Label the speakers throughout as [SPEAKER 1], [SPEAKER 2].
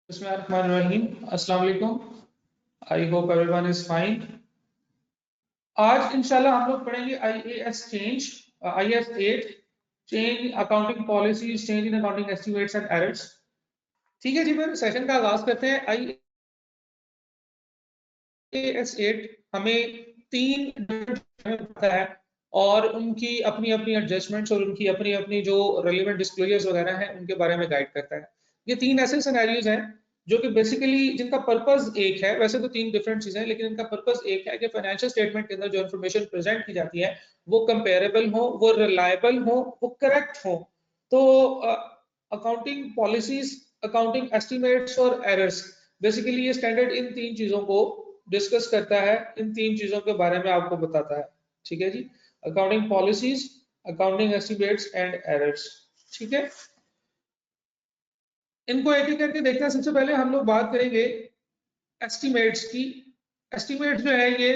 [SPEAKER 1] बिस्मिल्लाहिर्रहमानिर्रहीम। अस्सलाम वालेकुम। I hope everyone is fine. आज इंशाल्लाह हम लोग पढ़ेंगे IAS change, IAS 8 change accounting policies, change in accounting estimates and errors. ठीक है जी, फिर सेशन का आगाज करते हैं। IAS 8 हमें तीन पता है और उनकी अपनी अपनी एडजस्टमेंट्स और उनकी अपनी अपनी जो रेलिवेंट डिस्क्लोजर्स वगैरह हैं उनके बारे में गाइड करता है। ये तीन ऐसे सिनेरियोज हैं जो कि बेसिकली जिनका पर्पस एक है। वैसे तो तीन डिफरेंट चीजें हैं लेकिन इनका पर्पस एक है कि फाइनेंशियल स्टेटमेंट के अंदर जो इन्फॉर्मेशन प्रेजेंट की जाती है वो कंपेरेबल हो, वो रिलायबल हो, वो करेक्ट हो। तो अकाउंटिंग पॉलिसीज, अकाउंटिंग एस्टिमेट्स और एरर्स, बेसिकली ये स्टैंडर्ड इन तीन चीजों को डिस्कस करता है, इन तीन चीजों के बारे में आपको बताता है। ठीक है जी, accounting policies, accounting estimates and errors. ठीक है, इनको एक एक करके देखते हैं। सबसे पहले हम लोग बात करेंगे एस्टिमेट्स की। एस्टिमेट जो है ये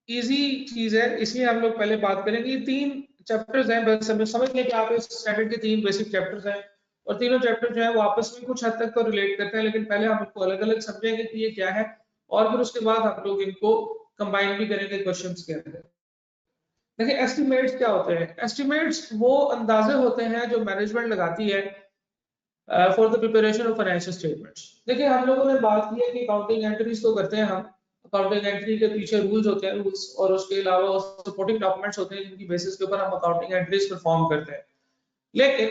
[SPEAKER 1] इजी चीज है, इसलिए हम लोग पहले बात करेंगे। ये तीन चैप्टर्स हैं, बस समझ लें कि आप इस स्टैंडर्ड के तीन बेसिक चैप्टर्स हैं और तीनों चैप्टर जो है वो आपस में कुछ हद तक तो रिलेट करते हैं, लेकिन पहले हम इनको अलग अलग समझेंगे कि ये क्या है और फिर उसके बाद हम लोग इनको कंबाइन भी करेंगे क्वेश्चंस के अंदर। देखिए एस्टिमेट्स क्या होते हैं। एस्टिमेट्स वो अंदाजे होते हैं जो मैनेजमेंट लगाती है for the preparation of financial statements. देखिए हम लोगों ने बात की है कि अकाउंटिंग एंट्रीज तो करते हैं हम, अकाउंटिंग एंट्री के पीछे रूल्स होते हैं, रूल्स और उसके अलावा सपोर्टिंग डॉक्यूमेंट्स होते हैं जिनकी बेसिस के ऊपर हम अकाउंटिंग एंट्रीज परफॉर्म करते हैं। लेकिन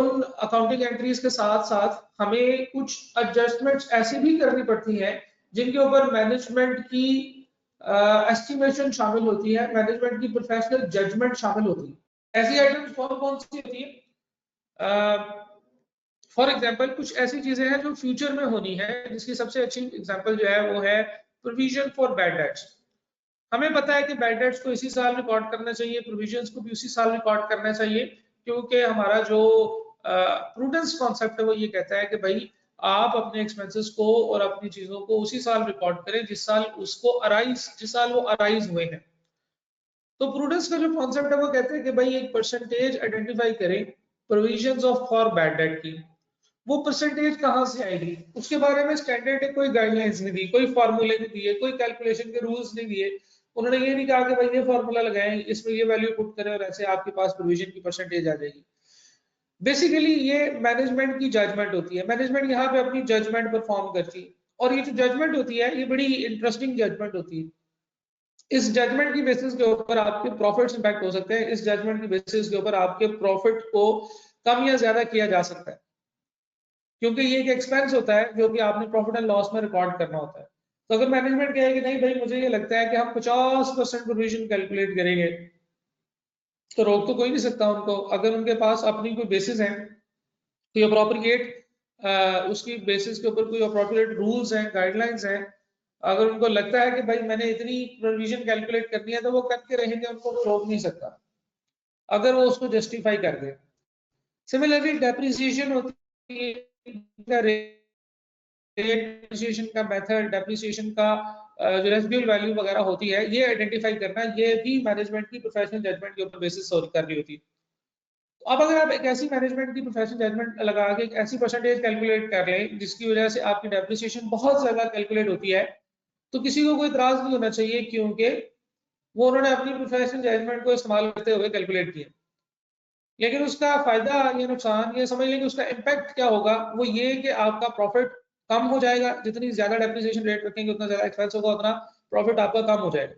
[SPEAKER 1] उन अकाउंटिंग एंट्रीज के साथ साथ हमें कुछ एडजस्टमेंट्स ऐसी भी करनी पड़ती हैं जिनके ऊपर मैनेजमेंट की एस्टिमेशन शामिल होती है, मैनेजमेंट की प्रोफेशनल जजमेंट शामिल होती है। ऐसी आइटम्स कौन कौन सी होती है? फॉर एग्जाम्पल कुछ ऐसी चीजें हैं जो फ्यूचर में होनी है, जिसकी सबसे अच्छी एग्जाम्पल जो है वो है प्रोविजन फॉर बैड डेट्स। हमें पता है कि बैड डेट्स को इसी साल रिकॉर्ड करना चाहिए, प्रोविजंस को भी उसी साल रिकॉर्ड करना चाहिए, क्योंकि हमारा जो प्रूडेंस कॉन्सेप्ट है वो ये कहता है कि भाई आप अपने एक्सपेंसेस को और अपनी चीजों को उसी साल रिकॉर्ड करें जिस साल वो अराइज हुए हैं। तो प्रूडेंस का जो कॉन्सेप्ट है वो कहते हैं कि भाई एक परसेंटेज आइडेंटिफाई करें provisions of for bad debt की। वो परसेंटेज कहाँ से आएगी उसके बारे में स्टैंडर्ड कोई गाइडलाइंस नहीं दी, कोई फॉर्मूले नहीं दिए, कोई कैलकुलेशन के रूल्स नहीं दिए। उन्होंने ये नहीं कहा कि भाई ये फॉर्मूला लगाएं, इसमें ये वैल्यू पुट करें और ऐसे आपके पास प्रोविजन की परसेंटेज आ जाएगी। बेसिकली ये मैनेजमेंट की जजमेंट होती है, मैनेजमेंट यहाँ पे अपनी जजमेंट परफॉर्म करती है और ये जो जजमेंट होती है ये बड़ी इंटरेस्टिंग जजमेंट होती है। इस जजमेंट की बेसिस के ऊपर आपके प्रॉफिट्स इंपैक्ट हो सकते हैं, इस जजमेंट की बेसिस के ऊपर आपके प्रॉफिट को कम या ज्यादा किया जा सकता है, क्योंकि ये एक एक्सपेंस होता है जो कि आपने प्रॉफिट एंड लॉस में रिकॉर्ड करना होता है। तो अगर मैनेजमेंट कहे कि नहीं भाई मुझे ये लगता है कि हम 50% प्रोविजन कैलकुलेट करेंगे, तो रोक तो कोई नहीं सकता उनको। अगर उनके पास अपनी कोई बेसिस है, कोई अप्रोप्रिएट उसकी बेसिस के ऊपर कोई अप्रोप्रिएट रूल्स हैं, गाइडलाइंस हैं, अगर उनको लगता है कि भाई मैंने इतनी प्रोविजन कैलकुलेट करनी है तो वो करके रहेंगे, उनको कोई रोक नहीं सकता अगर वो उसको जस्टिफाई कर दे। सिमिलरली डेप्रिसिएशन होती है, डेप्रिसिएशन का मेथड, डेप्रिसिएशन का जो रेसिडुअल वैल्यू वगैरह होती है ये आइडेंटिफाई करना, ये भी मैनेजमेंट की प्रोफेशनल जजमेंट के ऊपर बेसिस कर रही होती है। तो अब अगर आप एक ऐसी मैनेजमेंट की प्रोफेशनल जजमेंट लगा के एक ऐसी परसेंटेज कैलकुलेट कर लें जिसकी वजह से आपकी डेप्रिसिएशन बहुत ज्यादा कैलकुलेट होती है, तो किसी को कोई इतराज नहीं होना चाहिए, क्योंकि वो उन्होंने अपनी प्रोफेशनल जजमेंट को इस्तेमाल करते हुए कैलकुलेट किया। लेकिन उसका फायदा या नुकसान ये समझ लें कि उसका इम्पैक्ट क्या होगा, वो ये कि आपका प्रॉफिट कम हो जाएगा, जितनी ज्यादा डेप्रिसिएशन रेट रखेंगे उतना ज्यादा एक्सपेंस होगा, उतना प्रॉफिट आपका कम हो जाएगा।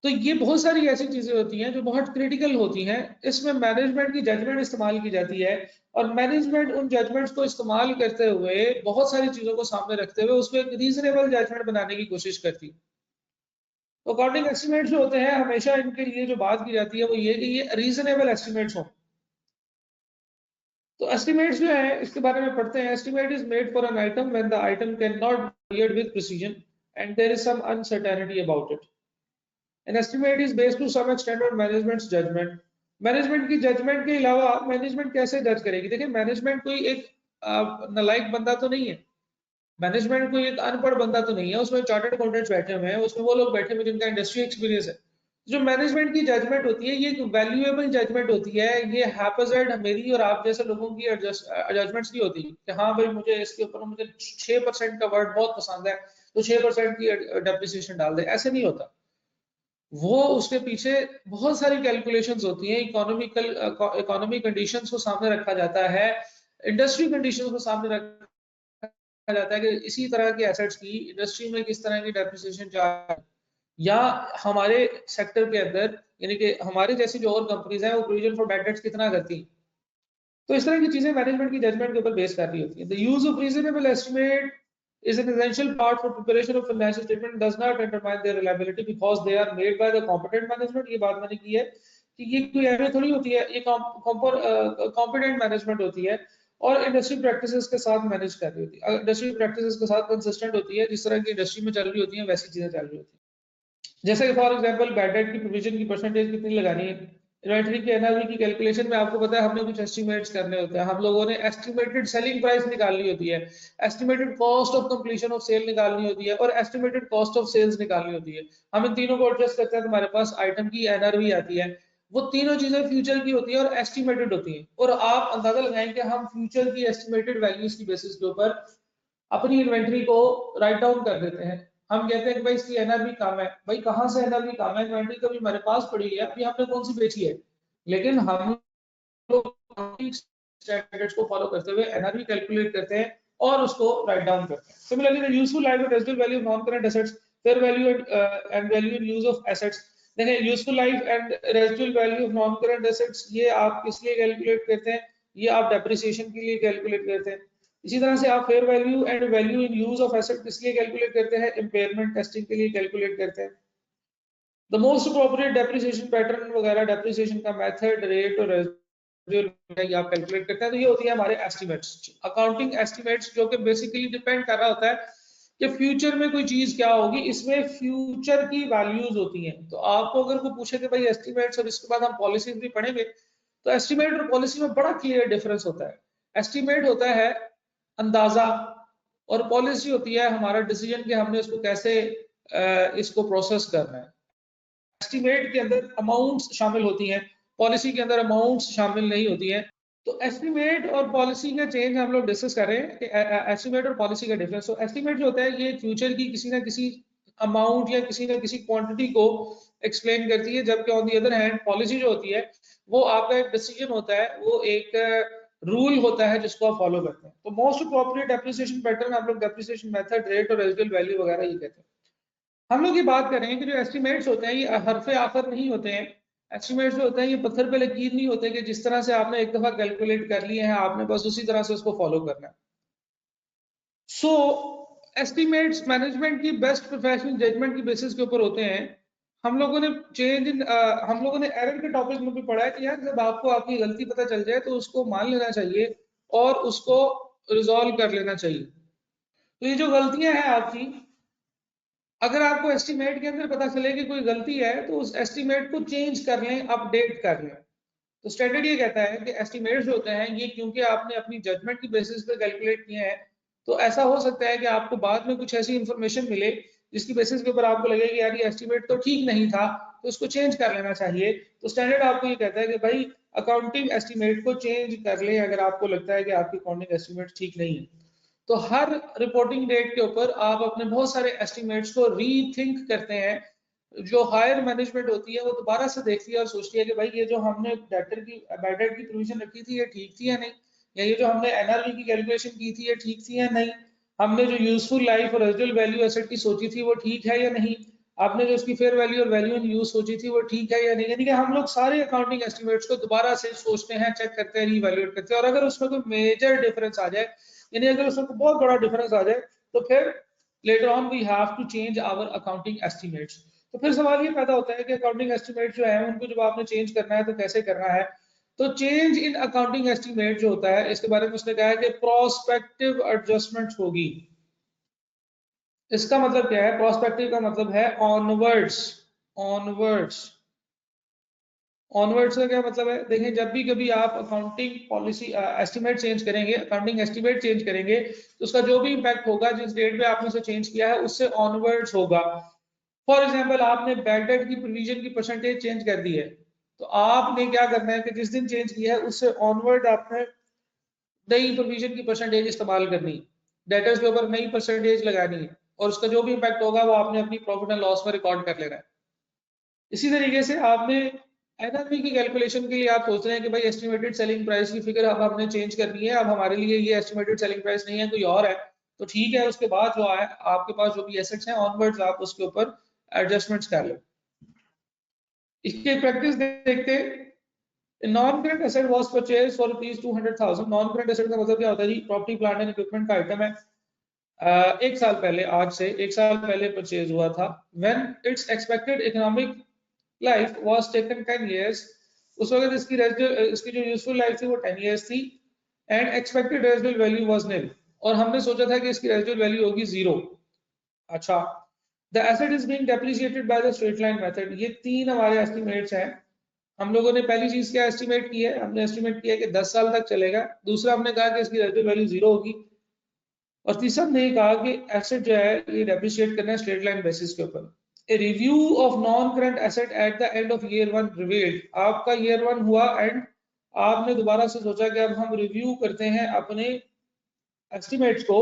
[SPEAKER 1] तो ये बहुत सारी ऐसी चीजें होती हैं जो बहुत क्रिटिकल होती हैं, इसमें मैनेजमेंट की जजमेंट इस्तेमाल की जाती है और मैनेजमेंट उन जजमेंट्स को इस्तेमाल करते हुए बहुत सारी चीजों को सामने रखते हुए उसको एक रीजनेबल जजमेंट बनाने की कोशिश करती है। तो अकॉर्डिंग एस्टिमेट जो होते हैं हमेशा इनके लिए जो बात की जाती है वो ये कि ये रीजनेबल एस्टिमेट्स हों। तो एस्टिमेट्स जो है इसके बारे में पढ़ते हैं। Estimate is made for an item when the item can not be measured with precision and there is some uncertainty about it. An estimate is based to some extent on management's judgement. Management की judgement के अलावा management कैसे जज करेगी? देखिए management कोई एक नालायक बंदा तो नहीं है, मैनेजमेंट कोई एक अनपढ़ बंदा तो नहीं है, उसमें चार्टर्ड अकाउंटेंट्स बैठे हुए हैं, उसमें वो लोग बैठे हुए जिनका इंडस्ट्री एक्सपीरियंस है। जो मैनेजमेंट की जजमेंट होती है ये एक वैल्यूएबल जजमेंट होती है, ये हैपजर्ड मेरी और आप जैसे लोगों की जजमेंट्स नहीं होती कि हाँ भाई मुझे इसके ऊपर मुझे 6% का वर्ड बहुत पसंद है तो 6% की डेप्रिसिएशन डाल दे, ऐसे नहीं होता। वो उसके पीछे बहुत सारी कैलकुलेशंस होती हैं, इकोनॉमी कंडीशंस को सामने रखा जाता है, इंडस्ट्री कंडीशंस को सामने रखा जाता है कि इसी तरह के एसेट्स की इंडस्ट्री में किस तरह की डेप्रिसिएशन जा, या हमारे सेक्टर के अंदर यानी कि हमारे जैसी जो और कंपनीज हैं वो प्रोविजन फॉर बैड डेट्स कितना करती हैं। तो इस तरह की चीजें मैनेजमेंट की जजमेंट के ऊपर बेस कर रही होती है। The use of reasonable estimate is an essential part for preparation of financial statement and does not undermine their reliability because they are made by the competent management। ये बात मैंने की है कि ये कोई ऐसे थोड़ी होती है, ये कॉम्पिटेंट मैनेजमेंट होती है और इंडस्ट्री प्रैक्टिसेस के साथ मैनेज कर रही होती है, इंडस्ट्री प्रैक्टिसेस के साथ कंसिस्टेंट होती है, जिस तरह की इंडस्ट्री में चल रही होती है वैसी चीजें चल रही होती है। जैसे फॉर एग्जांपल बैड डेट की प्रोविजन की परसेंटेज कितनी लगानी है, इन्वेंटरी की एनआरवी की कैलकुलेशन में आपको पता है हमने कुछ एस्टिमेट्स करने होते हैं, हम लोगों ने एस्टिमेटेड सेलिंग प्राइस निकालनी होती है, estimated cost of completion of sale निकालनी होती है और एस्टिमेटेड कॉस्ट ऑफ सेल्स निकालनी होती है। हम इन तीनों को एडजस्ट करते हैं तो हमारे पास आइटम की एनआरवी आती है। वो तीनों चीजें फ्यूचर की होती है और एस्टिमेटेड होती है, और आप अंदाजा लगाएं कि हम फ्यूचर की एस्टिमेटेड वैल्यूज की बेसिस के ऊपर अपनी इन्वेंट्री को राइट डाउन कर देते हैं। हम कहते हैं कि भाई इसकी एनआरवी कम है, भाई कहाँ से एनआरवी कम है, इन्वेंट्री कभी हमारे पास पड़ी है, अभी हमने कौन सी बेची है, लेकिन हम लोग स्टैंडर्ड्स को फॉलो करते हुए एनआरवी कैलकुलेट करते हैं और उसको राइट डाउन करते हैं। सिमिलरली द यूजफुल लाइफ और residual value of non current assets, fair value and value in use of assets. देखें useful life and residual value of non current assets ये आप किस लिए कैलकुलेट करते हैं, ये आप डेप्रिसिएशन के लिए कैलकुलेट करते हैं। इसी तरह से आप fair value and value in use of asset किस लिए कैलकुलेट करते हैं, इम्पेयरमेंट टेस्टिंग के लिए कैलकुलेट करते हैं। The most appropriate depreciation pattern वगैरह, डेप्रिसिएशन का मेथड, रेट और रेजिडुअल आप कैलकुलेट करते हैं। तो ये होती है हमारे एस्टिमेट्स, अकाउंटिंग एस्टिमेट्स, जो कि बेसिकली डिपेंड कर रहा होता है कि फ्यूचर में कोई चीज क्या होगी, इसमें फ्यूचर की वैल्यूज होती हैं। तो आपको अगर कोई पूछे कि भाई एस्टिमेट्स और इसके बाद हम पॉलिसीज भी पढ़ेंगे, तो एस्टिमेट और पॉलिसी में बड़ा क्लियर डिफरेंस होता है। एस्टिमेट होता है अंदाजा और पॉलिसी होती है हमारा डिसीजन कि हमने इसको कैसे इसको प्रोसेस करना है। एस्टिमेट के अंदर अमाउंट्स शामिल होती हैं, पॉलिसी के अंदर अमाउंट्स शामिल नहीं होती हैं। तो एस्टिमेट और पॉलिसी का चेंज हम लोग डिस्कस कर रहे हैं कि एस्टिमेट और पॉलिसी का डिफरेंस। तो एस्टिमेट जो होता है ये फ्यूचर की किसी ना किसी अमाउंट या किसी ना किसी क्वांटिटी को एक्सप्लेन करती है, जबकि on the other hand policy जो होती है वो आपका एक डिसीजन होता है, वो एक रूल होता है जिसको आप फॉलो करते हैं। तो मोस्ट अप्रोप्रिएट डेप्रिसिएशन पैटर्न हम लोग डेप्रिसिएशन मेथड, रेट और रेजिडुअल वैल्यू वगैरह ये कहते हैं। हम लोग ये बात करें कि जो एस्टिमेट्स होते हैं ये हरफे आखर नहीं होते हैं। एस्टिमेट्स जो होते हैं ये पत्थर पे लकीर नहीं होते कि जिस तरह से आपने एक दफा कैलकुलेट कर लिए हैं आपने बस उसी तरह से उसको फॉलो करना है। सो एस्टिमेट्स मैनेजमेंट की बेस्ट प्रोफेशनल जजमेंट की बेसिस के ऊपर होते हैं। हम लोगों ने हम लोगों ने एरर के टॉपिक में भी पढ़ा है कि यार जब आपको आपकी गलती पता चल जाए तो उसको मान लेना चाहिए और उसको रिजॉल्व कर लेना चाहिए। तो ये जो गलतियां हैं आपकी, अगर आपको एस्टिमेट के अंदर पता चले कि कोई गलती है तो उस एस्टिमेट को चेंज कर लें, अपडेट कर लें। तो स्टैंडर्ड ये कहता है कि एस्टिमेट्स होते हैं ये क्योंकि आपने अपनी जजमेंट की बेसिस पे कैलकुलेट किए हैं, तो ऐसा हो सकता है कि आपको बाद में कुछ ऐसी इंफॉर्मेशन मिले जिसकी बेसिस के ऊपर आपको लगे कि यार ये एस्टिमेट तो ठीक नहीं था, तो इसको चेंज कर लेना चाहिए। तो स्टैंडर्ड आपको ये कहता है कि भाई अकाउंटिंग एस्टिमेट को चेंज कर लें अगर आपको लगता है कि आपकी अकाउंटिंग एस्टिमेट ठीक नहीं है। तो हर रिपोर्टिंग डेट के ऊपर आप अपने बहुत सारे एस्टिमेट्स को रीथिंक करते हैं। जो हायर मैनेजमेंट होती है वो दोबारा से देखती है और सोचती है कि भाई ये जो हमने बैड डेट की प्रोविजन रखी थी ये ठीक थी या नहीं, या ये जो हमने एनआरवी की कैलकुलेशन की थी ये ठीक थी या नहीं, हमने जो यूजफुल लाइफ और रेजिडुअल वैल्यू एसेट की सोची थी वो ठीक है या नहीं, आपने जो उसकी फेयर वैल्यू और वैल्यू इन यूज सोची थी वो ठीक है या नहीं। यानी कि हम लोग सारे अकाउंटिंग एस्टिमेट्स को दोबारा से सोचते हैं, चेक करते हैं, रीवैल्यूएट करते हैं, और अगर उसमें कोई मेजर डिफरेंस आ जाए, यानी अगर उसमें बहुत बड़ा डिफरेंस आ जाए, तो फिर later on we have to change our accounting estimates. तो फिर सवाल ये पैदा होता है कि अकाउंटिंग एस्टिमेट जो है उनको जब आपने चेंज करना है तो कैसे करना है। तो चेंज इन अकाउंटिंग एस्टिमेट जो होता है इसके बारे में उसने कहा है कि प्रोस्पेक्टिव एडजस्टमेंट होगी। इसका मतलब क्या है, प्रोस्पेक्टिव का मतलब है ऑनवर्ड्स। ऑनवर्ड्स ऑनवर्ड्स का क्या मतलब है, देखें जब भी कभी आप अकाउंटिंग पॉलिसी एस्टिमेट चेंज करेंगे, अकाउंटिंग एस्टिमेट चेंज करेंगे, तो उसका जो भी इम्पैक्ट होगा जिस डेट पे आपने उसे चेंज किया है उससे ऑनवर्ड्स होगा। फॉर एग्जाम्पल आपने बैड डेट की प्रोविजन की परसेंटेज चेंज कर दी है, तो आपने क्या करना है कि जिस दिन चेंज किया है उससे ऑनवर्ड आपने नई प्रोविजन की परसेंटेज इस्तेमाल करनी, डेटर्स के ऊपर नई परसेंटेज लगानी है, और उसका जो भी इम्पैक्ट होगा वो आपने अपनी प्रॉफिट एंड लॉस में रिकॉर्ड कर लेना है। इसी तरीके से आपने एनआरवी की कैलकुलेशन के लिए आप सोच रहे हैं कि भाई एस्टिमेटेड सेलिंग प्राइस की फिगर अब हमने चेंज करनी है, अब हमारे लिए ये एस्टिमेटेड सेलिंग प्राइस नहीं है कोई और है, तो ठीक है, उसके बाद जो है आपके पास जो भी एसेट्स हैं ऑनवर्ड्स आप उसके ऊपर एडजस्टमेंट्स कर लो। इसकी प्रैक्टिस देखते, non current asset was purchase for ₹200,000। Non current asset का मतलब क्या होता है जी? प्रॉपर्टी प्लांट एंड इक्विपमेंट का आइटम है, एक साल पहले, आज से एक साल पहले परचेज हुआ था। When it's expected economic life was taken 10 years, उस वक्त इसकी जो यूजफुल लाइफ थी वो 10 इयर्स थी, and expected residual value was nil, और हमने सोचा था कि इसकी रेजिडुअल वैल्यू होगी 0। अच्छा, the asset is being depreciated by the straight line method. ये तीन हमारे एस्टिमेट्स हैं। हम लोगों ने पहली चीज क्या एस्टिमेट की है? हमने एस्टिमेट किया कि 10 साल तक चलेगा। दूसरा हमने कहा कि इसकी रेजिडुअल वैल्यू 0 होगी, और तीसरा हमने कहा कि एसेट जो है ये डेप्रिशिएट करना है स्ट्रेट लाइन बेसिस के ऊपर। A review of non current asset at the end of year 1 revealed, आपका ईयर 1 हुआ एंड आपने दोबारा से सोचा कि अब हम रिव्यू करते हैं अपने एस्टिमेट्स को।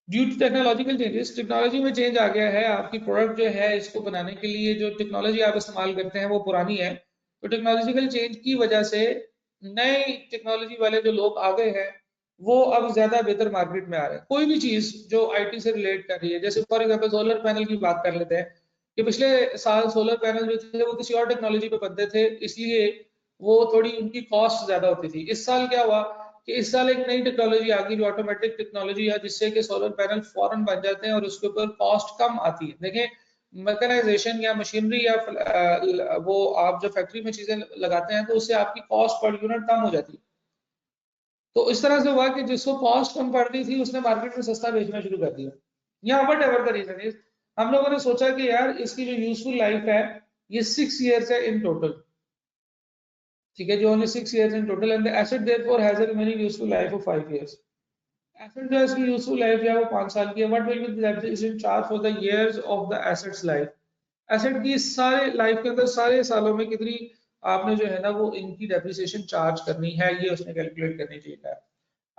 [SPEAKER 1] Due to technological changes, technology में चेंज आ गया है, आपकी प्रोडक्ट जो है इसको बनाने के लिए जो टेक्नोलॉजी आप इस्तेमाल करते हैं वो पुरानी है, तो टेक्नोलॉजिकल चेंज की वजह से नए टेक्नोलॉजी वाले जो लोग आ गए हैं वो अब ज्यादा बेहतर मार्केट में आ रहे हैं। कोई भी चीज जो आईटी से रिलेट कर रही है, जैसे फॉर एग्जांपल सोलर पैनल की बात कर लेते हैं, कि पिछले साल सोलर पैनल जो थे वो किसी और टेक्नोलॉजी पे बनते थे, इसलिए वो थोड़ी उनकी कॉस्ट ज्यादा होती थी। इस साल क्या हुआ कि इस साल एक नई टेक्नोलॉजी आ गई जो ऑटोमेटिक टेक्नोलॉजी है, जिससे कि सोलर पैनल फौरन बन जाते हैं और उसके ऊपर कॉस्ट कम आती है। देखें, मैकेनाइजेशन या मशीनरी या वो आप जो फैक्ट्री में चीजें लगाते हैं तो उससे आपकी कॉस्ट पर यूनिट कम हो जाती है। तो इस तरह से हुआ कि जिसको कॉस्ट कम पड़ रही थी उसने मार्केट में सस्ता बेचना शुरू कर दिया, या whatever the reason is. हम लोगों ने सोचा कि यार इसकी जो यूजफुल लाइफ है ये 6 years है इन टोटल, ठीक है, जो only 6 years in total, and the asset therefore has a remaining useful life of 5 years। Asset जो है इसकी यूजफुल लाइफ जो है वो 5 साल की है। What will be the depreciation charge for the years of the assets life? Asset की सारे लाइफ के अंदर सारे सालों में कितनी आपने जो है ना वो इनकी डेप्रिसिएशन चार्ज करनी है, ये उसने कैलकुलेट करनी चाहिए।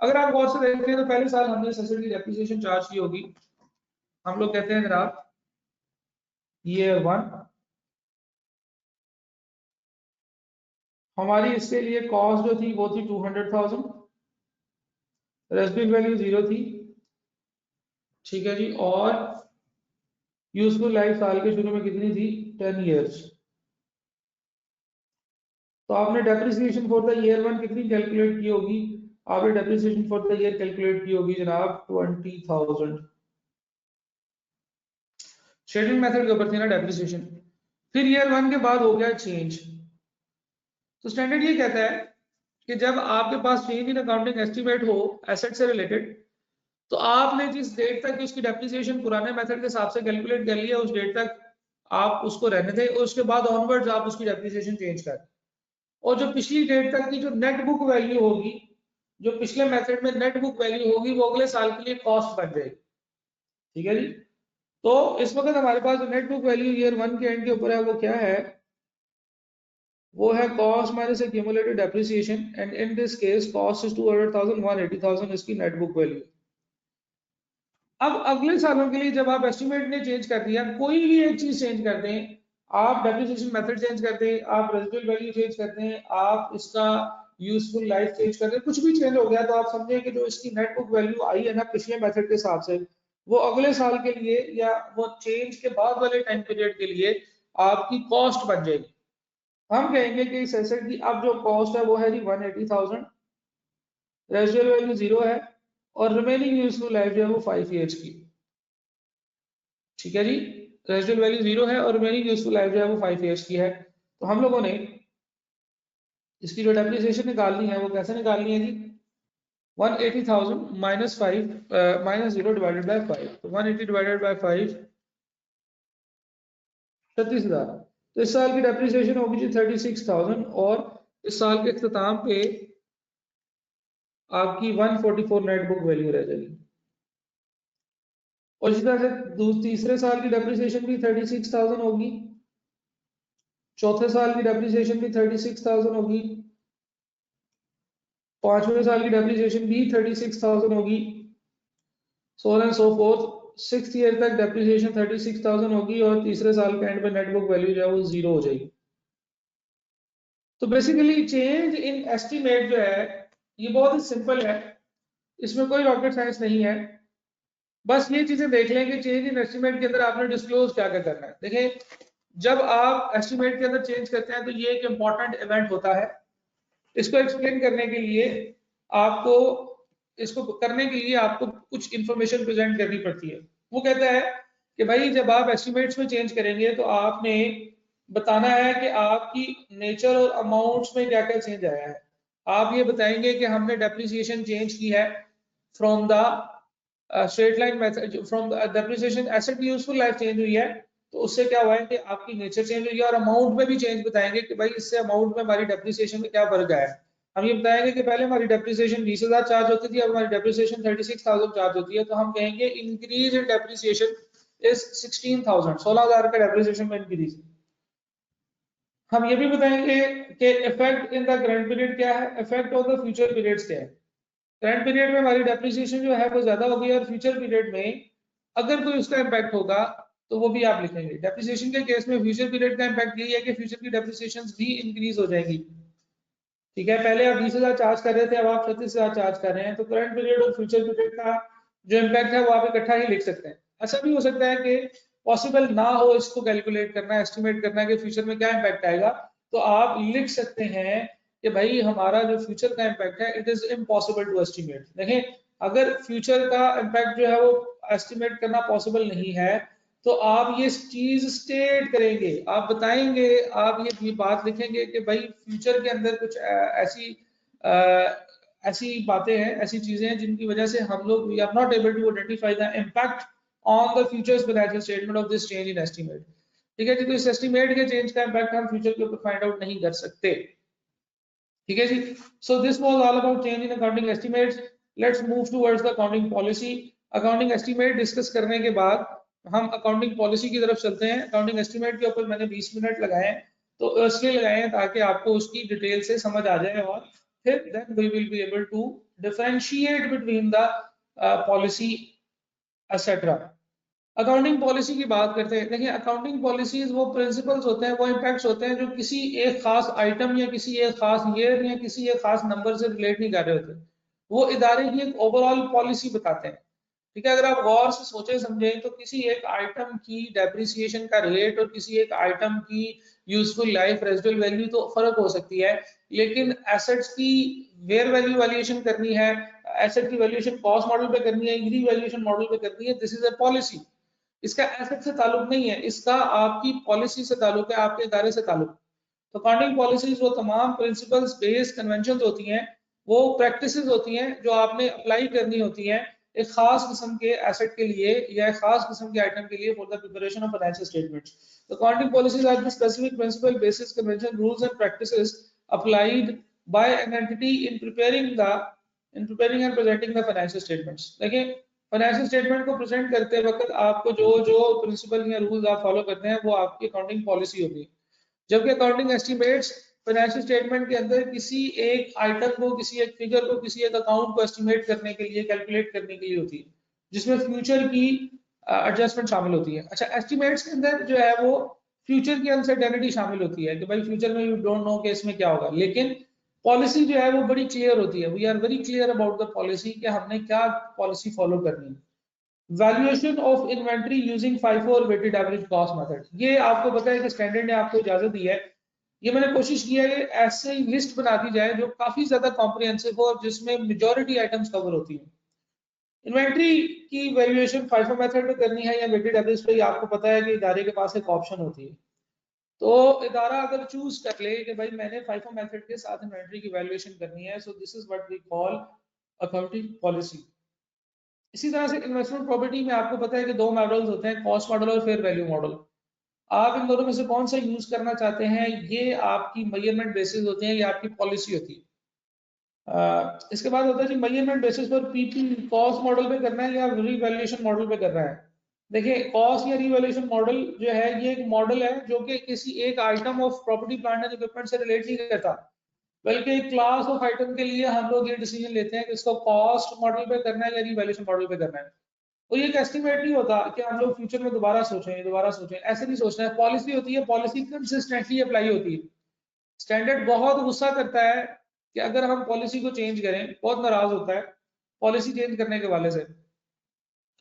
[SPEAKER 1] अगर आप गौर से देखते हैं तो पहले साल हमने इस एसेट की डेप्रिसिएशन चार्ज की होगी, हम लोग कहते हैं जनाब ईयर 1। हमारी इसके लिए कॉस्ट जो थी वो थी 200,000, रेसिडुअल वैल्यू 0 थी, ठीक है जी, और यूजफुल लाइफ साल के शुरू में कितनी थी? 10 years। तो आपने डेप्रिसिएशन फॉर द ईयर 1 कितनी कैलकुलेट की होगी? आपने depreciation for the year calculate की होगी जनाब 20,000। शेड्यूल मेथड के ऊपर थी ना डेप्रिसिएशन। फिर ईयर 1 के बाद हो गया चेंज। तो स्टैंडर्ड ये कहता है कि जब आपके पास चेंज इन अकाउंटिंग एस्टिमेट हो एसेट से रिलेटेड, तो आपने जिस डेट तक उसकी डेप्रिसिएशन पुराने मेथड के हिसाब से कैलकुलेट कर लिया उस डेट तक आप उसको रहने दें, और उसके बाद ऑनवर्ड्स आप उसकी डेप्रिसिएशन चेंज करें, और जो पिछली डेट तक की जो नेट बुक वैल्यू होगी, जो पिछले मेथड में नेट बुक वैल्यू होगी, वो अगले साल के लिए कॉस्ट बन जाएगी, ठीक है जी। तो इस वक्त हमारे पास जो नेट बुक वैल्यू ईयर 1 के एंड के ऊपर है वो क्या है? वो है cost minus accumulated depreciation, and in this case cost is 200,000, 180,000 इसकी नेट बुक वैल्यू। अब अगले सालों के लिए जब आप एस्टिमेट ने चेंज कर दिया, कोई भी एक चीज चेंज कर दें, आप डेप्रिसिएशन मेथड चेंज कर दें, आप रेजिडुअल वैल्यू चेंज कर दें, आप इसका यूजफुल लाइफ चेंज कर दें, कुछ भी चेंज हो गया, तो आप समझें कि जो इसकी नेट बुक वैल्यू आई है ना पिछले मेथड के हिसाब से, वो अगले साल के लिए या वो चेंज के बाद वाले टाइम पीरियड के लिए आपकी कॉस्ट बन जाएगी। हम कहेंगे कि इस एसेट की अब जो कॉस्ट है वो है जी 180,000, रेजिडुअल वैल्यू 0 है, और रिमेनिंग यूजफुल लाइफ जो है वो 5 years की, ठीक है जी। रेजिडुअल वैल्यू 0 है और रिमेनिंग यूजफुल लाइफ जो है वो 5 years की है। तो हम लोगों ने इसकी जो डेप्रिसिएशन निकालनी है वो कैसे निकालनी है जी? 180,000 माइनस 5 माइनस 0 डिवाइडेड बाय 5, तो 180 डिवाइडेड बाय 5 36,000। तो इस साल की डेप्रिसिएशन होगी जी 36,000, और इस साल के अख्ताम पे आपकी 144 नेट बुक वैल्यू रह जाएगी। और इसी तरह से तीसरे साल की डेप्रिसिएशन भी 36,000 होगी, चौथे साल की डेप्रिसिएशन भी 36,000 होगी, पांचवें साल की डेप्रिसिएशन भी 36,000 होगी, so on and so fourth. Sixth year तक डेप्रिसिएशन 36,000 होगी और तीसरे साल के एंड पे नेट बुक वैल्यू जो है वो जीरो हो जाएगी। तो बेसिकली चेंज इन एस्टीमेट जो है ये बहुत ही सिंपल है, इसमें कोई रॉकेट साइंस नहीं है। बस ये चीजें देख लें कि चेंज इन एस्टीमेट के अंदर आपने डिस्क्लोज क्या क्या करना है। देखिए, जब आप एस्टीमेट के अंदर चेंज करते हैं तो ये एक इंपॉर्टेंट इवेंट होता है। इसको एक्सप्लेन करने के लिए आपको इसको करने के लिए आपको कुछ इंफॉर्मेशन प्रेजेंट करनी पड़ती है। वो कहता है कि भाई जब आप एस्टिमेट्स में चेंज करेंगे तो आपने बताना है कि आपकी नेचर और अमाउंट्स में क्या क्या चेंज आया है। आप ये बताएंगे कि हमने डेप्रिसिएशन चेंज की है from the straight line method, from depreciation asset की यूजफुल लाइफ चेंज हुई है, तो उससे क्या हुआ है कि आपकी नेचर चेंज हुई है। और अमाउंट में भी चेंज बताएंगे कि भाई इससे अमाउंट में हमारी डेप्रिसिएशन में क्या फर्क आया है। हम ये बताएंगे कि पहले हमारी डेप्रिसिएशन 20,000 चार्ज होती थी, अब हमारी डेप्रिसिएशन 36,000 चार्ज होती है। तो हम कहेंगे इंक्रीज इन डेप्रिसिएशन इज 16,000, 16,000 का डेप्रिसिएशन में इंक्रीज। हम ये भी बताएंगे कि effect in the current period क्या है, effect of the future periods क्या है। करंट पीरियड में हमारी डेप्रिसिएशन जो है वो ज्यादा होगी और फ्यूचर पीरियड में अगर कोई उसका इम्पैक्ट होगा तो वो भी आप लिखेंगे। डेप्रिसिएशन के केस में फ्यूचर पीरियड का इम्पैक्ट यही है कि फ्यूचर की डेप्रिसिएशन भी इंक्रीज हो जाएगी। ठीक है, पहले आप 20,000 चार्ज कर रहे थे, अब आप 36,000 चार्ज कर रहे हैं, तो करंट पीरियड और फ्यूचर पीरियड का जो इम्पैक्ट है वो आप इकट्ठा ही लिख सकते हैं। ऐसा भी हो सकता है कि पॉसिबल ना हो इसको कैलकुलेट करना, एस्टिमेट करना कि फ्यूचर में क्या इम्पैक्ट आएगा, तो आप लिख सकते हैं कि भाई हमारा जो फ्यूचर का इम्पैक्ट है it is impossible to estimate. देखें, अगर फ्यूचर का इम्पैक्ट जो है वो एस्टिमेट करना पॉसिबल नहीं है तो आप ये चीज स्टेट करेंगे, आप बताएंगे, आप ये बात लिखेंगे कि भाई फ्यूचर के अंदर कुछ ऐसी बातें हैं, ऐसी चीजें हैं जिनकी वजह से हम लोग we are not able to identify the impact on the futures financial statement of this change in estimate. ठीक है जी, तो इस एस्टीमेट के चेंज का इम्पैक्ट हम फ्यूचर के ऊपर फाइंड आउट नहीं कर सकते। ठीक है जी, so this was all about change in accounting estimates. Let's move towards the accounting policy. Accounting estimate discuss करने के बाद हम अकाउंटिंग पॉलिसी की तरफ चलते हैं। अकाउंटिंग एस्टीमेट के ऊपर मैंने 20 मिनट लगाए हैं, तो इसलिए लगाए हैं ताकि आपको उसकी डिटेल से समझ आ जाए और फिर then we will be able to differentiate between the policy etcetera. Accounting policy की बात करते हैं। देखिए, अकाउंटिंग पॉलिसीज वो प्रिंसिपल्स होते हैं, वो इम्पैक्ट्स होते हैं जो किसी एक खास आइटम या किसी एक खास ईयर या किसी एक खास नंबर से रिलेट नहीं कर रहे होते, वो इदारे की एक ओवरऑल पॉलिसी बताते हैं। ठीक है, अगर आप गौर से सोचे समझें तो किसी एक आइटम की डेप्रिसिएशन का रेट और किसी एक आइटम की यूजफुल लाइफ रेजिडुअल वैल्यू तो फर्क हो सकती है, लेकिन एसेट्स की वेयर वैल्यू वैल्यूएशन करनी है, एसेट की वैल्यूएशन कॉस्ट मॉडल पे करनी है, रीवैल्यूएशन मॉडल पे करनी है, दिस इज अ पॉलिसी। इसका एसेट से ताल्लुक नहीं है, इसका आपकी पॉलिसी से ताल्लुक है, आपके इदारे से ताल्लुक। तो अकाउंटिंग पॉलिसीज वो तमाम प्रिंसिपल्स बेस्ड कन्वेंशन होती हैं, वो प्रैक्टिसेस होती हैं जो आपने अप्लाई करनी होती हैं एक खास किस्म के एसेट के लिए या एक खास किस्म के आइटम के लिए for the preparation of financial statements. The accounting policies are the specific principle basis convention rules and practices applied by an entity in preparing and presenting the financial statements. देखिए, फाइनेंशियल स्टेटमेंट को present करते वक्त आपको जो जो principal या rules आप follow करते हैं वो आपकी अकाउंटिंग पॉलिसी होगी। जबकि अकाउंटिंग एस्टिमेट्स फाइनेंशियल स्टेटमेंट के अंदर किसी एक आइटम को, किसी एक फिगर को, किसी एक अकाउंट को एस्टिमेट करने के लिए, कैलकुलेट करने के लिए होती है, जिसमें फ्यूचर की एडजस्टमेंट शामिल होती है। अच्छा, एस्टिमेट्स के अंदर जो है वो फ्यूचर की अनसर्टेनिटी शामिल होती है कि भाई फ्यूचर में यू डोंट नो कि इसमें क्या होगा, लेकिन पॉलिसी जो है वो बड़ी क्लियर होती है। We are very clear about the policy कि हमने क्या पॉलिसी फॉलो करनी है। Valuation of inventory using FIFO और वेटेड एवरेज कॉस्ट मेथड, ये आपको पता है कि स्टैंडर्ड ने आपको इजाजत दी है। ये मैंने कोशिश की है कि ऐसे ही लिस्ट बना दी जाए जो काफी ज्यादा कॉम्प्रिहेंसिव हो और जिसमें मेजॉरिटी आइटम्स कवर होती हैं। इन्वेंट्री की वैल्यूएशन FIFO मेथड पे करनी है या वेटेड एवरेज पे, आपको पता है कि इदारे के पास एक ऑप्शन होती है। तो इदारा अगर चूज कर ले कि भाई मैंने FIFO मेथड के साथ इन्वेंट्री की वैल्यूएशन करनी है, so this is what we call accounting policy. इसी तरह से इन्वेस्टमेंट प्रॉपर्टी में आपको पता है कि दो मॉडल्स होते हैं, कॉस्ट मॉडल और फेयर वैल्यू मॉडल। आप इन दोनों में से कौन सा यूज करना चाहते हैं, ये आपकी मेजरमेंट बेसिस होते हैं, ये आपकी पॉलिसी होती है। इसके बाद होता है जी मेजरमेंट बेसिस पर पीपी कॉस्ट मॉडल पे करना है या रिवैल्यूएशन मॉडल पे करना है। देखिए कॉस्ट या रिवैल्यूएशन मॉडल जो है ये एक मॉडल है जो कि किसी एक item of property plant and equipment से रिलेट नहीं करता, बल्कि एक क्लास ऑफ आइटम के लिए हम लोग ये डिसीजन लेते हैं कि इसको कॉस्ट मॉडल पे करना है या रिवैल्यूएशन मॉडल पे करना है। और ये एक एस्टिमेट नहीं होता कि हम लोग फ्यूचर में दोबारा सोचें, ऐसे नहीं सोचना है। पॉलिसी होती है, पॉलिसी कंसिस्टेंटली अप्लाई होती है। स्टैंडर्ड बहुत गुस्सा करता है कि अगर हम पॉलिसी को चेंज करें, बहुत नाराज होता है पॉलिसी चेंज करने के वाले से।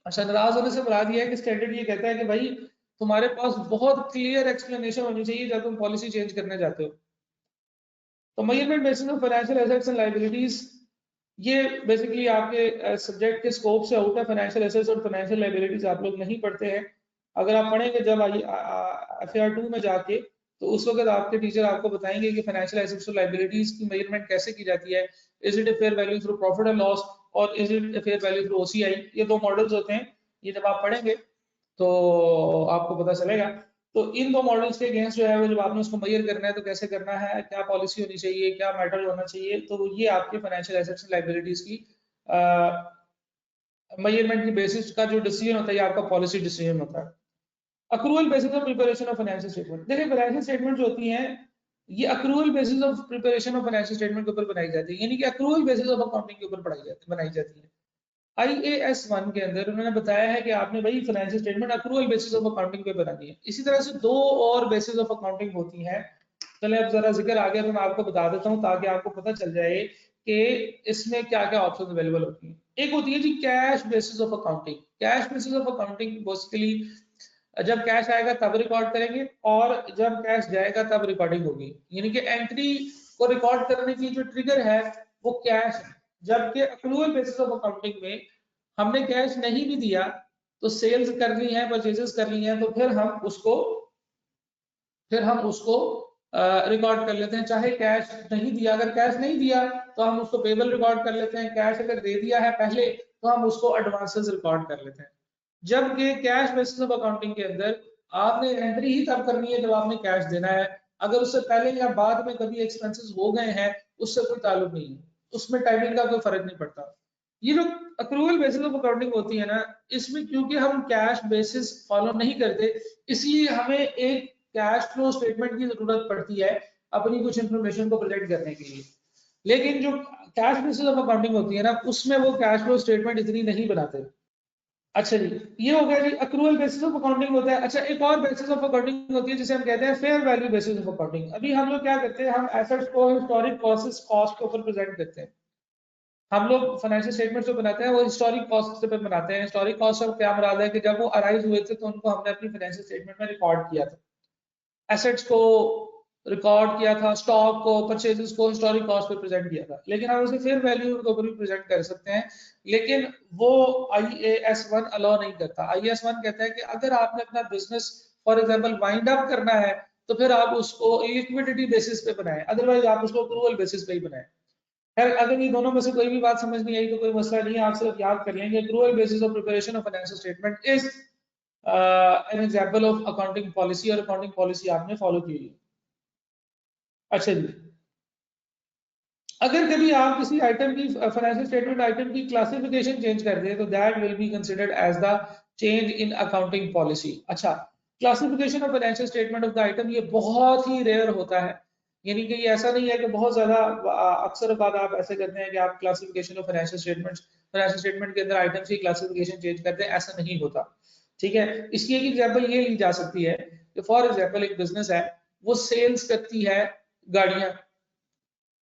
[SPEAKER 1] अच्छा, नाराज होने से मुराद ये है कि स्टैंडर्ड ये कहता है कि भाई तुम्हारे पास बहुत क्लियर एक्सप्लेनेशन होनी चाहिए जब तुम पॉलिसी चेंज करने जाते हो। तो measurement basis of financial assets and liabilities, ये बेसिकली आपके सब्जेक्ट के स्कोप से आउट है। फाइनेंशियल एसेट्स और फाइनेंशियल लायबिलिटीज आप लोग नहीं पढ़ते हैं। अगर आप पढ़ेंगे जब FAR 2 में जाके, तो उस वक्त आपके टीचर आपको बताएंगे कि फाइनेंशियल एसेट्स और लायबिलिटीज की मेजरमेंट कैसे की जाती है। Is it a fair value through profit and loss और is it a fair value through OCI। ये दो मॉडल्स होते हैं, ये जब आप पढ़ेंगे तो आपको पता चलेगा। तो इन दो मॉडल्स के अगेंस्ट जो है वो जब आपने उसको मेजर करना है तो कैसे करना है, क्या पॉलिसी होनी चाहिए, क्या मैटर होना चाहिए, तो ये आपके फाइनेंशियल एसेट्स एंड लायबिलिटीज की मेजरमेंट की बेसिस का जो डिसीजन होता है, ये आपका पॉलिसी डिसीजन होता है। Accrual basis of preparation of financial statement, देखिए फाइनेंशियल स्टेटमेंट जो होती हैं ये accrual basis of preparation of financial statement के ऊपर बनाई जाती है, यानी कि अक्रूवल बेसिस ऑफ अकाउंटिंग के ऊपर बनाई जाती है। IAS 1 के अंदर उन्होंने बताया है कि आपने भाई financial statement accrual basis of accounting पे बनानी है। इसी तरह से दो और बेसिस ऑफ अकाउंटिंग होती हैं। चले अब जरा जिक्र आ गया तो मैं आपको बता देता हूँ ताकि आपको पता चल जाए कि इसमें क्या क्या ऑप्शन अवेलेबल होती हैं। एक होती है जी cash basis of accounting. Cash basis of accounting basically जब कैश आएगा तब रिकॉर्ड करेंगे और जब कैश जाएगा तब रिकॉर्डिंग होगी, यानी कि एंट्री को रिकॉर्ड करने की जो ट्रिगर है वो कैश है। जबकि अक्रूवल बेसिस ऑफ अकाउंटिंग में हमने कैश नहीं भी दिया तो सेल्स कर ली है, परचेजेस कर ली है, तो फिर हम उसको रिकॉर्ड कर लेते हैं। चाहे कैश नहीं दिया, अगर कैश नहीं दिया तो हम उसको पेबल रिकॉर्ड कर लेते हैं। कैश अगर दे दिया है पहले तो हम उसको एडवांसेस रिकॉर्ड कर लेते हैं। जबकि कैश बेसिस ऑफ अकाउंटिंग के अंदर आपने एंट्री ही तब करनी है जब आपने कैश देना है। अगर उससे पहले या बाद में कभी एक्सपेंसेस हो गए हैं उससे कोई ताल्लुक नहीं है, उसमें टाइमिंग का कोई फर्क नहीं पड़ता। ये जो अक्रूवल बेसिस ऑफ अकाउंटिंग होती है ना, इसमें क्योंकि हम कैश बेसिस फॉलो नहीं करते, इसलिए हमें एक कैश फ्लो स्टेटमेंट की जरूरत पड़ती है अपनी कुछ इंफॉर्मेशन को प्रोजेक्ट करने के लिए। लेकिन जो कैश बेसिस ऑफ अकाउंटिंग होती है ना, उसमें वो कैश फ्लो स्टेटमेंट इतनी नहीं बनाते। अच्छा जी, ये हो गया जी अक्रूवल बेसिस ऑफ अकाउंटिंग होता है। अच्छा, एक और बेसिस ऑफ अकाउंटिंग होती है जिसे हम कहते हैं fair value basis of accounting. अभी हम लोग क्या करते हैं, हम एसेट्स को हिस्टोरिक कॉस्ट के ऊपर प्रेजेंट करते हैं। हम लोग फाइनेंशियल स्टेटमेंट जो बनाते हैं वो हिस्टोरिक कॉस्ट पे बनाते हैं। हिस्टोरिक कॉस्ट से क्या मुराद है कि जब वो अराइज हुए थे तो उनको हमने अपनी फाइनेंशियल स्टेटमेंट में रिकॉर्ड किया था, एसेट्स को रिकॉर्ड किया था, स्टॉक को, परचेजेस को हिस्टोरिक कॉस्ट पे प्रेजेंट किया था। लेकिन हम उसे फेयर वैल्यू के ऊपर भी प्रेजेंट कर सकते हैं, लेकिन वो IAS 1 अलाउ नहीं करता। IAS 1 कहता है कि अगर आपने अपना business for example wind up करना है तो फिर आप उसको लिक्विडिटी बेसिस पे बनाएं, अदरवाइज आप उसको अक्रूवल बेसिस पे ही बनाएं। खैर, अगर ये दोनों में से कोई भी बात समझ नहीं आई तो कोई मसला नहीं है, आप सिर्फ याद कर लेंगे accrual basis of preparation of financial statement is an example of accounting policy, और अकाउंटिंग पॉलिसी आपने फॉलो की है। अच्छा जी, अगर कभी आप किसी आइटम की फाइनेंशियल स्टेटमेंट आइटम की क्लासिफिकेशन चेंज कर दें तो that will be considered as the change in accounting policy. अच्छा, classification of financial statement of the item ये बहुत ही रेयर होता है, यानी कि ये ऐसा नहीं है कि बहुत ज्यादा अक्सर बात आप ऐसे करते हैं कि आप क्लासिफिकेशन ऑफ फाइनेंशियल स्टेटमेंट के अंदर आइटम्स की क्लासिफिकेशन चेंज करते हैं, ऐसा नहीं होता। ठीक है, इसकी एक एग्जांपल ये ली जा सकती है कि फॉर एग्जांपल एक बिजनेस है, वो सेल्स करती है गाड़ियां,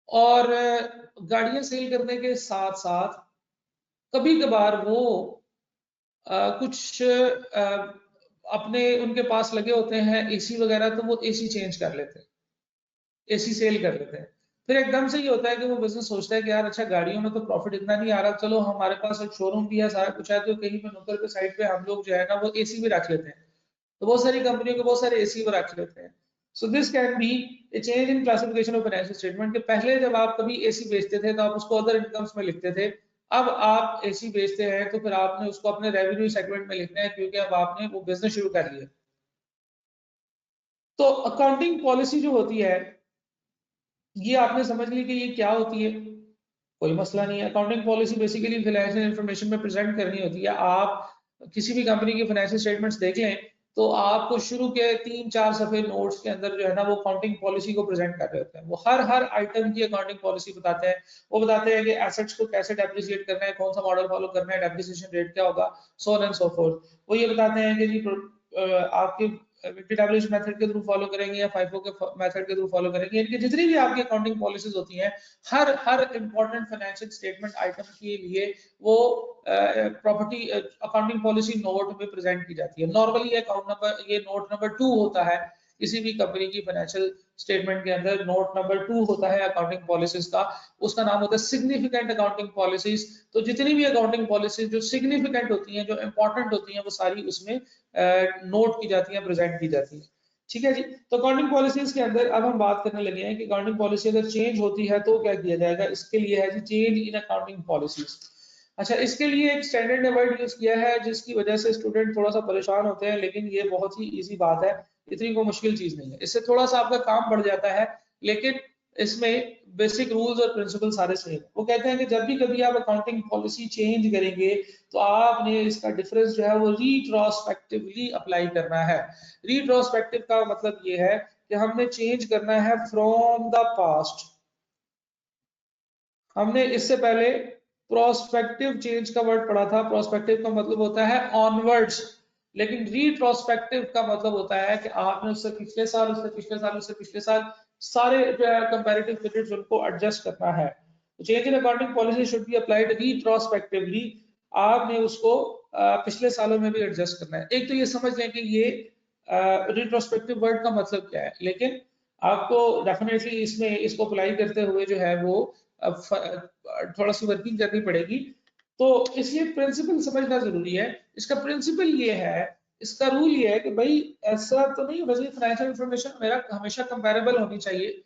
[SPEAKER 1] और गाड़ियां सेल करने के साथ साथ कभी कभार वो कुछ अपने उनके पास लगे होते हैं AC वगैरह, तो वो AC चेंज कर लेते हैं, AC सेल कर लेते हैं। फिर एकदम से ये होता है कि वो बिजनेस सोचता है कि यार अच्छा गाड़ियों में तो प्रॉफिट इतना नहीं आ रहा, चलो हमारे पास एक शोरूम भी है, सारा कुछ है, तो कहीं पे नुक्कड़ पे साइड पे हम लोग जो है ना वो AC भी रख लेते हैं। तो बहुत सारी कंपनियों के बहुत सारे AC वो रख लेते हैं। So this can be A change in classification of financial statement के पहले जब आप कभी AC बेचते थे तो आप उसको अदर इनकम्स में लिखते थे। अब आप AC बेचते हैं तो फिर आपने उसको अपने रेवेन्यू सेगमेंट में लिखना है, क्योंकि अब आपने वो बिजनेस शुरू कर लिया। तो अकाउंटिंग पॉलिसी जो होती है ये आपने समझ ली कि ये क्या होती है, कोई मसला नहीं है। Accounting policy basically financial information में प्रेजेंट करनी होती है। आप किसी भी कंपनी की फाइनेंशियल स्टेटमेंट्स देख लें तो आपको शुरू के 3-4 सफे नोट्स के अंदर जो है ना वो अकाउंटिंग पॉलिसी को प्रेजेंट कर रहे होते हैं। वो हर आइटम की अकाउंटिंग पॉलिसी बताते हैं। वो बताते हैं कि एसेट्स को कैसे डेप्रिसिएट करना है, कौन सा मॉडल फॉलो करना है, डेप्रिसिएशन रेट क्या होगा, so on and so fourth. वो ये बताते हैं कि जी आपकी वेटेड एवरेज मेथड के थ्रू फॉलो करेंगे या फाइफो के मेथड के थ्रू फॉलो करेंगे, यानी कि जितनी भी आपकी अकाउंटिंग पॉलिसीज होती हैं हर इंपॉर्टेंट फाइनेंशियल स्टेटमेंट आइटम के लिए वो प्रॉपर्टी अकाउंटिंग पॉलिसी नोट में प्रेजेंट की जाती है। नॉर्मली ये नोट नंबर 2 होता है किसी भी कंपनी की फाइनेंशियल स्टेटमेंट के अंदर। नोट नंबर 2 होता है अकाउंटिंग पॉलिसीज का, उसका नाम होता है सिग्निफिकेंट अकाउंटिंग पॉलिसीज। तो जितनी भी अकाउंटिंग पॉलिसीज जो सिग्निफिकेंट होती हैं, जो इंपॉर्टेंट होती हैं, वो सारी उसमें नोट की जाती है, प्रेजेंट की जाती है। ठीक है जी। तो अकाउंटिंग पॉलिसीज के अंदर अब हम बात करने लगे हैं कि अकाउंटिंग पॉलिसी अगर चेंज होती है तो क्या किया जाएगा। इसके लिए है जी चेंज इन अकाउंटिंग पॉलिसीज। अच्छा, इसके लिए एक स्टैंडर्ड ने वर्ड यूज किया है जिसकी वजह से स्टूडेंट थोड़ा सा परेशान होते हैं, लेकिन ये बहुत ही इजी बात है, इतनी कोई मुश्किल चीज नहीं है। इससे थोड़ा सा आपका काम बढ़ जाता है, लेकिन इसमें बेसिक रूल्स और प्रिंसिपल सारे सेम है। वो कहते हैं कि जब भी कभी आप अकाउंटिंग पॉलिसी चेंज करेंगे तो आपने इसका डिफरेंस जो है वो रिट्रोस्पेक्टिवली अप्लाई करना है। रिट्रोस्पेक्टिव का मतलब ये है कि हमने चेंज करना है फ्रॉम द पास्ट। हमने इससे पहले प्रोस्पेक्टिव चेंज का वर्ड पढ़ा था। प्रोस्पेक्टिव का मतलब होता है ऑनवर्ड्स, लेकिन रिट्रोस्पेक्टिव का मतलब होता है कि आपने उससे पिछले साल, उससे पिछले साल, उससे पिछले साल सारे जो है कंपैरेटिव पीरियड्स उनको एडजस्ट करना है। Change in accounting policy should be applied retrospectively. आपने उसको पिछले सालों में भी एडजस्ट करना है। एक तो ये समझ लें कि ये रिट्रोस्पेक्टिव वर्ड का मतलब क्या है, लेकिन आपको डेफिनेटली इसमें इसको अप्लाई करते हुए जो है वो थोड़ा सी वर्किंग करनी पड़ेगी। तो इसलिए प्रिंसिपल समझना जरूरी है। इसका प्रिंसिपल ये है, इसका रूल ये है कि भाई ऐसा तो नहीं होना चाहिए फाइनेंशियल इंफॉर्मेशन मेरा हमेशा कंपैरेबल होनी चाहिए।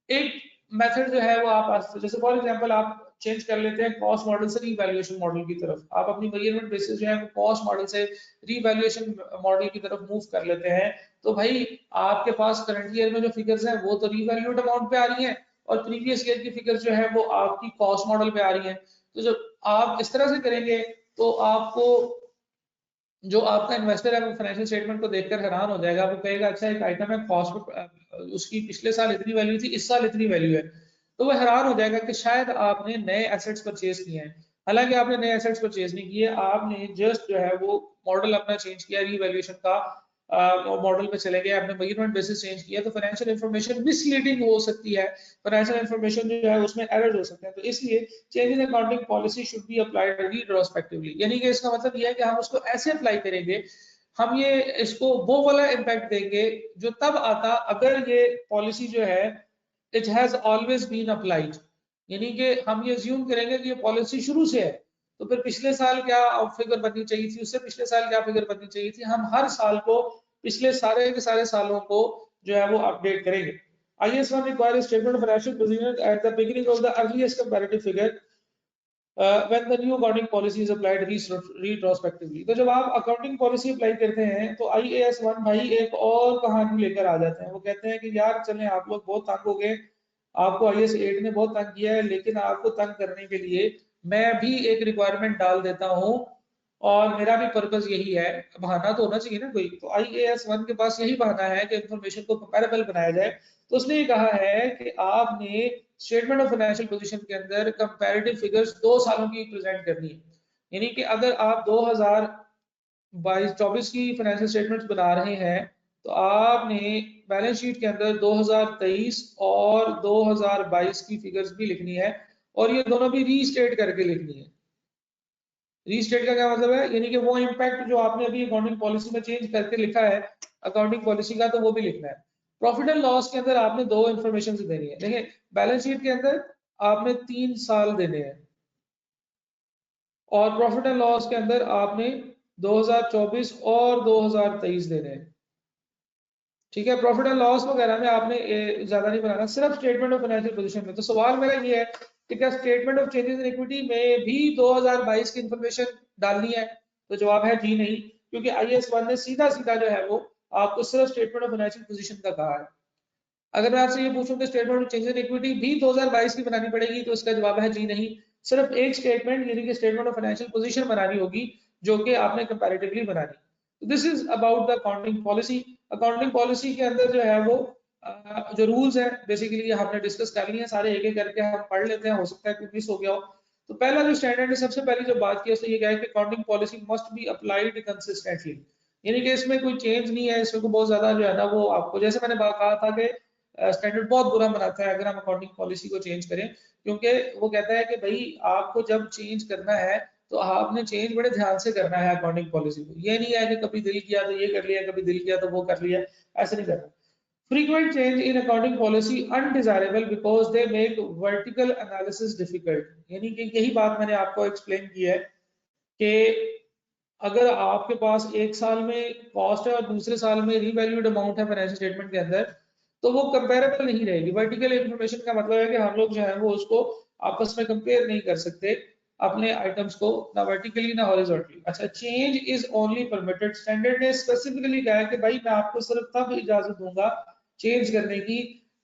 [SPEAKER 1] एक मेथड जो है वो आप जैसे फॉर एग्जांपल आप चेंज कर लेते हैं कॉस्ट मॉडल से रीवैल्यूएशन मॉडल की तरफ। आप अपनी मेजरमेंट बेसिस जो है वो कॉस्ट मॉडल से रीवैल्यूएशन मॉडल की तरफ मूव कर लेते हैं, तो भाई आपके पास करंट ईयर में जो फिगर्स हैं वो तो रीवैल्यूड अमाउंट पे आ रही हैं और प्रीवियस ईयर की फिगर्स जो है वो आपकी कॉस्ट मॉडल पे आ रही हैं। तो जब आप इस तरह से करेंगे तो आपको जो आपका इन्वेस्टर है वो फाइनेंशियल स्टेटमेंट को देखकर हैरान हो जाएगा। वो कहेगा अच्छा एक आइटम है कॉस्ट उसकी पिछले साल इतनी वैल्यू थी, इस साल इतनी वैल्यू है। तो वो हैरान हो जाएगा कि शायद आपने नए एसेट्स परचेज किए हैं। हालांकि आपने नए एसेट्स परचेज नहीं किए, आपने जस्ट जो है वो मॉडल अपना चेंज किया, रीवैल्यूएशन का मॉडल पे चले गए, आपने मेजरमेंट बेसिस चेंज किया, तो फाइनेंशियल इंफॉर्मेशन मिसलीडिंग हो सकती है, फाइनेंशियल इंफॉर्मेशन जो है उसमें एरर हो सकते हैं। तो इसलिए change in accounting policy should be applied retrospectively, यानी कि इसका मतलब ये है कि हम उसको ऐसे अप्लाई करेंगे, हम ये इसको वो वाला इम्पैक्ट देंगे जो तब आता अगर ये पॉलिसी जो है it has always been applied. यानी कि हम ये अज्यूम करेंगे कि ये पॉलिसी शुरू से है, तो फिर पिछले साल क्या फिगर बननी चाहिए थी, उससे पिछले साल क्या फिगर बननी चाहिए थी, हम हर साल को पिछले सारे के सारे सालों को जो है वो अपडेट करेंगे। IAS 1 requires statement of financial position at the beginning of the earliest comparative figure when the new accounting policy is applied retrospectively। तो जब आप अकाउंटिंग पॉलिसी अप्लाई करते हैं तो IAS 1 भाई एक और कहानी लेकर आ जाते हैं। वो कहते हैं कि यार चलें आप लोग बहुत तंग हो गए, आपको IAS 8 ने बहुत तंग किया है, लेकिन आपको तंग करने के लिए मैं भी एक रिक्वायरमेंट डाल देता हूँ और मेरा भी पर्पस यही है। बहाना तो होना चाहिए ना कोई, तो IAS 1 के पास यही बहाना है कि इंफॉर्मेशन को कंपैरेबल बनाया जाए। तो उसने ये कहा है कि आपने स्टेटमेंट ऑफ फाइनेंशियल पोजीशन के अंदर कंपैरेटिव फिगर्स 2 सालों की प्रेजेंट करनी है। यानी कि अगर आप 2022-24 की फाइनेंशियल स्टेटमेंट्स बना रहे हैं तो आपने बैलेंस शीट के अंदर 2023 और 2022 की फिगर्स भी लिखनी है और ये दोनों भी रीस्टेट करके लिखनी है। रीस्टेट का क्या मतलब है, यानी कि वो इम्पैक्ट जो आपने अभी अकाउंटिंग पॉलिसी में चेंज करके लिखा है अकाउंटिंग पॉलिसी का, तो वो भी लिखना है। प्रॉफिट एंड लॉस के अंदर आपने 2 इंफॉर्मेशन देनी है। देखिए बैलेंस शीट के अंदर आपने 3 साल देने हैं और प्रॉफिट एंड लॉस के अंदर आपने 2024 और 2023 देने हैं। ठीक है, प्रॉफिट एंड लॉस वगैरह में आपने ज्यादा नहीं बनाना, सिर्फ स्टेटमेंट ऑफ फाइनेंशियल पोजीशन में। तो सवाल मेरा ये है कि क्या statement of changes in equity में भी 2022 की इंफॉर्मेशन डालनी है? तो जवाब है जी नहीं, क्योंकि IAS 1 ने सीधा सीधा जो है वो आपको सिर्फ स्टेटमेंट ऑफ फाइनेंशियल पोजीशन का कहा है। अगर मैं आपसे ये पूछूं कि statement of changes in equity भी 2022 की बनानी पड़ेगी, तो इसका जवाब है जी नहीं। सिर्फ एक स्टेटमेंट यानी कि स्टेटमेंट ऑफ फाइनेंशियल पोजीशन बनानी होगी जो कि आपने कंपैरेटिवली बनानी। This is about the accounting policy. Accounting policy के अंदर जो है वो जो रूल्स है बेसिकली हमने डिस्कस कर लिए हैं सारे, एक एक करके हम पढ़ लेते हैं, हो सकता है कुछ मिस हो गया हो। तो पहला जो स्टैंडर्ड है, सबसे पहली जो बात की उसने ये कहा है कि accounting policy must be applied consistently, यानी कि इसमें कोई चेंज नहीं है, इसमें बहुत ज्यादा जो है ना वो आपको, जैसे मैंने कहा था कि स्टैंडर्ड बहुत बुरा बनाता है अगर हम अकाउंटिंग पॉलिसी को चेंज करें, क्योंकि वो कहता है कि भाई आपको जब चेंज करना है तो आपने चेंज बड़े ध्यान से करना है अकाउंटिंग पॉलिसी को। ये नहीं है कि कभी दिल किया तो ये कर लिया, कभी दिल किया तो वो कर लिया, ऐसे नहीं करना। Frequent change in accounting policy undesirable because they make vertical analysis difficult। यानी कि यही बात मैंने आपको एक्सप्लेन की है कि अगर आपके पास एक साल में कॉस्ट है और दूसरे साल में रीवैल्यूड अमाउंट है फाइनेंशियल स्टेटमेंट के अंदर, तो वो कंपेरेबल नहीं रहेगी। वर्टिकल इंफॉर्मेशन का मतलब है कि हम लोग जो है वो उसको आपस में कंपेयर नहीं कर सकते अपने आइटम्स को, ना वर्टिकली ना हॉरिजॉन्टली। अच्छा, change is only permitted, standard ने स्पेसिफिकली कहा है कि भाई मैं आपको सिर्फ तब इजाजत दूंगा चेंज करने की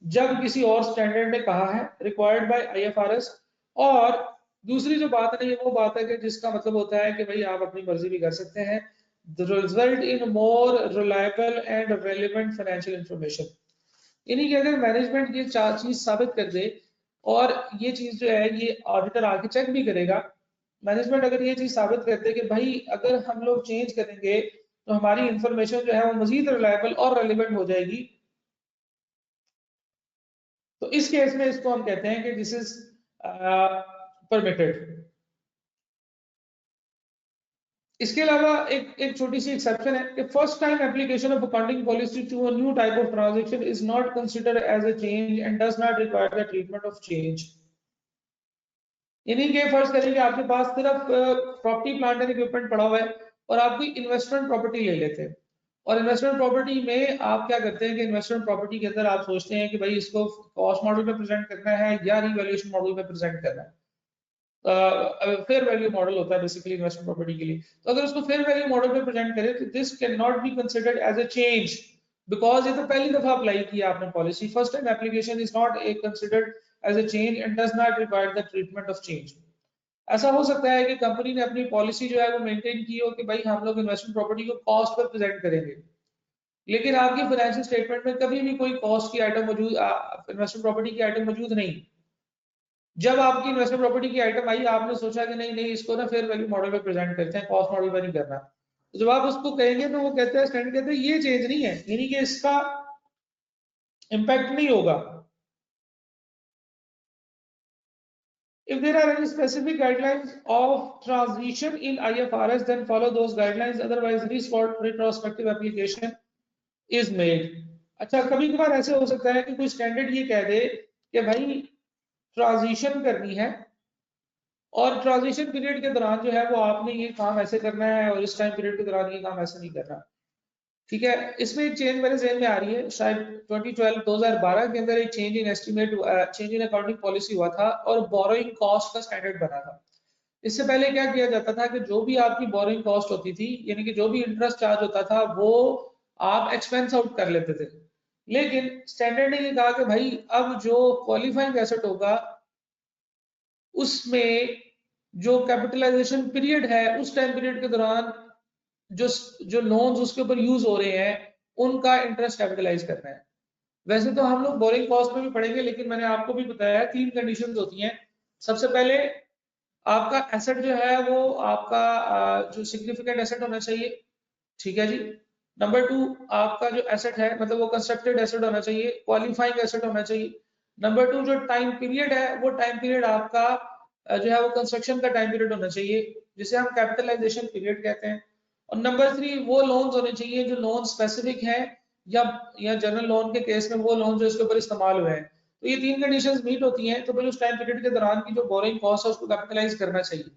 [SPEAKER 1] जब किसी और स्टैंडर्ड ने कहा है, रिक्वायर्ड बाय आईएफआरएस। और दूसरी जो बात है वो बात है कि जिसका मतलब होता है कि भाई आप अपनी मर्जी भी कर सकते हैं। The result in more reliable and relevant financial information, यानी कि अगर मैनेजमेंट ये चार चीज साबित कर दे, और ये चीज जो है ये ऑडिटर आके चेक भी करेगा, मैनेजमेंट अगर ये चीज साबित कर दे कि भाई अगर हम लोग चेंज करेंगे तो हमारी इंफॉर्मेशन जो है वो मजीद रिलायबल और रेलिवेंट हो जाएगी, तो इस केस में इसको हम कहते हैं कि दिस इज परमिटेड। इसके अलावा एक एक छोटी सी एक्सेप्शन है कि first time application of accounting policy to a new type of transaction is not considered as a change and does not require the treatment of change. यानी कि फर्ज करें कि आपके पास सिर्फ प्रॉपर्टी प्लांट एंड इक्विपमेंट पड़ा हुआ है और आप कोई इन्वेस्टमेंट प्रॉपर्टी ले लेते हैं, और इन्वेस्टमेंट प्रॉपर्टी में आप क्या करते हैं कि इन्वेस्टमेंट प्रॉपर्टी के अंदर आप सोचते हैं कि भाई इसको कॉस्ट मॉडल में प्रेजेंट करना है या रिवैल्यूएशन मॉडल में प्रेजेंट करना है। फेयर वैल्यू मॉडल होता है बेसिकली इन्वेस्टमेंट प्रॉपर्टी के लिए। तो अगर उसको फेयर वैल्यू मॉडल में प्रेजेंट करें तो this can not be considered as a change, because ये तो पहली दफा अप्लाई किया आपने policy, first time application is not a considered as a change and does not require the treatment of change. ऐसा हो सकता है कि कंपनी ने अपनी पॉलिसी जो है वो मेंटेन की हो कि भाई हम लोग इन्वेस्टमेंट प्रॉपर्टी को कॉस्ट पर प्रेजेंट करेंगे, लेकिन आपकी फाइनेंशियल स्टेटमेंट में कभी भी कोई कॉस्ट की आइटम मौजूद, इन्वेस्टमेंट प्रॉपर्टी की आइटम मौजूद नहीं। जब आपकी इन्वेस्टमेंट प्रॉपर्टी की आइटम आई आपने सोचा कि नहीं नहीं इसको ना फेयर वैल्यू मॉडल में प्रेजेंट करते हैं, कॉस्ट मॉडल में नहीं करना। तो जब आप उसको कहेंगे तो वो कहते हैं, स्टैंडर्ड कहते हैं ये चेंज नहीं है, यानी कि इसका इम्पैक्ट नहीं होगा। If there are any specific guidelines of transition in IFRS, then follow those guidelines. Otherwise, retrospective application is made. अच्छा, कभी कभार ऐसे हो सकता है कि कोई स्टैंडर्ड ये कह दे कि भाई ट्रांजिशन करनी है और ट्रांजिशन पीरियड के दौरान जो है वो आपने ये काम ऐसे करना है और इस टाइम पीरियड के दौरान ये काम ऐसे नहीं करना। ठीक है, इसमें एक चेंज मेरे जहन में आ रही है, शायद 2012 के अंदर एक change in estimate, change in accounting policy हुआ था और बोरोइंग कॉस्ट का स्टैंडर्ड बना था। इससे पहले क्या किया जाता था कि जो भी आपकी बोरोइंग कॉस्ट होती थी, यानी कि जो भी इंटरेस्ट चार्ज होता था वो आप एक्सपेंस आउट कर लेते थे। लेकिन स्टैंडर्ड ने ये कहा कि भाई अब जो क्वालिफाइंग एसेट होगा उसमें जो कैपिटलाइजेशन पीरियड है उस टाइम पीरियड के दौरान जो जो लोन्स उसके ऊपर यूज हो रहे हैं उनका इंटरेस्ट कैपिटलाइज करना है। वैसे तो हम लोग बोरिंग कॉस्ट में भी पढ़ेंगे, लेकिन मैंने आपको भी बताया तीन कंडीशंस होती हैं। सबसे पहले आपका एसेट जो है वो आपका जो सिग्निफिकेंट एसेट होना चाहिए, ठीक है जी। नंबर टू, आपका जो एसेट है मतलब वो कंस्ट्रक्टेड एसेट होना चाहिए, क्वालिफाइंग एसेट होना चाहिए। नंबर टू, जो टाइम पीरियड है वो टाइम पीरियड आपका जो है वो कंस्ट्रक्शन का टाइम पीरियड होना चाहिए, जिसे हम कैपिटलाइजेशन पीरियड कहते हैं। और नंबर थ्री, वो लोन्स होने चाहिए जो लोन स्पेसिफिक है या जनरल लोन के केस में वो लोन जो इसके ऊपर इस्तेमाल हुए हैं। तो ये तीन कंडीशंस मीट होती हैं तो फिर उस टाइम पीरियड के दौरान की जो बोरिंग कॉस्ट है उसको कैपिटलाइज करना चाहिए।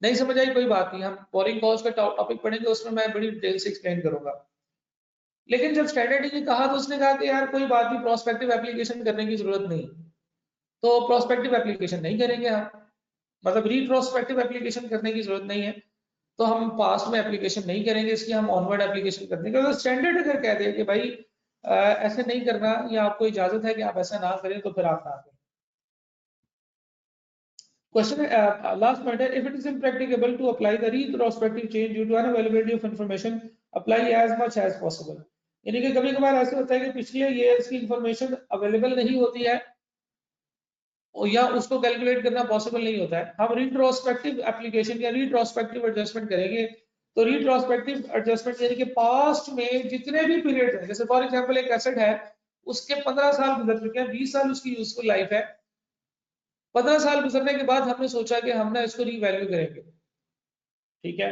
[SPEAKER 1] नहीं समझ आई कोई बात नहीं, हम बोरिंग कॉस्ट का टॉपिक पढ़ेंगे उसमें मैं बड़ी डिटेल से एक्सप्लेन करूंगा। लेकिन जब स्टैंडर्ड ने कहा तो उसने कहा कि यार कोई बात नहीं, प्रोस्पेक्टिव एप्लीकेशन करने की जरूरत नहीं, तो प्रोस्पेक्टिव एप्लीकेशन नहीं करेंगे हम, मतलब रिट्रोस्पेक्टिव एप्लीकेशन करने की जरूरत नहीं है, तो हम पास्ट में एप्लीकेशन नहीं करेंगे इसकी, हम ऑनवर्ड एप्लीकेशन कर देंगे। अगर स्टैंडर्ड अगर कह दे कि भाई ऐसे नहीं करना या आपको इजाजत है कि आप ऐसा ना करें तो फिर आप ना करें। क्वेश्चन लास्ट पॉइंट है, if it is impracticable to apply the retrospective change due to unavailability of information, apply as much as possible। यानी कि कभी कभार ऐसे होता है कि पिछले ईयर्स की इंफॉर्मेशन अवेलेबल नहीं होती है या उसको कैलकुलेट करना पॉसिबल नहीं होता है, हम रिट्रोस्पेक्टिव एप्लीकेशन या रिट्रोस्पेक्टिव एडजस्टमेंट करेंगे। तो रिट्रोस्पेक्टिव एडजस्टमेंट यानी कि पास्ट में जितने भी पीरियड हैं, जैसे फॉर एग्जांपल एक एसेट है उसके 15 साल गुजर चुके हैं, 20 साल उसकी यूजफुल लाइफ है, 15 साल गुजरने के बाद हमने सोचा कि हम ना इसको रीवैल्यू करेंगे, ठीक है।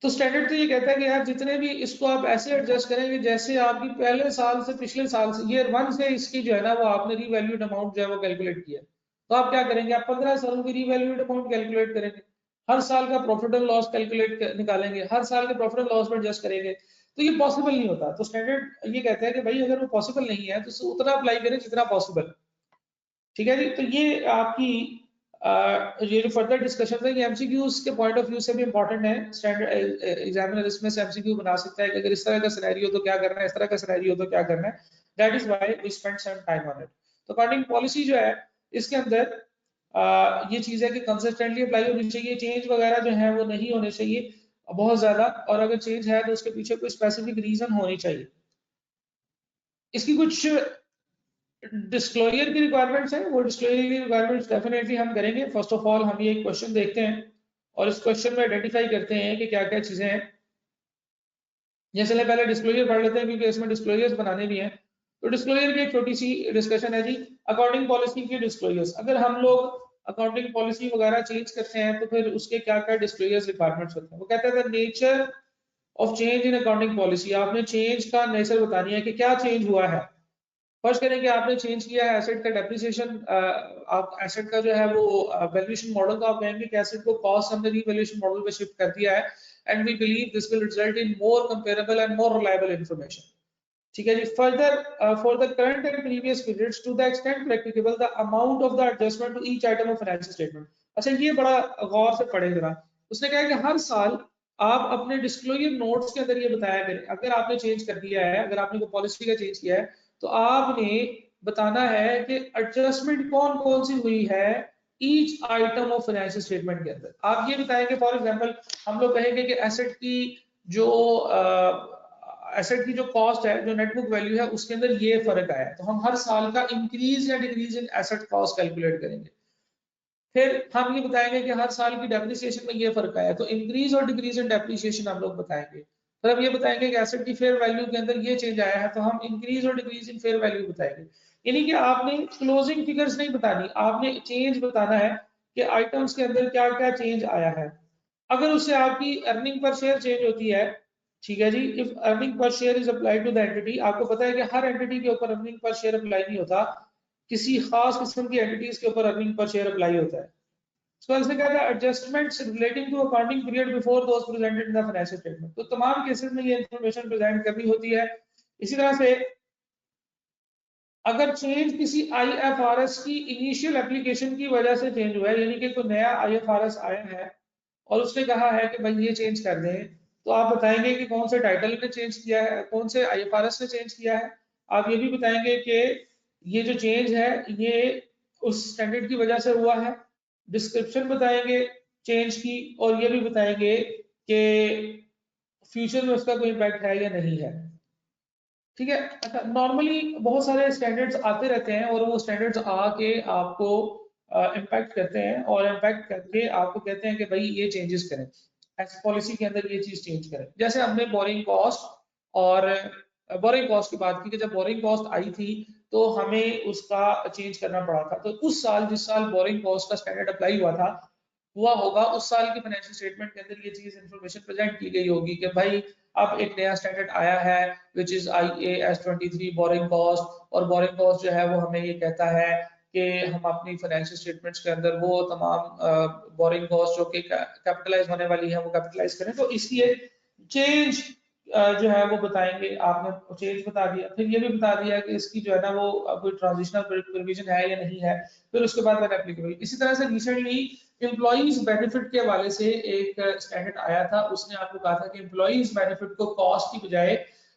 [SPEAKER 1] तो स्टैंडर्ड तो ये कहता है कि यार जितने भी इसको आप ऐसे एडजस्ट करेंगे जैसे आपकी पहले साल से पिछले साल से ईयर 1 से इसकी जो है ना वो आपने रीवैल्यूड अमाउंट जो है वो कैलकुलेट किया। तो आप क्या करेंगे, आप 15 सालों की रीवैल्यूड अमाउंट कैलकुलेट करेंगे, हर साल का प्रॉफिट एंड लॉस कैलकुलेट निकालेंगे, हर साल के प्रॉफिट एंड लॉस में एडजस्ट करेंगे। तो ये पॉसिबल नहीं होता। तो स्टैंडर्ड ये कहता है कि भाई अगर वो पॉसिबल नहीं है तो उतना अप्लाई करें जितना पॉसिबल, ठीक है जी। तो ये आपकी ये जो फर्दर डिस्कशन है ये एमसीक्यूज के पॉइंट ऑफ व्यू से भी इंपॉर्टेंट है। स्टैंडर्ड एग्जामिनर इसमें से एमसीक्यू बना सकता है कि अगर इस तरह का सिनेरियो तो क्या करना है, इस तरह का सिनेरियो तो क्या करना है। That is why we spend some time on it. तो अकॉर्डिंग पॉलिसी जो है इसके अंदर ये चीज है कि कंसिस्टेंटली अप्लाई होनी चाहिए, चेंज वगैरह जो है वो नहीं होने चाहिए बहुत ज्यादा, और अगर चेंज है तो उसके पीछे कोई स्पेसिफिक रीजन होनी चाहिए। इसकी कुछ डिस्क्लोजर की रिक्वायरमेंट्स है, वो डिस्क्लोजर की रिक्वायरमेंट्स डेफिनेटली हम करेंगे। फर्स्ट ऑफ ऑल हम ये एक क्वेश्चन देखते हैं और इस क्वेश्चन में आइडेंटिफाई करते हैं कि क्या क्या चीजें हैं। जैसे पहले डिस्क्लोजर पढ़ लेते हैं क्योंकि इसमें डिस्क्लोजर्स बनाने भी हैं। तो डिस्क्लोजर की एक छोटी सी डिस्कशन है जी, अकाउंटिंग पॉलिसी की डिस्क्लोजर्स। अगर हम लोग अकाउंटिंग पॉलिसी वगैरह चेंज करते हैं तो फिर उसके क्या क्या डिस्क्लोजर्स रिक्वायरमेंट्स होते हैं। वो कहते हैं nature of change in accounting policy, आपने चेंज का नेचर बतानी है कि क्या चेंज हुआ है। फर्स्ट करें कि आपने चेंज किया है एसेट का डेप्रिसिएशन, आप एसेट का जो है वो वैल्यूएशन मॉडल का आप कहेंगे कि एसेट को कॉस्ट हमने रीवैल्यूएशन मॉडल पे शिफ्ट कर दिया है, and we believe this will result in more comparable and more reliable information, ठीक है जी। Further for the current and previous periods to the extent practicable the amount of the adjustment to each item of financial statement. अच्छा ये बड़ा गौर से पढ़े जरा, उसने कहा कि हर साल आप अपने डिस्क्लोजर नोट्स के अंदर ये बताया करें, अगर आपने चेंज कर दिया है, अगर आपने कोई पॉलिसी का चेंज किया है तो आपने बताना है कि एडजस्टमेंट कौन कौन सी हुई है each item of financial statement के अंदर। आप ये बताएंगे फॉर एग्जांपल हम लोग कहेंगे कि एसेट की जो एसेट की जो कॉस्ट है, जो नेट बुक वैल्यू है, उसके अंदर ये फर्क आया है, तो हम हर साल का इंक्रीज या decrease in asset cost calculate करेंगे। फिर हम ये बताएंगे कि हर साल की डेप्रिसिएशन में ये फर्क आया, तो इंक्रीज और डिक्रीज इन डेप्रिसिएशन हम लोग बताएंगे। फिर हम ये बताएंगे कि एसेट की फेयर वैल्यू के अंदर ये चेंज आया है, तो हम इंक्रीज और डिक्रीज इन फेयर वैल्यू बताएंगे। यानी कि आपने क्लोजिंग फिगर्स नहीं बतानी, आपने चेंज बताना है कि आइटम्स के अंदर क्या क्या चेंज आया है। अगर उससे आपकी अर्निंग पर शेयर चेंज होती है, ठीक है जी, if earning per share is applied to the entity, आपको पता है कि हर एंटिटी के ऊपर अर्निंग पर शेयर अप्लाई नहीं होता, किसी खास किस्म की एंटिटीज के ऊपर अर्निंग पर शेयर अप्लाई होता है। So इसने कहा था adjustments relating to accounting period before those presented in the financial statement। तो तमाम केसेस में ये इंफॉर्मेशन प्रेजेंट करनी होती है। इसी तरह से अगर चेंज किसी IFRS की इनिशियल एप्लीकेशन की वजह से चेंज हुआ है, यानी कि कोई नया IFRS आया है और उसने कहा है कि भाई ये चेंज कर दें, तो आप बताएंगे कि कौन से टाइटल ने चेंज किया है, कौन से IFRS ने चेंज किया है। आप ये भी बताएंगे कि ये जो चेंज है ये उस स्टैंडर्ड की वजह से हुआ है। डिस्क्रिप्शन बताएंगे चेंज की, और ये भी बताएंगे कि फ्यूचर में उसका कोई इम्पैक्ट है या नहीं है, ठीक है। अच्छा नॉर्मली बहुत सारे स्टैंडर्ड्स आते रहते हैं और वो स्टैंडर्ड्स आके आपको इम्पैक्ट करते हैं और इम्पैक्ट करके आपको कहते हैं कि भाई ये चेंजेस करें, एस पॉलिसी के अंदर ये चीज चेंज करें। जैसे हमने बोरिंग कॉस्ट और बोरिंग कॉस्ट की बात की कि जब बोरिंग कॉस्ट आई थी तो हमें उसका चेंज करना पड़ा था। तो उस साल जिस साल बोरिंग कॉस्ट का स्टैंडर्ड अप्लाई हुआ होगा उस साल के फाइनेंशियल स्टेटमेंट के अंदर ये चीज इंफॉर्मेशन प्रेजेंट की गई होगी कि भाई अब एक नया स्टैंडर्ड आया है which is IAS 23 borrowing cost, और बोरिंग कॉस्ट जो है वो हमें ये कहता है कि हम अपनी फाइनेंशियल स्टेटमेंट्स के अंदर वो तमाम बोरिंग कॉस्ट जो कि कैपिटलाइज होने वाली है वो कैपिटलाइज करें। तो इसलिए चेंज जो है वो बताएंगे, आपने चेंज बता दिया, फिर ये भी बता दिया कि इसकी जो है ना वो कोई ट्रांजिशनल प्रोविजन है या नहीं है, फिर उसके बाद वेन एप्लीकेबल। इसी तरह से रिसेंटली एम्प्लॉइज बेनिफिट के हवाले से एक स्टैंडर्ड आया था, उसने आपको कहा था कि एम्प्लॉइज बेनिफिट को कॉस्ट की बजाय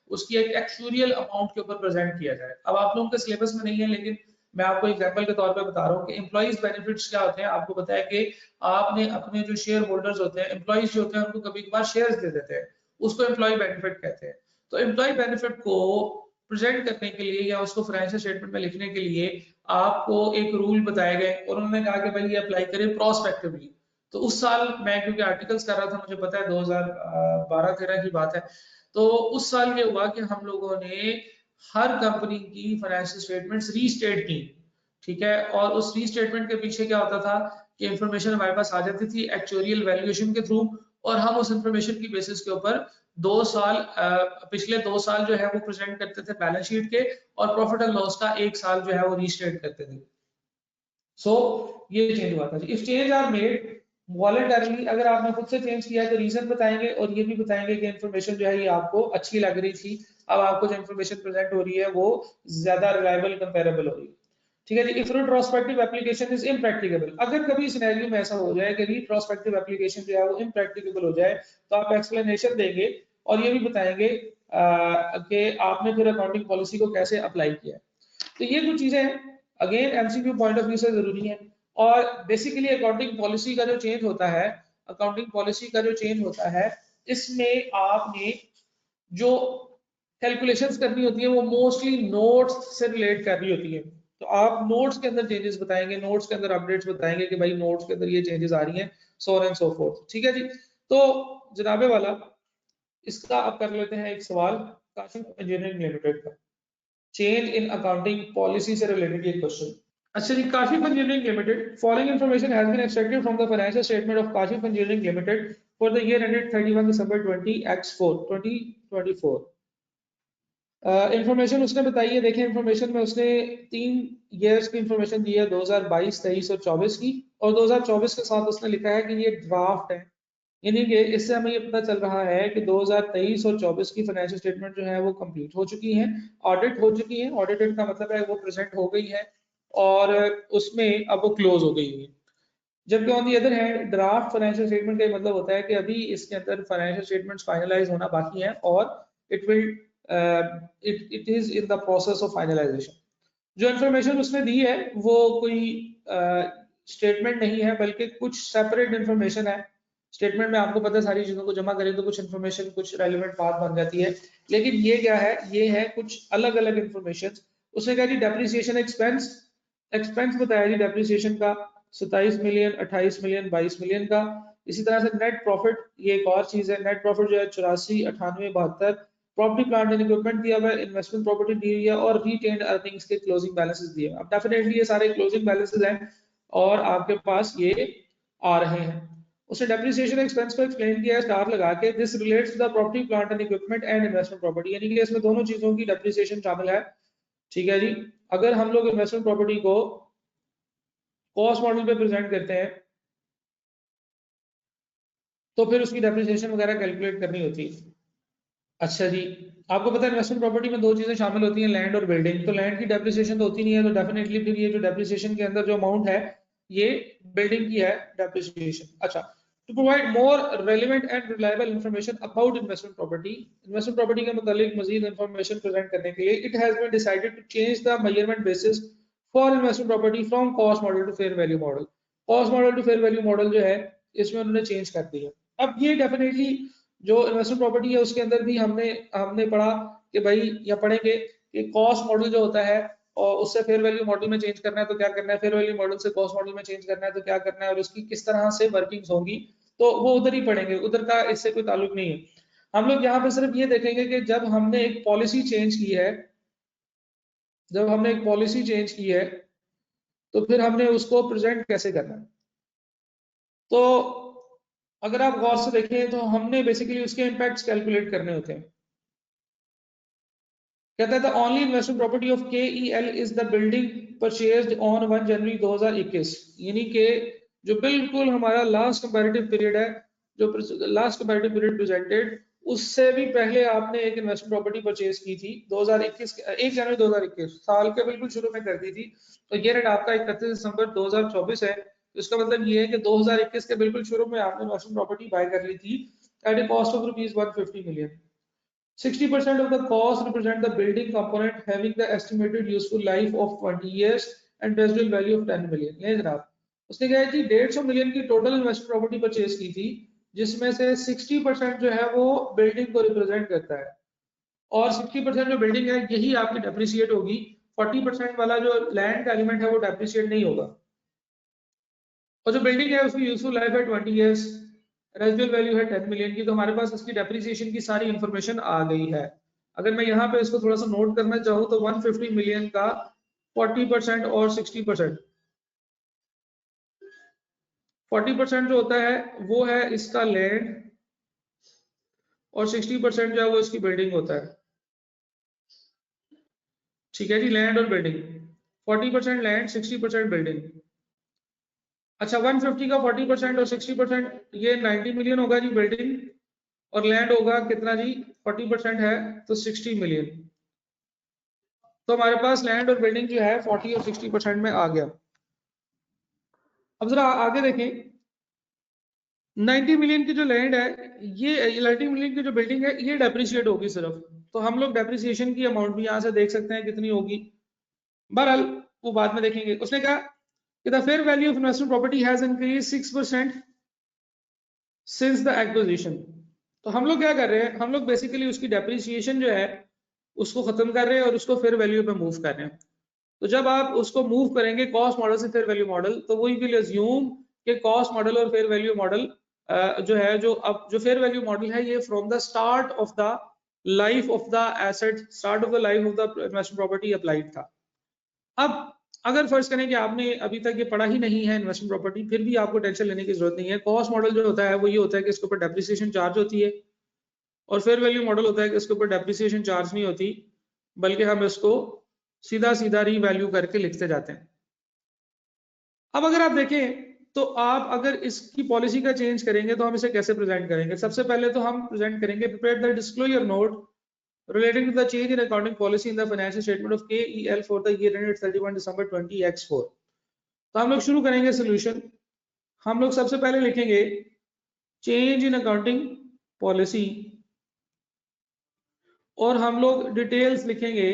[SPEAKER 1] उसकी एक एक्चुअरियल अमाउंट के ऊपर प्रेजेंट किया जाए। अब आप लोगों के सिलेबस में नहीं है लेकिन मैं आपको एग्जांपल के तौर पे बता रहा हूँ कि एम्प्लॉइज बेनिफिट्स क्या होते हैं। आपको पता है कि आपने अपने जो शेयर होल्डर्स होते हैं, एम्प्लॉइज जो होते हैं, उनको कभी कभार शेयर्स दे देते हैं, उसको एम्प्लॉय बेनिफिट कहते हैं। तो एम्प्लॉय बेनिफिट को प्रेजेंट करने के लिए या उसको फाइनेंशियल स्टेटमेंट में लिखने के लिए आपको एक रूल बताए गए और उन्होंने कहा कि भाई ये अप्लाई करें प्रोस्पेक्टिवली। तो उस साल मैं क्योंकि आर्टिकल्स कर रहा था, मुझे पता है 2012-13 की बात है, तो उस साल ये हुआ कि हम लोगों ने हर कंपनी की फाइनेंशियल स्टेटमेंट्स रीस्टेट की, ठीक है। और उस रीस्टेटमेंट के पीछे क्या होता था कि इंफॉर्मेशन हमारे पास आ जाती थी एक्चुअरियल वैल्यूएशन के थ्रू, और हम उस इंफॉर्मेशन की बेसिस के ऊपर 2 साल पिछले 2 साल जो है वो प्रेजेंट करते थे बैलेंस शीट के, और प्रॉफिट एंड लॉस का 1 साल जो है वो रीस्टेट करते थे। सो ये चेंज हुआ था। If change are made voluntarily, अगर आपने खुद से चेंज किया तो रीजन बताएंगे और ये भी बताएंगे कि इन्फॉर्मेशन जो है ये आपको अच्छी लग रही थी, अब आपको जो इन्फॉर्मेशन प्रेजेंट हो रही है वो ज्यादा रिलायबल कंपेरेबल हो रही है, ठीक है जी। If retrospective application is impracticable, अगर कभी सिनेरियो में ऐसा हो जाए कि रिट्रोस्पेक्टिव एप्लीकेशन जो है वो इम्प्रैक्टिकेबल हो जाए, तो आप एक्सप्लेनेशन देंगे और ये भी बताएंगे कि आपने फिर अकाउंटिंग पॉलिसी को कैसे अप्लाई किया है। तो ये कुछ चीजें हैं, again MCQ point of view से जरूरी है। और बेसिकली अकाउंटिंग पॉलिसी का जो चेंज होता है, अकाउंटिंग पॉलिसी का जो चेंज होता है, इसमें आपने जो कैलकुलेशंस करनी होती है वो मोस्टली नोट्स से रिलेट कर रही होती है। तो आप नोट्स के अंदर चेंजेस बताएंगे, नोट्स के अंदर अपडेट्स बताएंगे कि भाई नोट्स के अंदर ये चेंजेस आ रही हैं, so on and so fourth, ठीक है जी। तो जनाबे वाला, इसका अब कर लेते हैं एक सवाल काशिफ इंजीनियरिंग लिमिटेड का, चेंज इन अकाउंटिंग पॉलिसी से रिलेटेड ये क्वेश्चन। अच्छा जी, Kashif engineering limited, following information has been extracted from the financial statement of Kashif engineering limited for the year ended 31 December 20x4 2024। Information उसने बताई है, देखें इंफॉर्मेशन में उसने 3 ईयर्स की इंफॉर्मेशन दी है, 2022, 23 और 24 की, और 2024 के साथ उसने लिखा है कि ये ड्राफ्ट है, यानी कि इससे हमें ये पता चल रहा है कि 2023 और 24 की फाइनेंशियल स्टेटमेंट जो है वो कंप्लीट हो चुकी हैं, ऑडिट हो चुकी हैं। ऑडिटेड का मतलब है वो प्रेजेंट हो गई है और उसमें अब वो क्लोज हो गई है। जबकि on the other hand draft financial statement का मतलब होता है कि अभी इसके अंदर फाइनेंशियल स्टेटमेंट्स फाइनलाइज होना बाकी है और it will it is in the process of finalisation. जो इन्फॉर्मेशन उसने दी है वो कोई स्टेटमेंट नहीं है, बल्कि कुछ सेपरेट इन्फॉर्मेशन है। स्टेटमेंट में आपको पता है सारी चीजों को जमा करें तो कुछ इन्फॉर्मेशन, कुछ रेलिवेंट बात बन जाती है, लेकिन ये क्या है, ये है कुछ अलग अलग इन्फॉर्मेशन। उसने कहा जी डेप्रिसिएशन एक्सपेंस, एक्सपेंस बताया जी डेप्रिसिएशन का 27 मिलियन, 28 मिलियन, 22 मिलियन का। इसी तरह से नेट प्रॉफिट, ये एक और चीज है, नेट प्रॉफिट जो है 84, 98, 72। प्रॉपर्टी प्लांट एंड इक्विपमेंट दिया हुआ है, इन्वेस्टमेंट प्रॉपर्टी दी हुई है और रिटेन्ड अर्निंग्स के क्लोजिंग बैलेंसेस दिए हैं। अब डेफिनेटली ये सारे क्लोजिंग बैलेंसेस हैं और आपके पास ये आ रहे हैं। उसने डेप्रिसिएशन एक्सपेंस को एक्सप्लेन किया है स्टार लगा के, this relates to the property plant and equipment and investment property, यानी कि इसमें दोनों चीजों की डेप्रिसिएशन शामिल है, ठीक है जी। अगर हम लोग इन्वेस्टमेंट प्रॉपर्टी को कॉस्ट मॉडल पे प्रेजेंट करते हैं तो फिर उसकी डेप्रिसिएशन वगैरह कैलकुलेट करनी होती है। अच्छा जी, आपको पता है इन्वेस्टमेंट प्रॉपर्टी में 2 चीजें शामिल होती हैं, लैंड और बिल्डिंग। तो लैंड की डेप्रिसिएशन तो होती नहीं है, तो डेफिनेटली फिर ये जो डेप्रिसिएशन के अंदर जो अमाउंट है ये बिल्डिंग की है डेप्रिसिएशन। अच्छा, to provide more relevant and reliable information about investment property, investment property के मुतालिक मजीद इंफॉर्मेशन प्रेजेंट करने के लिए it has been decided to change the measurement basis for investment property from cost model to fair value model. Cost model to fair value model जो है इसमें उन्होंने चेंज कर दिया। अब ये डेफिनेटली जो इन्वेस्टमेंट प्रॉपर्टी है उसके अंदर भी हमने हमने पढ़ा कि भाई, या पढ़ेंगे कि कॉस्ट मॉडल जो होता है और उससे फेयर वैल्यू मॉडल में चेंज करना है तो क्या करना है, फेयर वैल्यू मॉडल से कॉस्ट मॉडल में चेंज करना है तो क्या करना है, और उसकी किस तरह से वर्किंग्स होंगी, तो वो उधर ही पढ़ेंगे, उधर का इससे कोई ताल्लुक नहीं है। हम लोग यहाँ पे सिर्फ ये देखेंगे कि जब हमने एक पॉलिसी चेंज की है, जब हमने एक पॉलिसी चेंज की है तो फिर हमने उसको प्रेजेंट कैसे करना है। तो अगर आप गौर से देखें तो हमने बेसिकली उसके इम्पैक्ट्स कैलकुलेट करने होते हैं। कहता है the only investment property of KEL is the building purchased on 1 जनवरी 2021, यानी कि जो बिल्कुल हमारा लास्ट कंपैरेटिव पीरियड है, जो लास्ट कंपैरेटिव पीरियड प्रेजेंटेड, उससे भी पहले आपने एक इन्वेस्टमेंट प्रॉपर्टी परचेज की थी 2021 1 जनवरी 2021 साल के बिल्कुल शुरू में कर दी थी। तो ये रेट आपका 31 दिसंबर 2024 है। तो इसका मतलब ये है कि 2021 के बिल्कुल शुरू में आपने इन्वेस्टमेंट प्रॉपर्टी बाय कर ली थी at a cost of ₹150 million. 60% of the cost represent the building component having the estimated useful life of 20 years and residual value of 10 million। ये जनाब उसने कहा कि 150 मिलियन की टोटल इन्वेस्टमेंट प्रॉपर्टी परचेज की थी, जिसमें से 60% जो है वो बिल्डिंग को रिप्रेजेंट करता है, और 60% जो बिल्डिंग है यही आपकी डेप्रिसिएट होगी। 40% वाला जो लैंड का एलिमेंट है वो डेप्रिसिएट नहीं होगा, और जो बिल्डिंग है उसकी यूजफुल लाइफ है 20 इयर्स, रेजिडुअल वैल्यू है 10 मिलियन की। तो हमारे पास इसकी डेप्रिसिएशन की सारी इंफॉर्मेशन आ गई है। अगर मैं यहाँ पे इसको थोड़ा सा नोट करना चाहूँ तो 150 मिलियन का 40% और 60%, 40% जो होता है वो है इसका लैंड, और 60% जो है वो इसकी बिल्डिंग होता है। ठीक है जी, लैंड और बिल्डिंग, 40% लैंड 60% बिल्डिंग। अच्छा, 150 का 40% और 60%, ये 90 मिलियन होगा जी बिल्डिंग, और लैंड होगा कितना जी, 40% है तो 60 मिलियन। तो हमारे पास लैंड और बिल्डिंग जो है 40 और 60% में आ गया। अब जरा आगे देखें, 90 मिलियन की जो लैंड है, ये 90 मिलियन की जो बिल्डिंग है ये डेप्रिशिएट होगी सिर्फ। तो हम लोग डेप्रिसिएशन की अमाउंट भी यहाँ से देख सकते हैं कितनी होगी, बहरहाल वो बाद में देखेंगे। उसने कहा कि the fair value of investment property has increase 6% since the acquisition. तो हम लोग क्या कर रहे हैं, हम लोग बेसिकली उसकी डेप्रिसिएशन जो है उसको खत्म कर रहे हैं और उसको फेयर वैल्यू पे मूव कर रहे हैं। तो जब आप उसको मूव करेंगे कॉस्ट मॉडल से फेयर वैल्यू मॉडल, तो वही विल अज्यूम कि कॉस्ट मॉडल और फेयर वैल्यू मॉडल जो है, जो अब जो फेयर वैल्यू मॉडल है ये from the start of the life of the asset, start of the life of the investment property applied था। अब अगर फर्ज करें कि आपने अभी तक ये पढ़ा ही नहीं है इन्वेस्टमेंट प्रॉपर्टी, फिर भी आपको टेंशन लेने की जरूरत नहीं है। कॉस्ट मॉडल जो होता है वो ये होता है कि इसके ऊपर डेप्रिसिएशन चार्ज होती है, और फेयर वैल्यू मॉडल होता है कि इसके ऊपर डेप्रिसिएशन चार्ज नहीं होती, बल्कि हम इसको सीधा सीधा रीवैल्यू करके लिखते जाते हैं। अब अगर आप देखें तो आप अगर इसकी पॉलिसी का चेंज करेंगे तो हम इसे कैसे प्रेजेंट करेंगे। सबसे पहले तो हम प्रेजेंट करेंगे prepare the disclosure note relating to the change in accounting policy in the financial statement of KEL for the year ended 31 December 20X4। तो हम लोग शुरू करेंगे सोल्यूशन। हम लोग सबसे पहले लिखेंगे चेंज इन अकाउंटिंग पॉलिसी, और हम लोग डिटेल्स लिखेंगे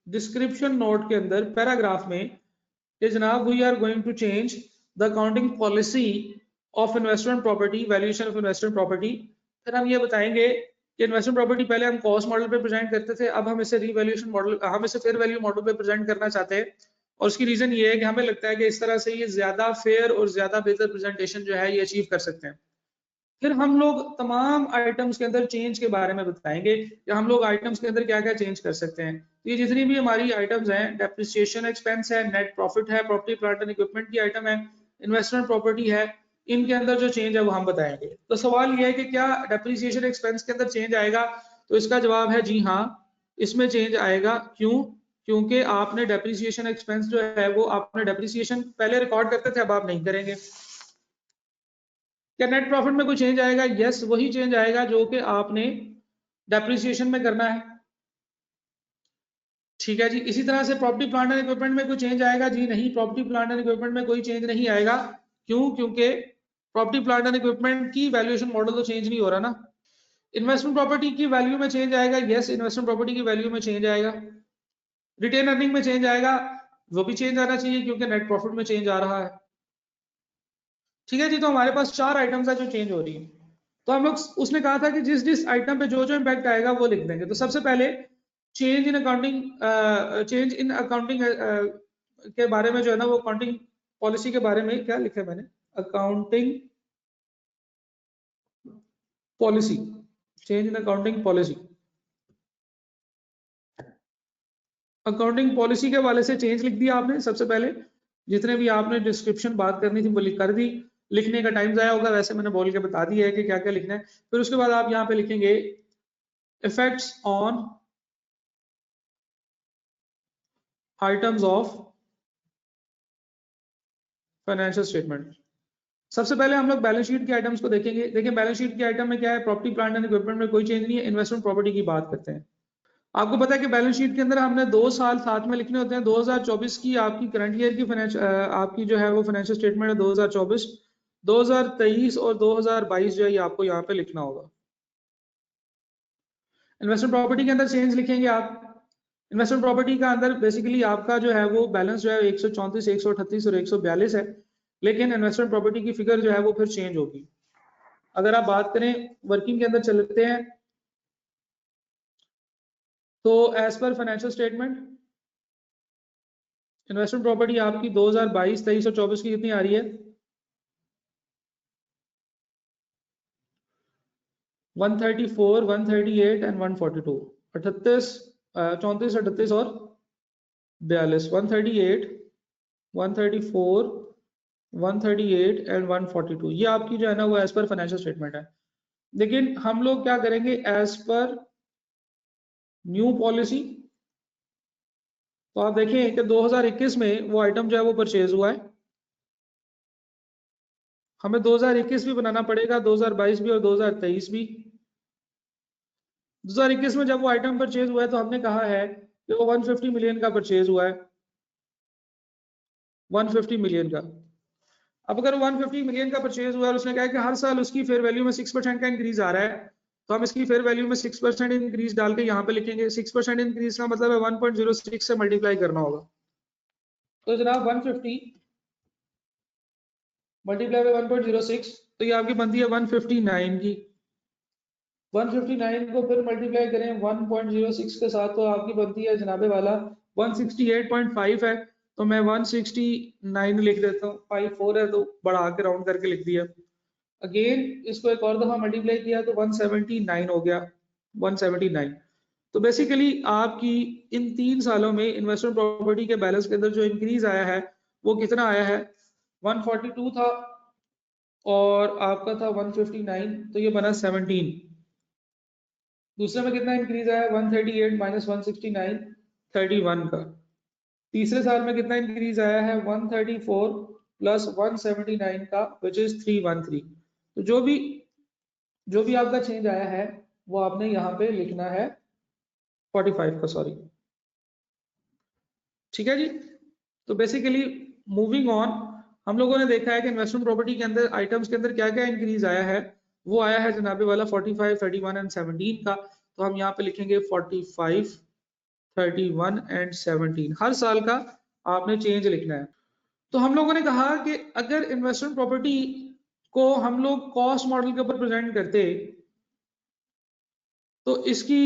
[SPEAKER 1] डिस्क्रिप्शन नोट के अंदर पैराग्राफ में कि जनाब we are going to change the accounting policy of investment property, valuation of investment property. फिर हम ये बताएंगे कि इन्वेस्टमेंट प्रॉपर्टी पहले हम कॉस्ट मॉडल पे प्रेजेंट करते थे, अब हम इसे रीवैल्यूएशन मॉडल, हम इसे फेयर वैल्यू मॉडल पे प्रेजेंट करना चाहते हैं। और उसकी रीजन ये है कि हमें लगता है कि इस तरह से ये ज्यादा फेयर और ज्यादा बेहतर प्रेजेंटेशन जो है ये अचीव कर सकते हैं। फिर हम लोग तमाम आइटम्स के अंदर चेंज के बारे में बताएंगे कि हम लोग आइटम्स के अंदर क्या क्या चेंज कर सकते हैं। तो ये जितनी भी हमारी आइटम्स हैं, डेप्रिसिएशन एक्सपेंस है, नेट प्रॉफिट है, प्रॉपर्टी प्लांट एंड इक्विपमेंट की आइटम है, इन्वेस्टमेंट प्रॉपर्टी है, इनके अंदर जो चेंज है वो हम बताएंगे। तो सवाल ये है कि क्या डेप्रिसिएशन एक्सपेंस के अंदर चेंज आएगा, तो इसका जवाब है जी हाँ, इसमें चेंज आएगा। क्यों? क्योंकि आपने डेप्रिसिएशन एक्सपेंस जो है वो आपने डेप्रिसिएशन पहले रिकॉर्ड करते थे, अब आप नहीं करेंगे। क्या नेट प्रॉफिट में कोई चेंज आएगा? यस, वही चेंज आएगा जो कि आपने डेप्रिसिएशन में करना है। ठीक है जी। इसी तरह से प्रॉपर्टी प्लांट एंड इक्विपमेंट में कोई चेंज आएगा? जी नहीं, प्रॉपर्टी प्लांट एंड इक्विपमेंट में कोई चेंज नहीं आएगा। क्यों? क्योंकि प्रॉपर्टी प्लांट एंड इक्विपमेंट की वैल्यूएशन मॉडल तो चेंज नहीं हो रहा ना। इन्वेस्टमेंट प्रॉपर्टी की वैल्यू में चेंज आएगा? यस, इन्वेस्टमेंट प्रॉपर्टी की वैल्यू में चेंज आएगा। रिटेन अर्निंग में चेंज आएगा? वो भी चेंज आना चाहिए क्योंकि नेट प्रॉफिट में चेंज आ रहा है। ठीक है जी। तो हमारे पास 4 आइटम्स है जो चेंज हो रही है। तो हम लोग, उसने कहा था कि जिस जिस आइटम पे जो जो इम्पैक्ट आएगा वो लिख देंगे। तो सबसे पहले change in accounting, change in accounting के बारे में जो है ना, वो अकाउंटिंग पॉलिसी के बारे में क्या लिखा है मैंने, accounting policy, change in accounting policy. Accounting policy के वाले से चेंज लिख दिया आपने सबसे पहले। जितने भी आपने डिस्क्रिप्शन बात करनी थी वो लिख कर दी। लिखने का टाइम जाया होगा, वैसे मैंने बोल के बता दिया है कि क्या क्या लिखना है। फिर उसके बाद आप यहाँ पे लिखेंगे effects on items of financial statement. सबसे पहले हम लोग बैलेंस शीट के आइटम्स को देखेंगे। देखिए बैलेंस शीट के आइटम में क्या है, प्रॉपर्टी प्लांट एंड इक्विपमेंट में कोई चेंज नहीं है, इन्वेस्टमेंट प्रॉपर्टी की बात करते हैं। आपको पता है कि बैलेंस शीट के अंदर हमने 2 साल साथ में लिखने होते हैं। 2024 की आपकी करंट ईयर की आपकी जो है वो फाइनेंशियल स्टेटमेंट है 2024, 2023 और 2022 जो है ये आपको यहाँ पे लिखना होगा। इन्वेस्टमेंट प्रॉपर्टी के अंदर चेंज लिखेंगे आप। इन्वेस्टमेंट प्रॉपर्टी का अंदर बेसिकली आपका जो है वो बैलेंस जो है 134, 138 और 142 है, लेकिन इन्वेस्टमेंट प्रॉपर्टी की फिगर जो है वो फिर चेंज होगी। अगर आप बात करें वर्किंग के अंदर चलते हैं, तो as per financial statement investment property आपकी 2022, 23 और 24 की कितनी आ रही है? 134, 138 एंड 142, 38, 34, 38 और 42, 138, 134, 138 एंड 142, ये आपकी जो है ना वो एज पर फाइनेंशियल स्टेटमेंट है। लेकिन हम लोग क्या करेंगे, एज पर न्यू पॉलिसी, तो आप देखें कि 2021 में वो आइटम जो है वो परचेज हुआ है, हमें 2021 भी बनाना पड़ेगा, 2022 भी और 2023 भी। 2021 में जब वो आइटम परचेज हुआ है तो हमने कहा है कि वो 150 मिलियन का परचेज हुआ है, 150 मिलियन का। अब अगर 150 मिलियन का परचेज हुआ है और उसने कहा कि हर साल उसकी फेयर वैल्यू में 6% का इंक्रीज आ रहा है, तो हम इसकी फेयर वैल्यू में 6% इंक्रीज डाल के यहाँ पे लिखेंगे। 6% इंक्रीज का मतलब है 1.06 से मल्टीप्लाई करना होगा। तो जनाब 150 मल्टीप्लाई बाय 1.06, तो ये आपकी बनती है 159 की। 159 को फिर मल्टीप्लाई करें 1.06 के साथ, तो आपकी बनती है जनाबे वाला 168.5 है, तो मैं 169 लिख देता हूँ, 54 है तो बढ़ा के राउंड करके लिख दिया। अगेन इसको एक और दफा मल्टीप्लाई किया तो 179 हो गया, 179। तो बेसिकली आपकी इन 3 सालों में इन्वेस्टमेंट प्रॉपर्टी के बैलेंस के अंदर जो इंक्रीज आया है वो कितना आया है, 142 था और आपका था 159, तो ये बना 17। दूसरे में कितना इंक्रीज आया, 138 माइनस 169, 31 का। तीसरे साल में कितना इंक्रीज आया है, 134 प्लस 179 का, विच इज 313। तो जो भी आपका चेंज आया है वो आपने यहाँ पे लिखना है 45 का, सॉरी। ठीक है जी। तो बेसिकली मूविंग ऑन, हम लोगों ने देखा है कि इन्वेस्टमेंट प्रॉपर्टी के अंदर आइटम्स के अंदर क्या क्या इंक्रीज आया है। वो आया है जनाबे वाला 45, 31 एंड 17 का। तो हम यहाँ पे लिखेंगे 45, 31 एंड 17, हर साल का आपने चेंज लिखना है। तो हम लोगों ने कहा कि अगर इन्वेस्टमेंट प्रॉपर्टी को हम लोग कॉस्ट मॉडल के ऊपर प्रेजेंट करते, तो इसकी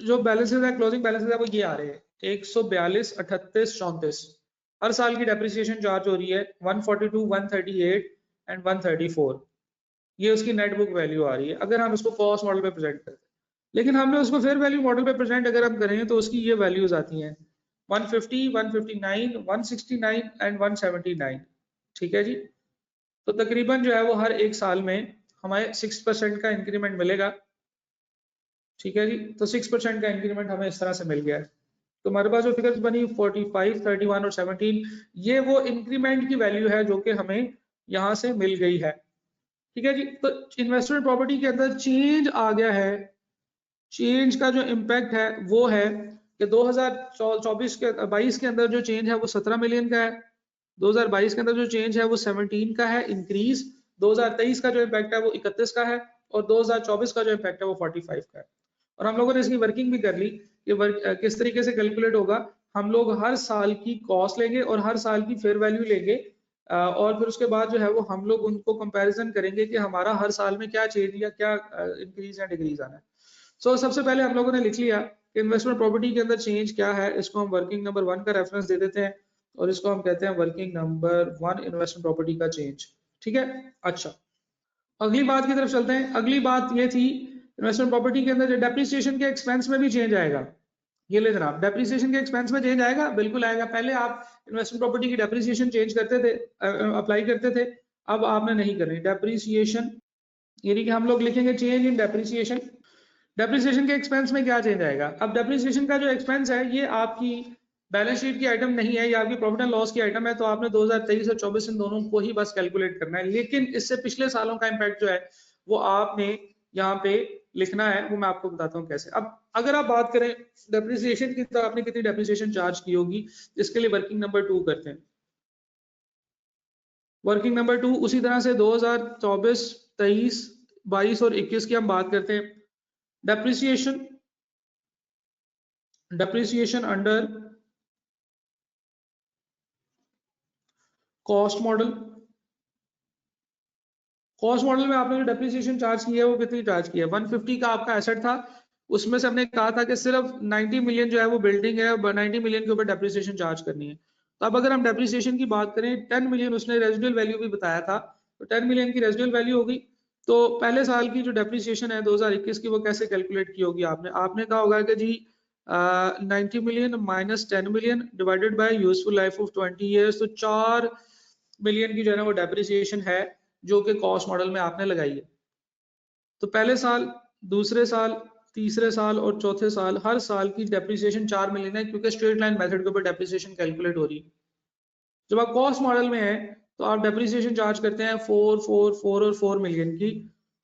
[SPEAKER 1] जो बैलेंसेस है, क्लोजिंग बैलेंसेस है, वो ये आ रहे हैं 142, 38, 34। हर साल की डेप्रिसिएशन चार्ज हो रही है 142, 138 एंड 134। ये उसकी नेट बुक वैल्यू आ रही है अगर हम इसको कॉस्ट मॉडल पे प्रेजेंट करते हैं। लेकिन हमने उसको फेयर वैल्यू मॉडल पे प्रेजेंट अगर हम करें तो उसकी ये वैल्यूज आती हैं 150, 159, 169 एंड 179। ठीक है जी। तो तकरीबन जो है वो हर एक साल में हमें 6% का इंक्रीमेंट मिलेगा। ठीक है जी। तो 6% का इंक्रीमेंट हमें इस तरह से मिल गया है। तो हमारे पास जो फिगर्स बनी 45, 31 और 17, ये वो इंक्रीमेंट की वैल्यू है जो कि हमें यहाँ से मिल गई है। ठीक है जी। तो इन्वेस्टमेंट प्रॉपर्टी के अंदर चेंज आ गया है। चेंज का जो इम्पैक्ट है वो है कि 2024 के 22 के अंदर जो चेंज है वो 17 मिलियन का है। 2022 के अंदर जो चेंज है वो 17 का है इंक्रीज। 2023 का जो इम्पैक्ट है वो 31 का है और 2024 का जो इम्पैक्ट है वो 45 का है। और हम लोगों ने इसकी वर्किंग भी कर ली कि किस तरीके से कैलकुलेट होगा। हम लोग हर साल की कॉस्ट लेंगे और हर साल की फेयर वैल्यू लेंगे, और फिर उसके बाद जो है वो हम लोग उनको कंपैरिजन करेंगे कि हमारा हर साल में क्या चेंज या क्या इंक्रीज या डिक्रीज आना है। सो सबसे पहले हम लोगों ने लिख लिया कि इन्वेस्टमेंट प्रॉपर्टी के अंदर चेंज क्या है। इसको हम वर्किंग नंबर 1 का रेफरेंस दे देते हैं और इसको हम कहते हैं वर्किंग नंबर 1 इन्वेस्टमेंट प्रॉपर्टी का चेंज। ठीक है। अच्छा, अगली बात की तरफ चलते हैं। अगली बात ये थी इन्वेस्टमेंट प्रॉपर्टी के अंदर डेप्रिसिएशन के एक्सपेंस में भी चेंज आएगा। ये ले जनाब, डेप्रिसिएशन के एक्सपेंस में चेंज आएगा, बिल्कुल आएगा। पहले आप इन्वेस्टमेंट प्रॉपर्टी की डेप्रिसिएशन चेंज करते थे, अप्लाई करते थे, अब आपने नहीं करनी डेप्रिसिएशन, यानी कि हम लोग लिखेंगे चेंज इन डेप्रिसिएशन। डेप्रिसिएशन के एक्सपेंस में क्या चेंज आएगा। अब डेप्रिसिएशन का जो एक्सपेंस है ये आपकी बैलेंस शीट की आइटम नहीं है, ये आपकी प्रॉफिट एंड लॉस की आइटम है, तो आपने 2023 और 24 इन दोनों को ही बस कैलकुलेट करना है। लेकिन इससे पिछले सालों का इम्पैक्ट जो है वो आपने यहाँ पे लिखना है, वो मैं आपको बताता हूँ कैसे। अब अगर आप बात करें डेप्रिसिएशन की, तो आपने कितनी डेप्रिसिएशन चार्ज की होगी, इसके लिए वर्किंग नंबर 2 करते हैं। वर्किंग नंबर 2 उसी तरह से 2024, 23, 22 और 21 की हम बात करते हैं। Depreciation depreciation under cost model. Cost model में आपने जो डेप्रिसिएशन चार्ज की है वो कितनी चार्ज की है? 150 का आपका एसेट था, उसमें से हमने कहा था कि सिर्फ 90 मिलियन जो है वो बिल्डिंग है, 90 मिलियन के ऊपर डेप्रिसिएशन चार्ज करनी है। तो अब अगर हम डेप्रिसिएशन की बात करें, 10 मिलियन उसने रेजिडुअल वैल्यू भी बताया था, तो 10 मिलियन की रेजिडुअल वैल्यू होगी। तो पहले साल की जो डेप्रिसिएशन है 2021 की, वो कैसे कैलकुलेट की होगी? आपने कहा होगा कि जी 90 million minus 10 million divided by useful life of 20 years, तो 4 मिलियन की जो है ना वो डेप्रिसिएशन है जो कि कॉस्ट मॉडल में आपने लगाई है। तो पहले साल, दूसरे साल, तीसरे साल और चौथे साल, हर साल की डेप्रिसिएशन 4 मिलियन है, क्योंकि स्ट्रेट लाइन मेथड के ऊपर डेप्रिसिएशन कैलकुलेट हो रही है। जब आप कॉस्ट मॉडल में है तो आप डेप्रिसिएशन चार्ज करते हैं 4, 4, 4 और 4 मिलियन की।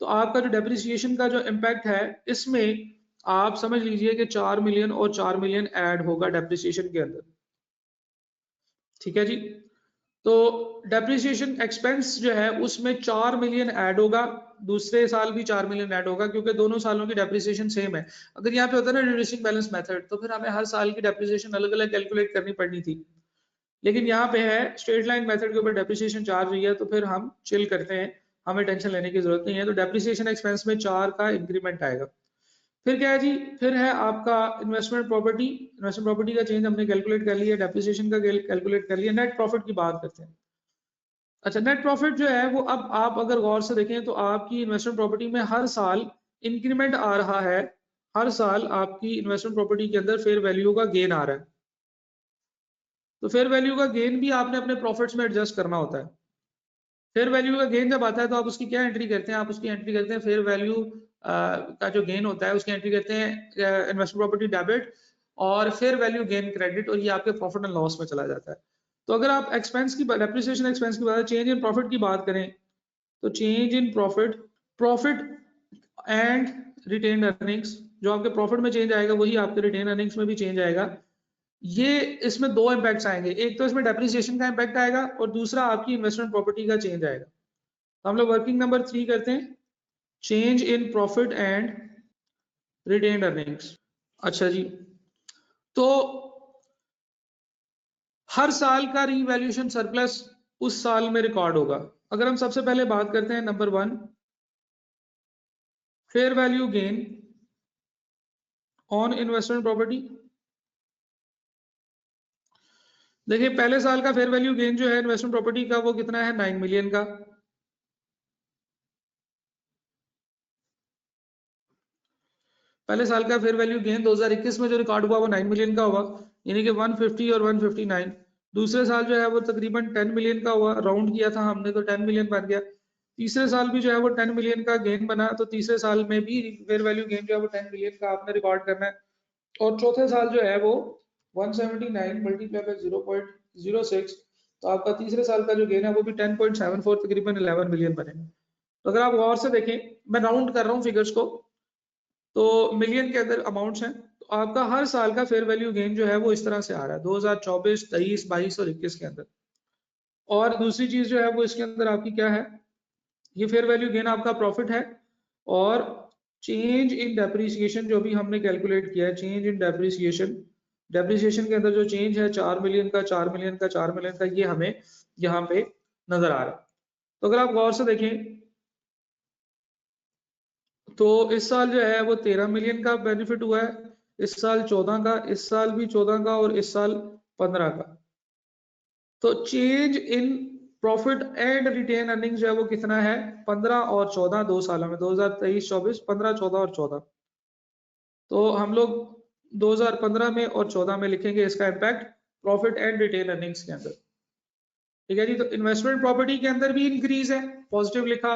[SPEAKER 1] तो आपका जो डेप्रिसिएशन का जो इम्पैक्ट है, इसमें आप समझ लीजिए कि 4 मिलियन और 4 मिलियन ऐड होगा डेप्रिसिएशन के अंदर। ठीक है जी। तो डेप्रिसिएशन एक्सपेंस जो है उसमें 4 मिलियन ऐड होगा, दूसरे साल भी 4 मिलियन ऐड होगा, क्योंकि दोनों सालों की डेप्रिसिएशन सेम है। अगर यहाँ पे होता है ना रिड्यूसिंग बैलेंस मेथड, तो फिर हमें हर साल की डेप्रिसिएशन अलग अलग कैलकुलेट करनी पड़नी थी। लेकिन यहाँ पे है स्ट्रेट लाइन मेथड के ऊपर डेप्रिसिएशन चार्ज हुई है, तो फिर हम चिल करते हैं, हमें टेंशन लेने की जरूरत नहीं है। तो डेप्रिसिएशन एक्सपेंस में 4 का इंक्रीमेंट आएगा। फिर क्या है जी? फिर है आपका इन्वेस्टमेंट प्रॉपर्टी। इन्वेस्टमेंट प्रॉपर्टी का चेंज हमने कैलकुलेट कर लिया, डेप्रिसिएशन का कैलकुलेट कर लिया। नेट प्रॉफिट की बात करते हैं। अच्छा, नेट प्रॉफिट जो है वो, अब आप अगर गौर से देखें तो आपकी इन्वेस्टमेंट प्रॉपर्टी में हर साल इंक्रीमेंट आ रहा है, हर साल आपकी इन्वेस्टमेंट प्रॉपर्टी के अंदर फेयर वैल्यू का गेन आ रहा है। तो फेयर वैल्यू का गेन भी आपने अपने प्रॉफिट्स में एडजस्ट करना होता है। फेयर वैल्यू का गेन जब आता है तो आप उसकी क्या एंट्री करते हैं? आप उसकी एंट्री करते हैं फेयर वैल्यू का जो गेन होता है उसकी एंट्री करते हैं इन्वेस्टमेंट प्रॉपर्टी डेबिट और फेयर वैल्यू गेन क्रेडिट, और ये आपके प्रॉफिट एंड लॉस में चला जाता है। तो अगर आप एक्सपेंस की, डेप्रिसिएशन एक्सपेंस की बात, चेंज इन प्रॉफिट की बात करें, तो change in profit, profit and retain earnings, जो आपके प्रॉफिट में चेंज आएगा वही आपके रिटेन अर्निंग्स में भी चेंज आएगा। ये इसमें दो इम्पैक्ट्स आएंगे, एक तो इसमें डेप्रिसिएशन का इम्पैक्ट आएगा और दूसरा आपकी इन्वेस्टमेंट प्रॉपर्टी का चेंज आएगा। तो हम लोग वर्किंग नंबर 3 करते हैं, change in profit and retain earnings. अच्छा जी, तो हर साल का रीवैल्यूएशन सरप्लस उस साल में रिकॉर्ड होगा। अगर हम सबसे पहले बात करते हैं number 1, fair value gain on investment property. देखिए पहले साल का फेयर वैल्यू गेन जो है इन्वेस्टमेंट प्रॉपर्टी का, वो कितना है? 9 मिलियन का। पहले साल का फेयर वैल्यू गेन 2021 में जो रिकॉर्ड हुआ वो 9 मिलियन का हुआ, यानी कि 150 और 159। दूसरे साल जो है वो तकरीबन 10 मिलियन का हुआ, राउंड किया था हमने तो 10 मिलियन बन गया। तीसरे साल भी जो है वो 10 मिलियन का गेन बना, तो तीसरे साल में भी फेयर वैल्यू गेन जो है वो 10 मिलियन का आपने रिकॉर्ड करना है। और चौथे साल जो है वो 179 मल्टीप्लाई बाय 0.06, तो आपका तीसरे साल का जो गेन है वो भी 10.74, तकरीबन 11 मिलियन बनेगा। तो अगर आप गौर से देखें, मैं राउंड कर रहा हूँ फिगर्स को, तो मिलियन के अंदर अमाउंट्स हैं। तो आपका हर साल का फेयर वैल्यू गेन जो है वो इस तरह से आ रहा है 2024, 23, 22 और 21 के अंदर। और दूसरी चीज जो है वो इसके अंदर आपकी क्या है? ये फेयर वैल्यू गेन आपका प्रॉफिट है, और चेंज इन डेप्रिसिएशन जो भी हमने कैलकुलेट किया है, चेंज इन डेप्रिसिएशन, डेप्रिसिएशन के अंदर जो चेंज है 4 मिलियन का, 4 मिलियन का, 4 मिलियन का, ये हमें यहाँ पे नजर आ रहा है। तो अगर आप गौर से देखें तो इस साल जो है वो 13 मिलियन का बेनिफिट हुआ है, इस साल 14 का, इस साल भी 14 का, और इस साल 15 का। तो change in profit and retain earning जो है वो कितना है? 15 और 14, 2 सालों में, 2023, 24, 15, 14 और 14। तो हम लोग 2015 में और 14 में लिखेंगे इसका impact profit and retain earnings के अंदर। ठीक है जी। तो इन्वेस्टमेंट प्रॉपर्टी के अंदर भी इंक्रीज है, पॉजिटिव लिखा।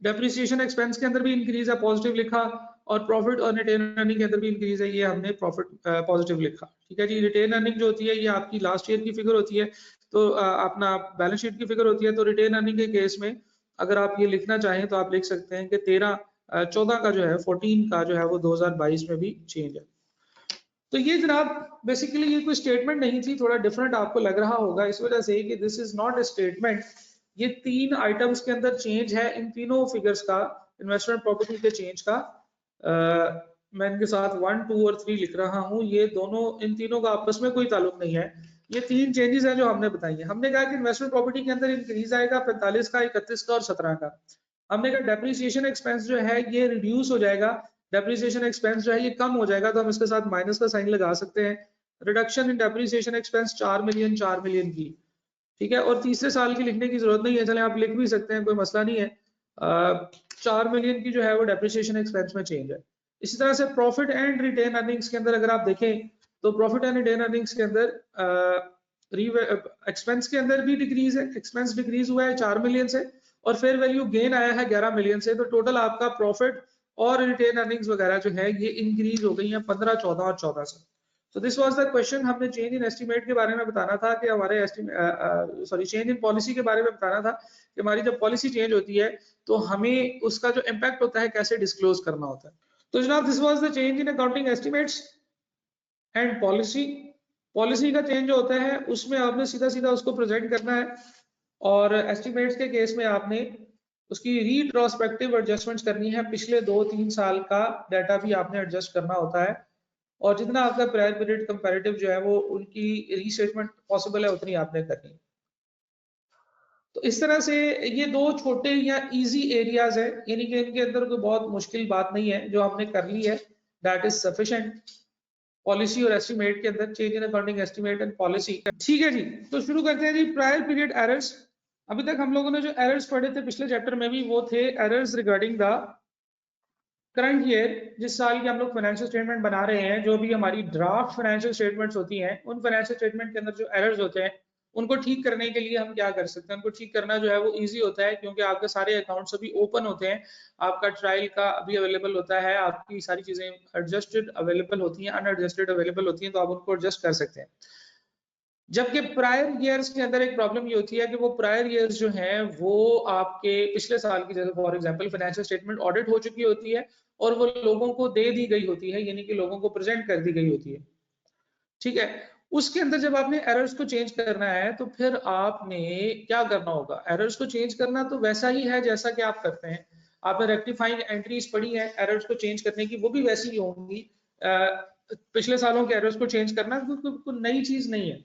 [SPEAKER 1] डेप्रिसिएशन एक्सपेंस के अंदर भी इंक्रीज है, पॉजिटिव लिखा। और प्रॉफिट और रिटेन अर्निंग के अंदर भी इंक्रीज है, ये हमने प्रॉफिट पॉजिटिव लिखा। ठीक है जी। रिटेन अर्निंग जो होती है ये आपकी लास्ट ईयर की फिगर होती है, तो अपना बैलेंस शीट की फिगर होती है। तो रिटेन अर्निंग के केस में अगर आप ये लिखना चाहें तो आप लिख सकते हैं कि 14 का जो है, 14 का जो है वो 2022 में भी चेंज है। तो ये जनाब बेसिकली ये कोई स्टेटमेंट नहीं थी, थोड़ा डिफरेंट आपको लग रहा होगा इस वजह से कि this is not A statement. ये 3 आइटम्स के अंदर चेंज है, इन तीनों फिगर्स का, इन्वेस्टमेंट प्रॉपर्टी के चेंज का मैं इनके साथ 1, 2 और 3 लिख रहा हूँ, ये दोनों, इन तीनों का आपस में कोई ताल्लुक नहीं है। ये 3 चेंजेस हैं जो हमने बताई है। हमने कहा कि इन्वेस्टमेंट प्रॉपर्टी के अंदर इंक्रीज आएगा 45 का, 31 का और 17 का। हमने कहा डेप्रिसिएशन एक्सपेंस जो है ये रिड्यूस हो जाएगा, डेप्रिसिएशन एक्सपेंस जो है ये कम हो जाएगा, तो हम इसके साथ माइनस का साइन लगा सकते हैं। Reduction in depreciation expense 4 million की, ठीक है। और तीसरे साल की लिखने की जरूरत नहीं है, चले आप लिख भी सकते हैं, कोई मसला नहीं है। 4 मिलियन की जो है वो डेप्रिसिएशन एक्सपेंस में चेंज है। इसी तरह से प्रॉफिट एंड रिटेन अर्निंग्स के अंदर अगर आप देखें तो प्रॉफिट एंड रिटेन अर्निंग्स के अंदर एक्सपेंस के अंदर भी डिक्रीज है, एक्सपेंस डिक्रीज हुआ है 4 मिलियन से, और फेयर वैल्यू गेन आया है 11 मिलियन से। तो टोटल आपका प्रॉफिट और रिटेन अर्निंग्स वगैरह जो है ये इंक्रीज हो गई है 15, 14 और 14 से। तो दिस वाज द क्वेश्चन। हमने चेंज इन एस्टीमेट के बारे में बताना था कि हमारे चेंज इन पॉलिसी के बारे में बताना था कि हमारी जब पॉलिसी चेंज होती है तो हमें उसका जो इम्पैक्ट होता है कैसे डिस्क्लोज करना होता है। तो जनाब this was the change in accounting estimates and policy. Policy का चेंज जो होता है उसमें आपने सीधा सीधा उसको प्रेजेंट करना है, और एस्टिमेट्स के केस में आपने उसकी रीट्रोस्पेक्टिव एडजस्टमेंट्स करनी है। पिछले 2-3 साल का डाटा भी आपने एडजस्ट करना होता है, और जितना आपका प्रायर पीरियड कंपैरेटिव जो है वो उनकी रीस्टेटमेंट पॉसिबल है उतनी आपने करनी। तो इस तरह से ये 2 छोटे या इजी एरियाज है, यानी कि इनके अंदर कोई बहुत मुश्किल बात नहीं है, जो हमने कर ली है दैट इज सफिशिएंट पॉलिसी और एस्टिमेट के अंदर, change in accounting estimate and policy. ठीक है जी, तो शुरू करते हैं जी प्रायर पीरियड एरर्स। अभी तक हम लोगों ने जो एरर्स पढ़े थे पिछले चैप्टर में भी, वो थे errors regarding the current year, जिस साल की हम लोग फाइनेंशियल स्टेटमेंट बना रहे हैं, जो भी हमारी ड्राफ्ट फाइनेंशियल स्टेटमेंट्स होती हैं, उन फाइनेंशियल स्टेटमेंट के अंदर जो एरर्स होते हैं उनको ठीक करने के लिए हम क्या कर सकते हैं। उनको ठीक करना जो है वो इजी होता है, क्योंकि आपके सारे अकाउंट्स अभी ओपन होते हैं, आपका ट्रायल का अभी अवेलेबल होता है, आपकी सारी चीजें एडजस्टेड अवेलेबल होती हैं, अनएडजस्टेड अवेलेबल होती हैं, तो आप उनको एडजस्ट कर सकते हैं। जबकि प्रायर ईयर्स के अंदर एक प्रॉब्लम ये होती है कि वो प्रायर ईयर्स जो हैं वो आपके पिछले साल की, जैसे for example financial statement audit हो चुकी होती है और वो लोगों को दे दी गई होती है, यानी कि लोगों को प्रेजेंट कर दी गई होती है, ठीक है। उसके अंदर जब आपने एरर्स को चेंज करना है तो फिर आपने क्या करना होगा। एरर्स को चेंज करना तो वैसा ही है जैसा कि आप करते हैं, आपने रेक्टिफाइंग एंट्रीज पढ़ी है एरर्स को चेंज करने की, वो भी वैसी ही होंगी। पिछले सालों के एरर्स को चेंज करना कोई नई चीज नहीं है।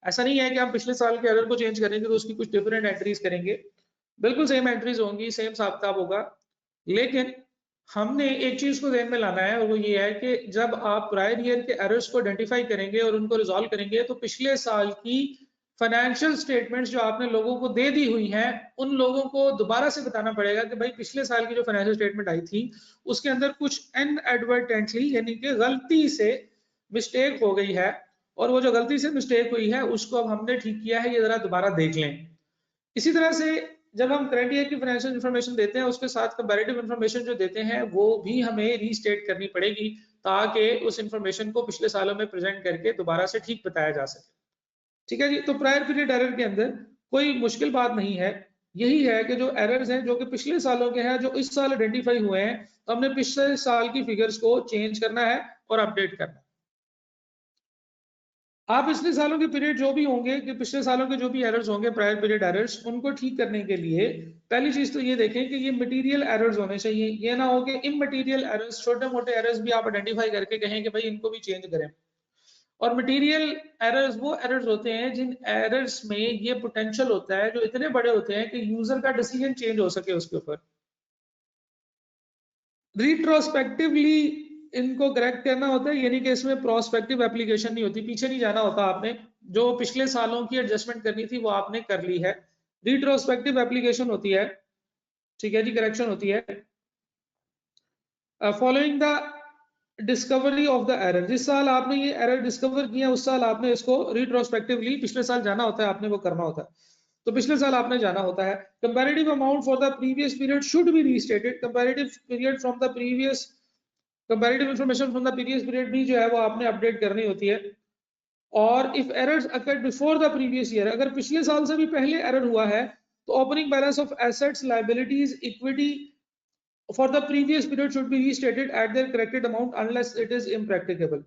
[SPEAKER 1] ऐसा नहीं है कि हम पिछले साल के एरर को चेंज करेंगे तो उसकी कुछ डिफरेंट एंट्रीज करेंगे, बिल्कुल सेम एंट्रीज होंगी, सेम हिसाब किताब होगा। लेकिन हमने एक चीज को ध्यान में लाना है, और वो ये है कि जब आप प्रायर ईयर के एरर्स को आइडेंटिफाई करेंगे और उनको रिजॉल्व करेंगे, तो पिछले साल की फाइनेंशियल स्टेटमेंट्स जो आपने लोगों को दे दी हुई हैं, उन लोगों को दोबारा से बताना पड़ेगा कि भाई पिछले साल की जो फाइनेंशियल स्टेटमेंट आई थी उसके अंदर कुछ इनएडवर्टेंटली, यानी कि गलती से मिस्टेक हो गई है, और वो जो गलती से मिस्टेक हुई है उसको अब हमने ठीक किया है, ये जरा दोबारा देख लें। इसी तरह से जब हम करंट ईयर की फाइनेंशियल इंफॉर्मेशन देते हैं उसके साथ कंपैरेटिव इंफॉर्मेशन जो देते हैं वो भी हमें रीस्टेट करनी पड़ेगी, ताकि उस इंफॉर्मेशन को पिछले सालों में प्रेजेंट करके दोबारा से ठीक बताया जा सके। ठीक है जी, तो प्रायर पीरियड एरर के अंदर कोई मुश्किल बात नहीं है, यही है कि जो एरर्स हैं जो कि पिछले सालों के हैं जो इस साल आइडेंटिफाई हुए हैं, तो हमने पिछले साल की फिगर्स को चेंज करना है और अपडेट करना है। आप पिछले सालों के पीरियड जो भी होंगे, कि पिछले सालों के जो भी एरर्स होंगे प्रायर पीरियड एरर्स, उनको ठीक करने के लिए पहली चीज तो ये देखें कि ये मटेरियल एरर्स होने चाहिए। ये ना हो कि इमटेरियल एरर्स, छोटे मोटे एरर्स भी आप आइडेंटिफाई करके कहें कि भाई इनको भी चेंज करें। और मटेरियल एरर्स वो एरर्स होते हैं जिन एरर्स में ये पोटेंशियल होता है, जो इतने बड़े होते हैं कि यूजर का डिसीजन चेंज हो सके उसके ऊपर। रिट्रोस्पेक्टिवली इनको करेक्ट करना होता है, यानी कि इसमें प्रोस्पेक्टिव एप्लीकेशन नहीं होती, पीछे नहीं जाना होता आपने, जो पिछले सालों की एडजस्टमेंट करनी थी वो आपने कर ली है। रिट्रोस्पेक्टिव एप्लीकेशन होती है, ठीक है जी, करेक्शन होती है following the discovery of the error. जिस साल आपने ये एरर डिस्कवर किया उस साल आपने इसको रिट्रोस्पेक्टिवली पिछले साल जाना होता है, आपने वो करना होता है, तो पिछले साल आपने जाना होता है। Comparative amount for the previous period should be restated. Comparative period from the previous, comparative information from the previous period भी जो है वो आपने अपडेट करनी होती है। और if errors occurred before the previous year, अगर पिछले साल से भी पहले एरर हुआ है तो opening balance of assets, liabilities, equity for the previous period should be restated at their corrected amount unless it is impracticable।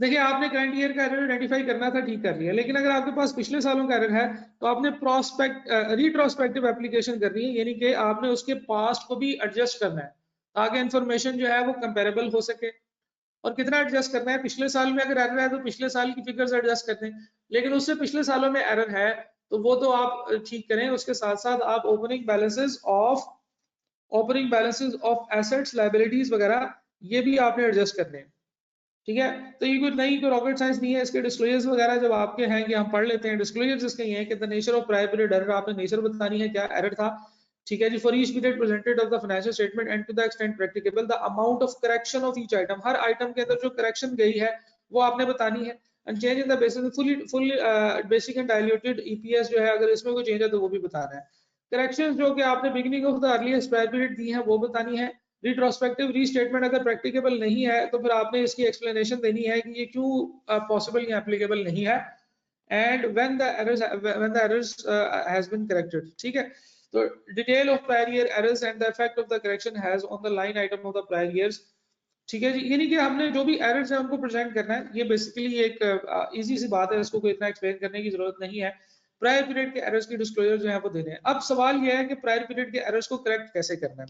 [SPEAKER 1] देखिए आपने करंट ईयर का एरर आइडेंटिफाई करना था, ठीक कर लिया, लेकिन अगर आपके पास पिछले सालों का एरर है तो आपने रिट्रोस्पेक्टिव एप्लीकेशन करनी है, यानी कि आपने उसके पास्ट को भी एडजस्ट करना है, ताकि इंफॉर्मेशन जो है वो कंपेरेबल हो सके। और कितना एडजस्ट करना है, पिछले साल में अगर एरर है तो पिछले साल की फिगर्स एडजस्ट करते हैं, लेकिन उससे पिछले सालों में एरर है तो वो तो आप ठीक करें। उसके साथ साथ आप opening balances of assets liabilities वगैरह ये भी आपने एडजस्ट करने हैं। ठीक है, तो ये कोई रॉकेट साइंस नहीं है। इसके डिस्क्लोजर्स वगैरह जब आपके हैं कि हम पढ़ लेते हैं, डिस्क्लोजर्स इसके ये हैं कि the nature of prior period error, आपने नेचर बतानी है क्या एरर था। ठीक है जी, for each period presented of the financial statement and to the extent practicable the amount of correction of each item, हर आइटम के अंदर जो करेक्शन गई है वो आपने बतानी है। And change in the basis full basic and diluted EPS जो है, अगर इसमें कोई चेंज है तो वो भी बताना है। करेक्शंस जो कि आपने beginning of the earliest prior period दी है वो बतानी है। रिट्रोस्पेक्टिव रीस्टेटमेंट अगर प्रैक्टिकेबल नहीं है तो फिर आपने इसकी एक्सप्लेनेशन देनी है कि ये क्यों पॉसिबल या एप्लीकेबल नहीं है। And when the errors has been corrected. ठीक है, तो detail of prior year errors and the effect of the correction has on the line item of the prior years. ठीक है जी, यानी कि हमने जो भी एरर्स है उनको प्रेजेंट करना है। ये बेसिकली एक इजी सी बात है, इसको कोई इतना एक्सप्लेन करने की जरूरत नहीं है। प्रायर पीरियड के एरर्स की डिस्क्लोजर जो है वो देने हैं। अब सवाल ये है कि प्रायर पीरियड के एरर्स को करेक्ट कैसे करना है।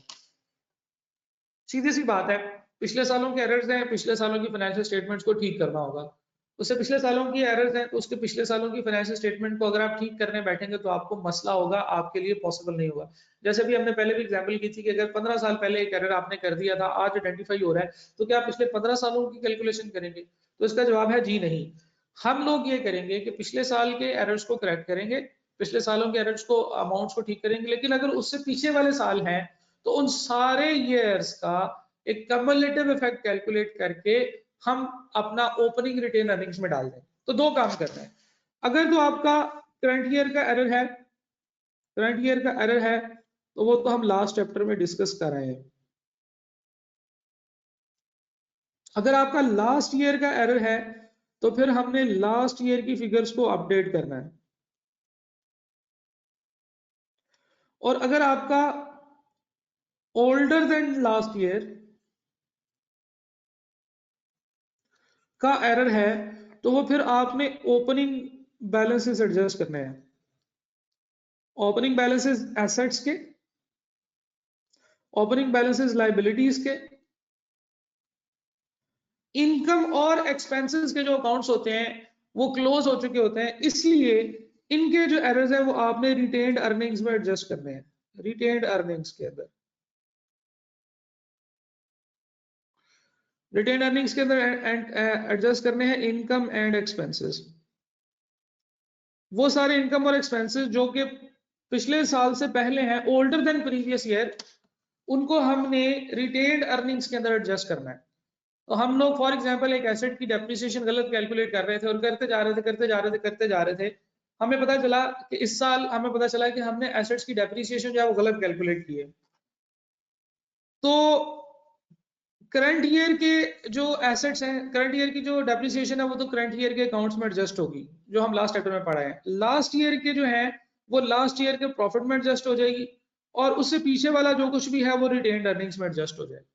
[SPEAKER 1] सीधी सी बात है, पिछले सालों के एरर्स हैं, पिछले सालों की फाइनेंशियल स्टेटमेंट्स को ठीक करना होगा। उससे पिछले सालों की एरर्स हैं तो उसके पिछले सालों की फाइनेंशियल स्टेटमेंट को अगर आप ठीक करने बैठेंगे तो आपको मसला होगा, आपके लिए पॉसिबल नहीं होगा। जैसे भी हमने पहले भी एग्जांपल की थी कि अगर 15 साल पहले एक एरर आपने कर दिया था, आज आइडेंटिफाई हो रहा है, तो क्या आप पिछले 15 सालों की कैलकुलेशन करेंगे? तो इसका जवाब है जी नहीं। हम लोग ये करेंगे कि पिछले साल के एरर्स को करेक्ट करेंगे, पिछले सालों के एरर्स को, अमाउंट्स को ठीक करेंगे, लेकिन अगर उससे पीछे वाले साल हैं तो उन सारे ईयर्स का एक कम्युलेटिव इफेक्ट कैलकुलेट करके हम अपना ओपनिंग रिटेन अर्निंग्स में डाल दें। तो दो काम करना है। अगर तो आपका करंट ईयर का एरर है, तो वो तो हम लास्ट चैप्टर में डिस्कस कर रहे हैं। अगर आपका लास्ट ईयर का एरर है तो फिर हमने लास्ट ईयर की फिगर्स को अपडेट करना है। और अगर आपका ओल्डर देन लास्ट ईयर का एरर है तो वो फिर आपने ओपनिंग बैलेंसेस एडजस्ट करने हैं। ओपनिंग बैलेंसेस एसेट्स के, ओपनिंग बैलेंसेस लायबिलिटीज के, इनकम और एक्सपेंसेस के जो अकाउंट्स होते हैं वो क्लोज हो चुके होते हैं, इसलिए इनके जो एरर्स हैं वो आपने रिटेन्ड अर्निंग्स में एडजस्ट करने हैं। रिटेन्ड अर्निंग्स के अंदर, रिटेन्ड अर्निंग्स के अंदर एडजस्ट करने हैं इनकम एंड एक्सपेंसेस। वो सारे इनकम और एक्सपेंसेस जो कि पिछले साल से पहले हैं, ओल्डर देन प्रीवियस ईयर, उनको हमने रिटेन्ड अर्निंग्स के अंदर एडजस्ट करना है। तो हम लोग फॉर एग्जांपल एक एसेट की डेप्रिसिएशन गलत कैलकुलेट कर रहे थे और करते जा रहे थे। हमें पता चला कि इस साल हमें पता चला कि हमने एसेट्स की डेप्रिसिएशन जो है वो गलत कैलकुलेट की है। तो करंट ईयर के जो एसेट्स हैं, करंट ईयर की जो डेप्रिसिएशन है वो तो करंट ईयर के अकाउंट्स में एडजस्ट होगी, जो हम लास्ट चैप्टर में पढ़ा है। लास्ट ईयर के जो है वो लास्ट ईयर के प्रॉफिट में एडजस्ट हो जाएगी, और उससे पीछे वाला जो कुछ भी है वो रिटेन्ड अर्निंग्स में एडजस्ट हो जाएगा।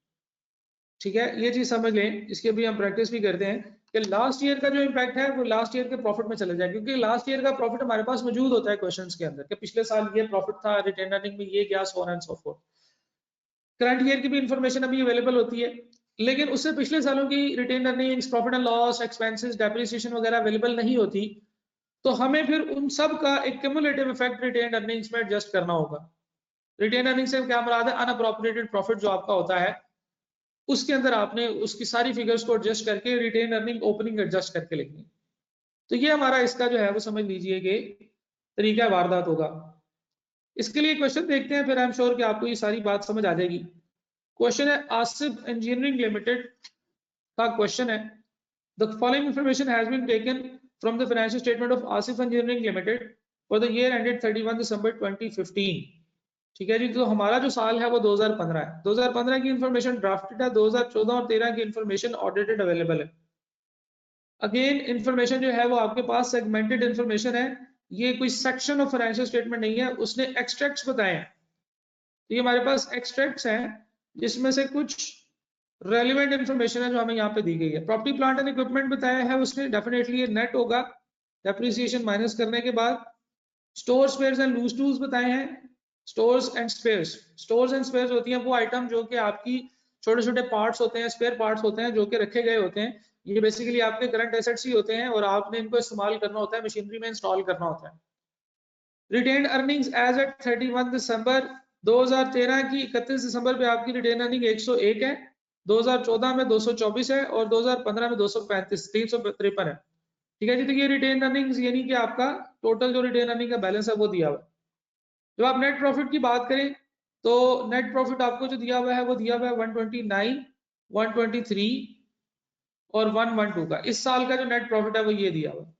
[SPEAKER 1] ठीक है, ये चीज समझ लें, इसके भी हम प्रैक्टिस भी करते हैं कि लास्ट ईयर का जो इम्पैक्ट है वो लास्ट ईयर के प्रॉफिट में चले जाए, क्योंकि लास्ट ईयर का प्रॉफिट हमारे पास मौजूद होता है क्वेश्चंस के अंदर कि पिछले साल ये प्रॉफिट था, रिटेन अर्निंग में ये गया, so on and so fourth. Current year की भी इंफॉर्मेशन अभी अवेलेबल होती है, लेकिन उससे पिछले सालों की retain earnings, profit and loss, expenses, depreciation वगैरह अवेलेबल नहीं होती। तो हमें फिर उन सब का एक क्यूमुलेटिव इफेक्ट रिटेन अर्निंग्स में एडजस्ट करना होगा। रिटेन अर्निंग से क्या मुराद है? अनअप्रोप्रिएटेड प्रॉफिट जो आपका होता है उसके अंदर आपने उसकी सारी फिगर्स को एडजस्ट करके रिटेन अर्निंग ओपनिंग एडजस्ट करके लिखनी। तो ये हमारा इसका जो है वो समझ लीजिए कि तरीका वारदात होगा। इसके लिए क्वेश्चन देखते हैं, फिर आई एम श्योर कि आपको ये सारी बात समझ आ जाएगी। क्वेश्चन है आसिफ इंजीनियरिंग लिमिटेड का क्वेश्चन है, the following information has been taken from the financial statement of Asif engineering limited for the year ended 31 December 2015। ठीक है जी, तो हमारा जो साल है वो 2015 है। 2015 की इंफॉर्मेशन ड्राफ्टेड है, 2014 और 13 की इंफॉर्मेशन ऑडिटेड अवेलेबल है। अगेन इंफॉर्मेशन जो है वो आपके पास सेगमेंटेड इंफॉर्मेशन है, ये कोई सेक्शन ऑफ फाइनेंशियल स्टेटमेंट नहीं है। उसने एक्सट्रैक्ट्स बताए हैं, तो ये हमारे पास एक्सट्रैक्ट्स हैं जिसमें से कुछ रेलिवेंट इंफॉर्मेशन है जो हमें यहाँ पे दी गई है। प्रॉपर्टी प्लांट एंड इक्विपमेंट बताया है उसने, डेफिनेटली ये नेट होगा डेप्रिसिएशन माइनस करने के बाद। Store spares and loose tools बताए हैं। स्टोर्स एंड स्पेयर्स होती हैं वो आइटम जो कि आपकी छोटे छोटे पार्ट्स होते हैं, स्पेयर पार्ट्स होते हैं जो कि रखे गए होते हैं, ये बेसिकली आपके करंट एसेट्स ही होते हैं और आपने इनको इस्तेमाल करना होता है, मशीनरी में इंस्टॉल करना होता है। रिटेन्ड अर्निंग्स एज एट 31 दिसंबर 2013 की 31 दिसंबर पे आपकी रिटेन अर्निंग 101 है, 2014 में 224 है और 2015 में 235 353 है। ठीक है जी, तो ये रिटेन अर्निंग्स यानी कि आपका टोटल जो रिटेन अर्निंग का बैलेंस है वो दिया हुआ है। जब आप नेट प्रॉफिट की बात करें तो नेट प्रॉफिट आपको जो दिया हुआ है वो दिया हुआ है 129, 123 और 112 का। इस साल का जो नेट प्रॉफिट है वो ये दिया हुआ है।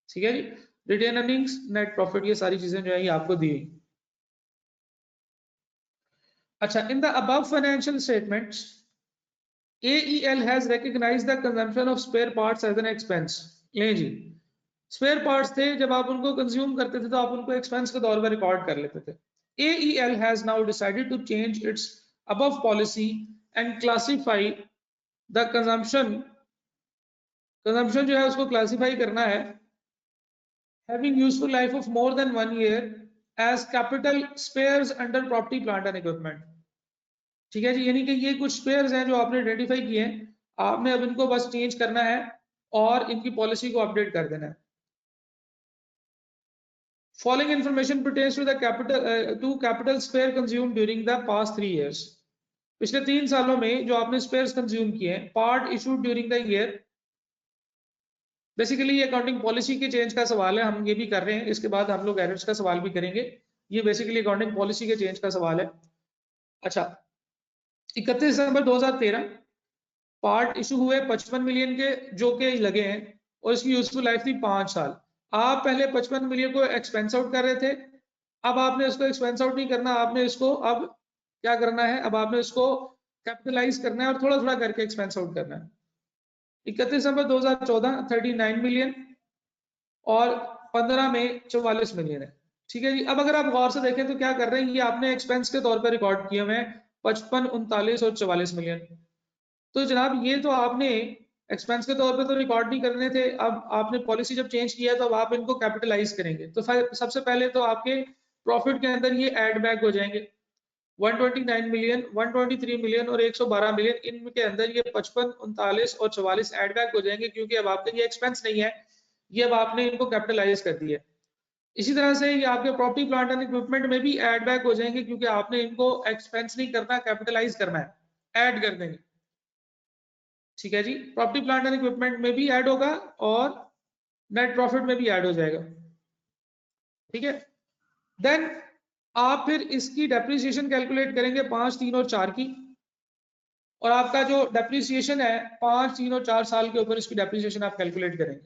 [SPEAKER 1] ठीक है जी, रिटेन अर्निंग्स, नेट प्रॉफिट, ये सारी चीजें जो है ये आपको दी हुई। अच्छा, in the above financial statements AEL has recognized the consumption of spare parts as an expense। ले जी, स्पेयर पार्ट्स थे, जब आप उनको कंज्यूम करते थे तो आप उनको एक्सपेंस के तौर पर रिकॉर्ड कर लेते थे। AEL has now decided to change its above policy and classify the consumption जो है उसको क्लासिफाई करना है having useful life of more than 1 year as capital spares under property plant and equipment। ठीक है जी, यानी कि ये कुछ स्पेयर्स हैं जो आपने आइडेंटिफाई किए हैं, आपने अब इनको बस चेंज करना है और इनकी पॉलिसी को अपडेट कर देना है। Following information pertains to the capital spare consumed during the past 3 years। पिछले 3 सालों में जो आपने स्पेयर्स कंज्यूम किए हैं, part issued during the year, basically ये अकाउंटिंग पॉलिसी के चेंज का सवाल है, हम ये भी कर रहे हैं, इसके बाद हम लोग एरर्स का सवाल भी करेंगे। ये बेसिकली अकाउंटिंग पॉलिसी के चेंज का सवाल है। अच्छा, 31 दिसंबर 2013 पार्ट इशू हुए 55 मिलियन के जो के लगे हैं और इसकी यूजफुल लाइफ थी 5 साल। आप पहले 55 मिलियन को एक्सपेंस आउट कर रहे थे, अब आपने इसको एक्सपेंस आउट नहीं करना, आपने इसको अब क्या करना है, अब आपने इसको कैपिटलाइज करना है और थोड़ा थोड़ा करके एक्सपेंस आउट करना है। 31 दिसंबर 2014 39 मिलियन और 15 में 44 मिलियन है। ठीक है जी, अब अगर आप गौर से देखें तो क्या कर रहे हैं, ये आपने एक्सपेंस के तौर पर रिकॉर्ड किए हुए हैं 55, 39 और 44 मिलियन। तो जनाब ये तो आपने एक्सपेंस के तौर पे तो रिकॉर्ड नहीं करने थे, अब आपने पॉलिसी जब चेंज किया तो अब आप इनको कैपिटलाइज करेंगे, तो सबसे पहले तो आपके प्रॉफिट के अंदर ये ऐड बैक हो जाएंगे। 129 मिलियन, 123 मिलियन और 112 मिलियन, इनके अंदर ये 55, 39 और 44 ऐड बैक हो जाएंगे, क्योंकि अब आपका ये एक्सपेंस नहीं है, ये अब आपने इनको कैपिटलाइज कर दिया। इसी तरह से ये आपके प्रॉपर्टी प्लांट एंड इक्विपमेंट में भी ऐड बैक हो जाएंगे, क्योंकि आपने इनको एक्सपेंस नहीं करना, कैपिटलाइज करना है, ऐड कर देंगे। ठीक है जी, प्रॉपर्टी प्लांट एंड इक्विपमेंट में भी ऐड होगा और नेट प्रॉफिट में भी ऐड हो जाएगा। ठीक है, देन आप फिर इसकी डेप्रिसिएशन कैलकुलेट करेंगे 5, 3 और 4 की, और आपका जो डेप्रिसिएशन है 5, 3 और 4 साल के ऊपर इसकी डेप्रिसिएशन आप कैलकुलेट करेंगे।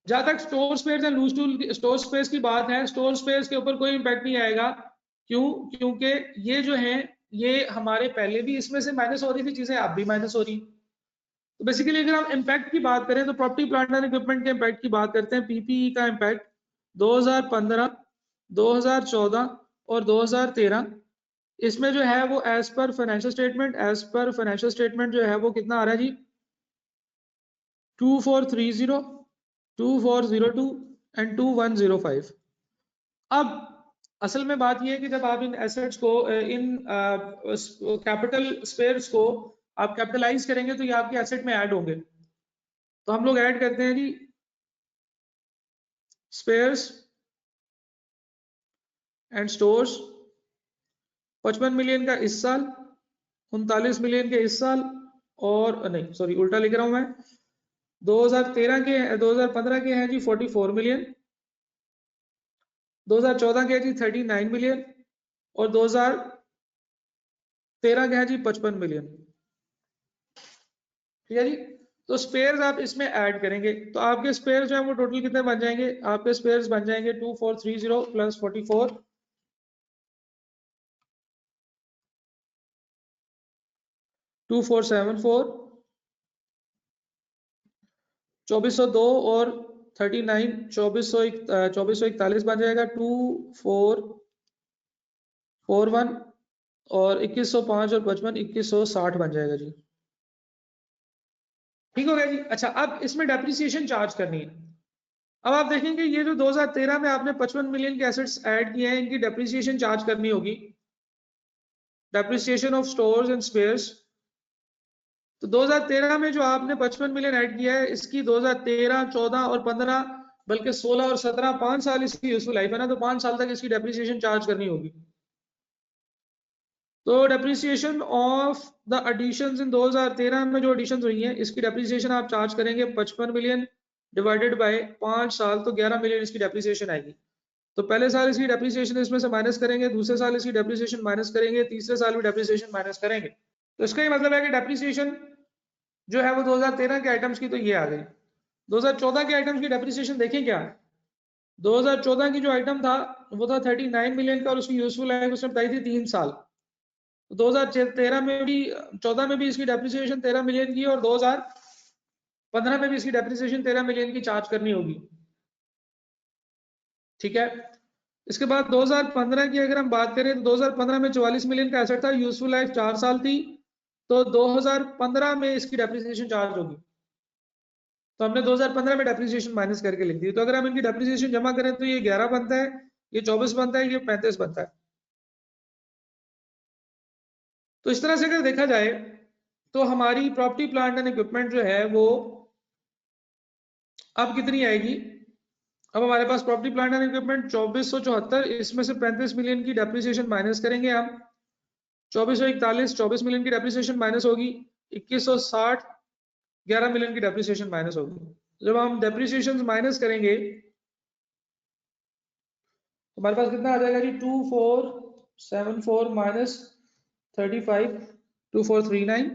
[SPEAKER 1] जहां तक store space and loose tool store space की बात है, स्टोर स्पेस के ऊपर कोई इंपैक्ट नहीं आएगा। क्यों? क्योंकि ये जो है ये हमारे पहले भी इसमें से माइनस हो रही थी चीजें, अब भी माइनस हो रही। तो बेसिकली अगर हम इम्पैक्ट की बात करें तो प्रॉपर्टी प्लांट एंड इक्विपमेंट के इम्पैक्ट की बात करते हैं। पीपीई का इम्पैक्ट 2015, 2014 और 2013, इसमें जो है वो एज पर फाइनेंशियल स्टेटमेंट जो है वो कितना आ रहा है जी, 2430, 2402 एंड 2105। अब असल में बात यह है कि जब आप इन एसेट्स को, इन कैपिटल स्पेयर्स को आप कैपिटलाइज करेंगे तो ये आपके एसेट में ऐड होंगे। तो हम लोग ऐड करते हैं जी स्पेयर्स एंड स्टोर्स, 55 मिलियन का इस साल, 39 मिलियन के इस साल, और नहीं सॉरी उल्टा लिख रहा हूं मैं, 2013 के 2015 के हैं जी 44 मिलियन, 2014 के हैं जी 39 मिलियन और 2013 के हैं जी 55 मिलियन। ठीक है जी, तो स्पेयर्स आप इसमें ऐड करेंगे तो आपके स्पेयर्स जो है वो टोटल कितने बन जाएंगे, आपके स्पेयर्स बन जाएंगे 2430 प्लस 44, 2474, 2402 और 39, 2441 बन जाएगा, 2441 और 2105 और 55, 2160 बन जाएगा जी। ठीक हो गया जी। अच्छा, अब इसमें डेप्रिसिएशन चार्ज करनी है। अब आप देखेंगे ये जो 2013 में आपने 55 मिलियन के एसेट्स ऐड किए हैं, इनकी डेप्रिसिएशन चार्ज करनी होगी। Depreciation of stores and spheres. तो 2013 में जो आपने 55 मिलियन ऐड किया है, इसकी 2013, 14 और 15 बल्कि 16 और 17 5 साल इसकी यूजफुल लाइफ है ना, तो 5 साल तक इसकी डेप्रिसिएशन चार्ज करनी होगी। तो डेप्रिसिएशन ऑफ द एडिशंस इन 2013 में जो एडिशंस हुई हैं, इसकी डेप्रिसिएशन आप चार्ज करेंगे 55 मिलियन डिवाइडेड बाय 5 साल, तो 11 मिलियन इसकी डेप्रिसिएशन आएगी। तो पहले साल इसकी डेप्रिसिएशन इसमें से माइनस करेंगे, दूसरे साल इसकी डेप्रिसिएशन माइनस करेंगे, तीसरे साल भी डेप्रिसिएशन माइनस करेंगे। तो इसका ये मतलब है कि डेप्रिसिएशन जो है वो 2013 के आइटम्स की तो ये आ गई। 2014 के आइटम्स की डेप्रिसिएशन देखें क्या। 2014 की जो आइटम था वो था 39 मिलियन का और उसकी यूजफुल लाइफ उसने बताई थी 3 साल। 2013 में भी 14 में भी इसकी डेप्रिसिएशन 13 मिलियन की और 2015 में भी इसकी डेप्रिसिएशन 13 मिलियन की चार्ज करनी होगी। ठीक है। इसके बाद 2015 की अगर हम बात करें तो 2015 में 44 मिलियन का एसेट था, यूजफुल लाइफ 4 साल थी, तो 2015 में इसकी डेप्रिसिएशन चार्ज होगी। तो हमने 2015 में डेप्रिसिएशन माइनस करके लिख दी। तो अगर हम इनकी डेप्रिसिएशन जमा करें तो ये 11 बनता है, ये 24 बनता है, ये 35 बनता है। तो इस तरह से अगर देखा जाए तो हमारी प्रॉपर्टी प्लांट एंड इक्विपमेंट जो है वो अब कितनी आएगी। अब हमारे पास प्रॉपर्टी प्लांट एंड इक्विपमेंट 2474, इसमें से 35 मिलियन की डेप्रिसिएशन माइनस करेंगे हम। 2441 24 मिलियन की डेप्रिसिएशन माइनस होगी। 2160 11 मिलियन की डेप्रिसिएशन माइनस होगी। जब हम डेप्रिसिएशन माइनस करेंगे तो हमारे पास कितना आ जाएगा जी, 2474 माइनस 35 2439,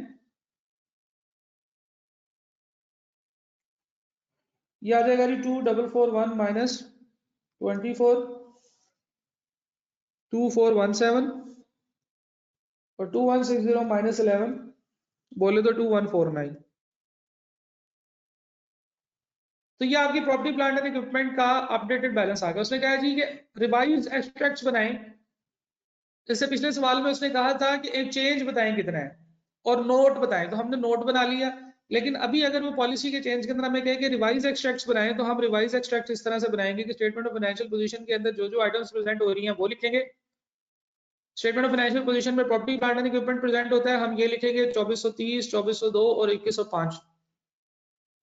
[SPEAKER 1] ये आ जाएगा जी 2441 माइनस 24 2417 और 2160 माइनस 11 बोले तो 2149। तो ये आपकी प्रॉपर्टी प्लांट एंड इक्विपमेंट का अपडेटेड बैलेंस आ गया। उसने कहा जी कि रिवाइज एक्सट्रैक्ट्स बनाएं। जैसे पिछले सवाल में उसने कहा था कि एक चेंज बताएं कितना है और नोट बताएं, तो हमने नोट बना लिया। लेकिन अभी अगर वो पॉलिसी के चेंज के अंदर हमें कहे कि रिवाइज एक्सट्रैक्ट्स बनाएं, तो हम रिवाइज एक्सट्रैक्ट्स इस तरह से बनाएंगे कि स्टेटमेंट ऑफ फाइनेंशियल पोजीशन के अंदर जो जो आइटम्स प्रेजेंट हो रही हैं वो लिखेंगे। स्टेटमेंट ऑफ फाइनेंशियल पोजीशन में property plant and equipment present होता है, हम ये लिखेंगे 2430 2402 और 2105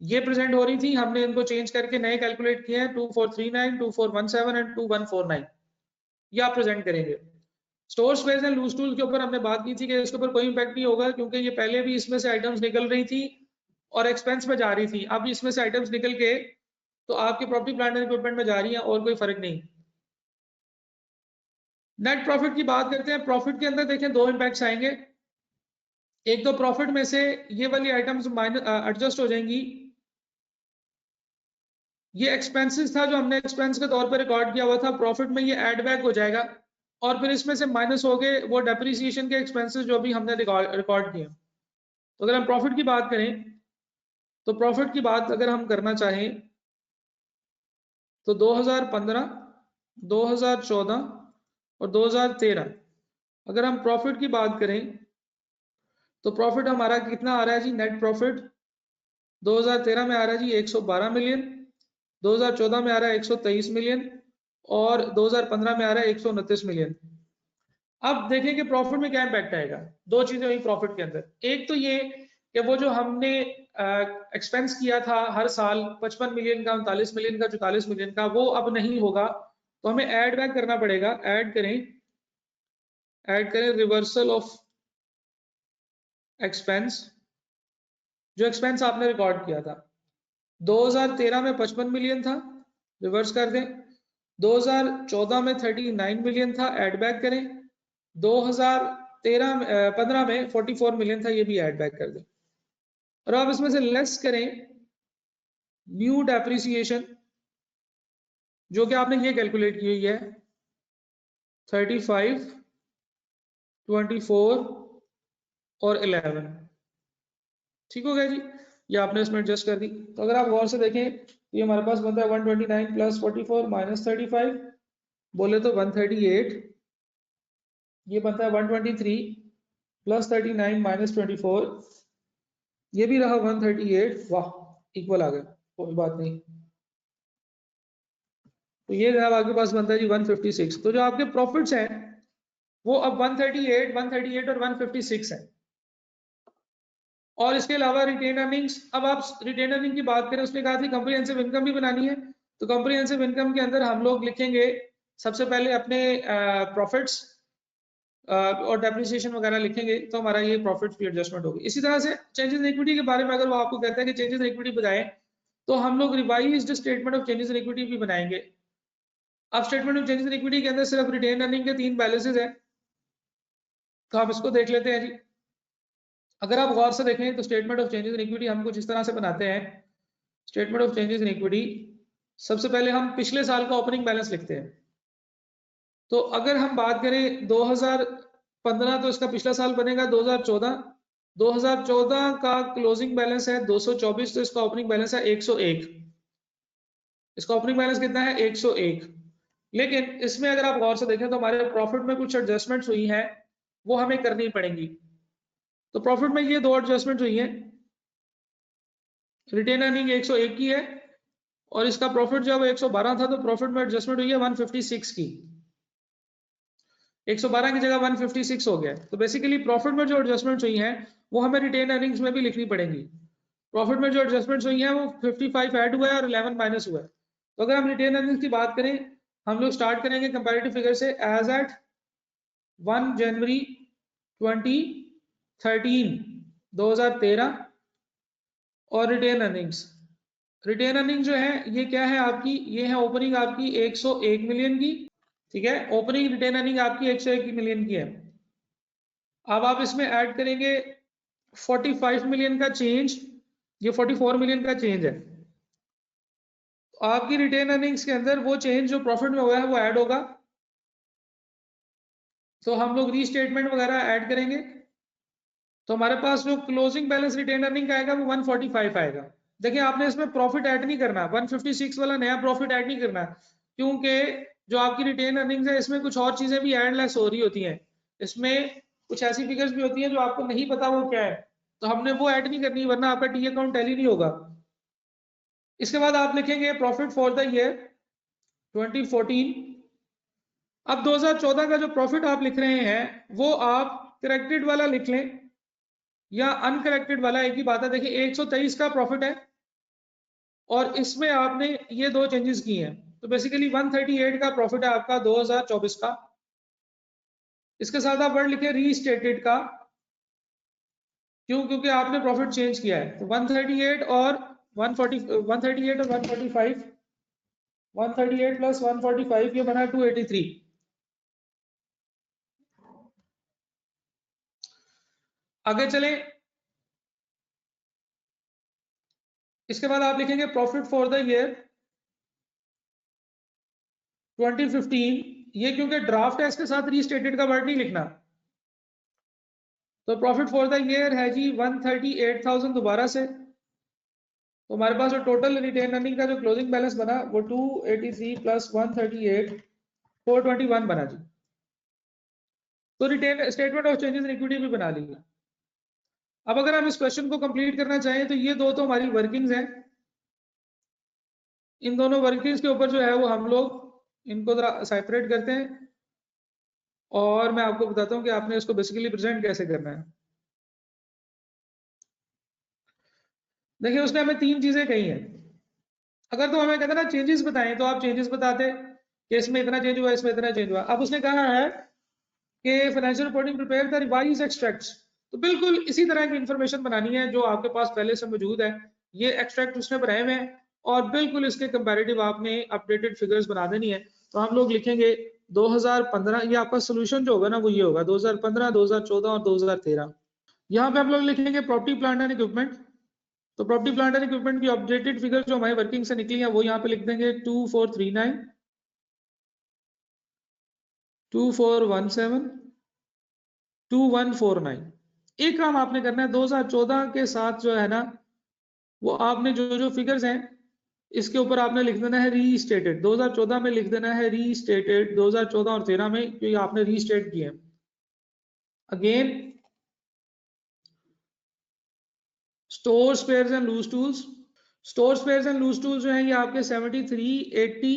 [SPEAKER 1] ये प्रेजेंट हो रही थी। हमने इनको चेंज करके नए कैलकुलेट किए हैं 2439 2417 एंड 2149, ये आप प्रेजेंट करेंगे। Store space and loose tool के ऊपर हमने बात की थी कि इसके ऊपर कोई इंपैक्ट नहीं होगा, क्योंकि ये पहले भी इसमें से आइटम्स निकल रही थी और एक्सपेंस में जा रही थी। अब इसमें से आइटम्स निकल के तो आपकी प्रॉपर्टी प्लांट एंड इक्विपमेंट में जा रही है और कोई फर्क नहीं। नेट प्रॉफिट की बात करते हैं। प्रॉफिट के अंदर देखें दो इंपैक्ट्स आएंगे। एक तो प्रॉफिट में से ये वाली आइटम्स एडजस्ट हो जाएंगी। ये एक्सपेंसेस था जो हमने एक्सपेंस के तौर पर रिकॉर्ड किया हुआ था, प्रॉफिट में ये ऐड बैक हो जाएगा और फिर इसमें से माइनस हो गए वो डेप्रिसिएशन के एक्सपेंसेस जो भी हमने रिकॉर्ड किए। तो अगर हम प्रॉफिट की बात करें तो प्रॉफिट की बात अगर हम करना चाहें तो 2015, 2014 और 2013 अगर हम प्रॉफिट की बात करें तो प्रॉफिट हमारा कितना आ रहा है जी। नेट प्रॉफिट 2013 में आ रहा है जी 112 मिलियन, 2014 में आ रहा है 123 मिलियन और 2015 में आ रहा है 129 मिलियन। अब देखें कि प्रॉफिट में क्या इम्पैक्ट आएगा। दो चीजें हुई प्रॉफिट के अंदर। एक तो ये कि वो जो हमने एक्सपेंस किया था हर साल 55 मिलियन का, 39 मिलियन का, 44 मिलियन का, वो अब नहीं होगा, तो हमें ऐड बैक करना पड़ेगा। ऐड करें रिवर्सल ऑफ एक्सपेंस। जो एक्सपेंस आपने रिकॉर्ड किया था 2013 में 55 मिलियन था, रिवर्स कर दें। 2014 में 39 मिलियन था, ऐड बैक करें। 2015 में 44 मिलियन था, ये भी ऐड बैक कर दें। और अब इसमें से लेस करें न्यू डेप्रिसिएशन, जो कि आपने ये कैलकुलेट की हुई है 35, 24 और 11। ठीक हो गया जी, ये आपने इसमें एडजस्ट कर दी। तो अगर आप गौर से देखें तो ये हमारे पास बनता है 129 प्लस 44 माइनस 35 बोले तो 138। ये बनता है 123 प्लस 39 माइनस 24, ये भी रहा 138। वाह, इक्वल आ गया, कोई बात नहीं। तो ये जनाब आपके पास बनता है जी 156। तो जो आपके प्रॉफिट्स हैं वो अब 138, 138 और 156 है। और इसके अलावा रिटेन अर्निंग्स, अब आप रिटेन अर्निंग की बात करें, उसने कहा थी कंप्रीहेंसिव इनकम भी बनानी है, तो कंप्रीहेंसिव इनकम के अंदर हम लोग लिखेंगे सबसे पहले अपने प्रॉफिट्स और डेप्रिसिएशन वगैरह लिखेंगे, तो हमारा ये प्रॉफिट की एडजस्टमेंट होगी। इसी तरह से चेंजेस इन इक्विटी के बारे में अगर वो आपको कहता है कि चेंजेस इन इक्विटी बताएं, तो हम लोग revised statement of changes in equity भी बनाएंगे। अब statement of changes in equity के अंदर सिर्फ रिटेन अर्निंग के 3 बैलेंसेज है, तो आप इसको देख लेते हैं जी। अगर आप गौर से देखें तो statement of changes in equity हम कुछ इस तरह से बनाते हैं। Statement of changes in equity, सबसे पहले हम पिछले साल का ओपनिंग बैलेंस लिखते हैं। तो अगर हम बात करें 2015, तो इसका पिछला साल बनेगा 2014। 2014 का क्लोजिंग बैलेंस है 224, तो इसका ओपनिंग बैलेंस है 101। इसका ओपनिंग बैलेंस कितना है? 101। लेकिन इसमें अगर आप गौर से देखें तो हमारे प्रॉफिट में कुछ एडजस्टमेंट्स हुई हैं, वो हमें करनी पड़ेंगी। तो प्रॉफिट में ये 2 एडजस्टमेंट हुई हैं। रिटेन अर्निंग 101 की है और इसका प्रॉफिट जब 112 था, तो प्रॉफिट में एडजस्टमेंट हुई है 156 की। 112 की जगह 156 हो गया। तो बेसिकली प्रॉफिट में जो एडजस्टमेंट्स हुई हैं वो हमें रिटेन अर्निंग्स में भी लिखनी पड़ेंगी। प्रॉफिट में जो एडजस्टमेंट्स हुई हैं वो 55 ऐड हुआ है और 11 माइनस हुआ है। तो अगर हम रिटेन अर्निंग्स की बात करें, हम लोग स्टार्ट करेंगे कंपैरेटिव फिगर से एज एट 1 जनवरी 2013 और रिटेन अर्निंग जो है ये क्या है आपकी? ये है ओपनिंग आपकी 101 मिलियन की, ठीक है। ओपनिंग रिटेन अर्निंग आपकी 101 मिलियन की है। अब आप इसमें ऐड करेंगे 45 मिलियन का चेंज, ये 44 मिलियन का चेंज है। तो आपकी रिटेन अर्निंग्स के अंदर वो चेंज जो प्रॉफिट में हुआ है वो ऐड होगा। तो हम लोग रीस्टेटमेंट वगैरह ऐड करेंगे, तो हमारे पास जो क्लोजिंग बैलेंस रिटेन अर्निंग का आएगा वो 145 आएगा। देखिए आपने इसमें प्रॉफिट ऐड नहीं करना, 156 वाला नया प्रॉफिट ऐड नहीं करना, क्योंकि जो आपकी रिटेन अर्निंग्स है इसमें कुछ और चीजें भी ऐड लेस हो रही होती हैं। इसमें कुछ ऐसी फिगर्स भी होती हैं जो आपको नहीं पता वो क्या है, तो हमने वो ऐड नहीं करनी, वरना आपका टी अकाउंट टैली नहीं होगा। इसके बाद आप लिखेंगे प्रॉफिट फॉर द ईयर 2014। अब 2014 का जो प्रॉफिट आप लिख रहे हैं वो आप करेक्टेड वाला लिख लें या अनकरेक्टेड वाला, एक ही बात है। देखिए 123 का प्रॉफिट है और इसमें आपने ये 2 चेंजेस किए हैं, तो बेसिकली 138 का प्रॉफिट है आपका 2024 का। इसके साथ आप वर्ड लिखे रीस्टेटेड का, क्यों? क्योंकि आपने प्रॉफिट चेंज किया है। तो 138 और 140, 138 और 145, 138 प्लस 145 ये बना 283। आगे चलें, इसके बाद आप लिखेंगे प्रॉफिट फॉर द ईयर 2015। ये क्योंकि ड्राफ्ट है इसके साथ रीस्टेटेड का वर्ड नहीं लिखना। तो प्रॉफिट फॉर द ईयर है जी 138,000 दोबारा से। तो हमारे पास जो टोटल रिटेन अर्निंग का जो क्लोजिंग बैलेंस बना वो 283 प्लस 138 421 बना जी। तो retain statement of changes in equity भी बना ली। अब अगर हम इस क्वेश्चन को कंप्लीट करना चाहें तो ये 2 तो हमारी वर्किंग्स हैं। इन दोनों वर्किंग्स के ऊपर जो है वो हम लोग इनको जरा सेपरेट करते हैं और मैं आपको बताता हूं कि आपने इसको बेसिकली प्रेजेंट कैसे करना है। देखिए उसने हमें 3 चीजें कही हैं। अगर तो हमें कहता ना चेंजेस बताएं, तो आप चेंजेस बताते कि इसमें इतना चेंज हुआ, इसमें इतना चेंज हुआ। अब उसने कहा है कि financial reporting prepare the revise extracts, तो बिल्कुल इसी तरह की इंफॉर्मेशन बनानी है जो आपके पास पहले से मौजूद है। ये एक्सट्रैक्ट उसने बनाए हुए हैं और बिल्कुल इसके कंपैरेटिव आपने अपडेटेड फिगर्स बना देनी है। तो हम लोग लिखेंगे 2015, ये आपका सोल्यूशन जो होगा ना वो ये होगा 2015, 2014 और 2013। यहाँ पे हम लोग लिखेंगे प्रॉपर्टी प्लांट एंड इक्विपमेंट। तो प्रॉपर्टी प्लांट एंड इक्विपमेंट की अपडेटेड फिगर जो हमारी वर्किंग से निकली है वो यहाँ पे लिख देंगे 2439, 2417, 2149। एक काम आपने करना है 2014 के साथ जो है ना वो आपने जो जो फिगर्स हैं इसके ऊपर आपने लिख देना है रीस्टेटेड। 2014 में लिख देना है रीस्टेटेड, 2014 और 13 में क्योंकि आपने रीस्टेट किए हैं। Again store spares and loose tools, store spares and loose tools जो है ये आपके 73, 80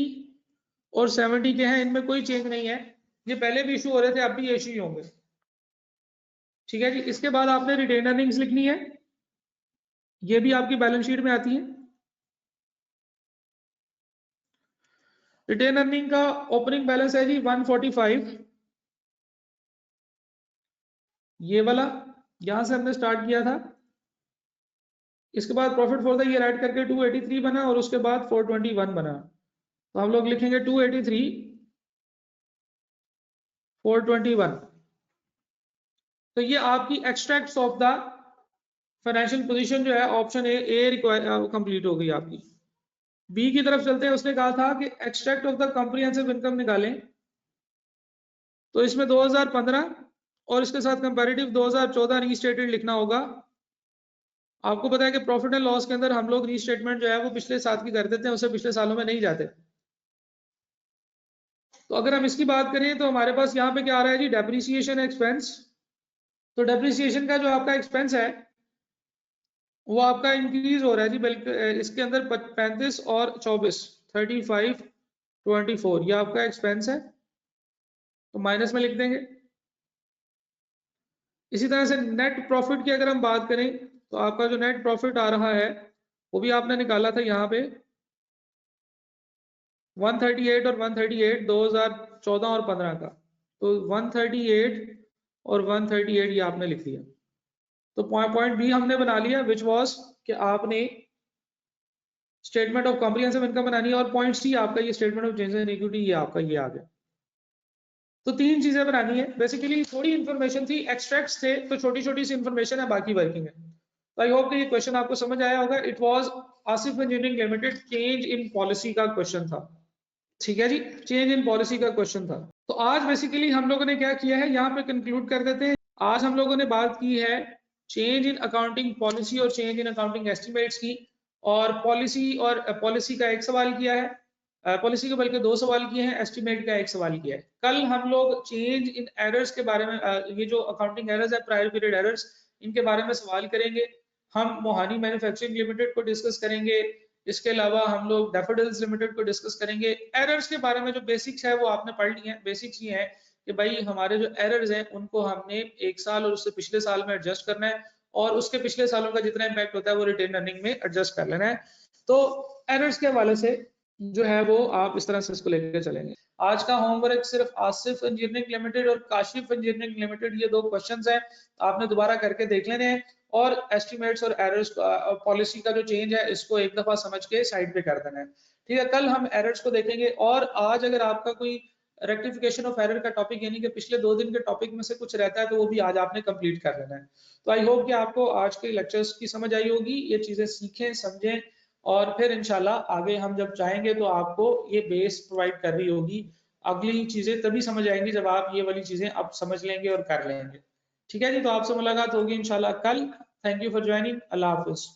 [SPEAKER 1] और 70 के हैं, इनमें कोई चेंज नहीं है। ये पहले भी इशू हो रहे थे, अब भी इशू ही होंगे। ठीक है जी। इसके बाद आपने रिटेन अर्निंग्स लिखनी है, ये भी आपकी बैलेंस शीट में आती है। रिटेन अर्निंग का ओपनिंग बैलेंस है जी 145, ये वाला, यहां से हमने स्टार्ट किया था। इसके बाद profit for the year add करके 283 बना और उसके बाद 421 बना। तो हम लोग लिखेंगे 283 421। तो ये आपकी extracts of the financial position जो है ऑप्शन ए कंप्लीट हो गई आपकी। बी की तरफ चलते हैं, उसने कहा था कि extract of the comprehensive income निकालें। तो इसमें 2015 और इसके साथ कंपैरेटिव 2014 रीस्टेटेड लिखना होगा। आपको पता है कि प्रॉफिट एंड लॉस के अंदर हम लोग रीस्टेटमेंट जो है वो पिछले साल की कर देते हैं, उसे पिछले सालों में नहीं जाते। तो अगर हम इसकी बात करें तो हमारे पास यहाँ पे क्या आ रहा है जी, डेप्रिसिएशन एक्सपेंस। तो डेप्रिसिएशन का जो आपका एक्सपेंस है वो आपका इंक्रीज हो रहा है जी, बल्कि इसके अंदर 35 और 24 35 24 ये आपका एक्सपेंस है, तो माइनस में लिख देंगे। इसी तरह से नेट प्रॉफिट की अगर हम बात करें तो आपका जो नेट प्रॉफिट आ रहा है वो भी आपने निकाला था यहाँ पे 138 और 138 2014 और 15 का। तो 138 और 138 ये आपने लिख दिया। तो पॉइंट बी हमने बना लिया, विच वॉज कि आपने स्टेटमेंट ऑफ कॉम्प्रिहेंसिव इनकम बनानी है, और पॉइंट सी आपका ये statement of changes in equity ये आपका ये आ गया। तो तीन चीजें बनानी है। बेसिकली थोड़ी इन्फॉर्मेशन थी, एक्सट्रैक्ट्स थे, तो छोटी छोटी सी इन्फॉर्मेशन है, बाकी वर्किंग है। तो आई होप कि ये क्वेश्चन आपको समझ आया होगा। It was Asif engineering limited change in policy का क्वेश्चन था। ठीक है जी, चेंज इन पॉलिसी का क्वेश्चन था। तो आज बेसिकली हम लोगों ने क्या किया है, यहाँ पे कंक्लूड कर देते हैं। आज हम लोगों ने बात की है चेंज इन अकाउंटिंग पॉलिसी और चेंज इन अकाउंटिंग एस्टिमेट्स की, और पॉलिसी का एक सवाल किया है, पॉलिसी के बल्कि दो सवाल किए हैं, एस्टिमेट का एक सवाल किया है। कल हम लोग चेंज इन एरर्स के बारे में, ये जो अकाउंटिंग एरर्स है, प्रायर पीरियड एरर्स, इनके बारे में सवाल करेंगे। हम मोहानी मैन्युफैक्चरिंग लिमिटेड को डिस्कस करेंगे। इसके अलावा हम लोग डैफोडिल्स लिमिटेड को डिस्कस करेंगे। एरर्स के बारे में जो बेसिक्स है वो आपने पढ़ ली है। बेसिक्स ये है कि भाई हमारे जो एरर्स हैं उनको हमने एक साल और उससे पिछले साल में एडजस्ट करना है, और उसके पिछले सालों का जितना इम्पैक्ट होता है वो रिटेन अर्निंग में एडजस्ट कर लेना है। तो एरर्स के हवाले से जो है वो आप इस तरह से इसको लेकर चलेंगे। आज का होमवर्क सिर्फ आसिफ इंजीनियरिंग लिमिटेड और काशिफ इंजीनियरिंग लिमिटेड, ये दो क्वेश्चंस हैं, आपने दोबारा करके देख लेने हैं, और एस्टिमेट्स और एरर्स पॉलिसी का जो चेंज है इसको एक दफा समझ के साइड पे कर देना है। ठीक है, कल हम एरर्स को देखेंगे। और आज अगर आपका कोई रेक्टिफिकेशन ऑफ एरर का टॉपिक, यानी कि पिछले 2 दिन के टॉपिक में से कुछ रहता है, तो वो भी आज आपने कंप्लीट कर लेना है। तो आई होप कि आपको आज के लेक्चर्स की समझ आई होगी, ये चीजें सीखें समझें, और फिर इंशाल्लाह आगे हम जब चाहेंगे तो आपको ये बेस प्रोवाइड कर रही होगी। अगली चीजें तभी समझ आएंगी जब आप ये वाली चीजें अब समझ लेंगे और कर लेंगे। ठीक है जी, तो आपसे मुलाकात होगी इंशाल्लाह कल। Thank you for joining. Allah Hafiz.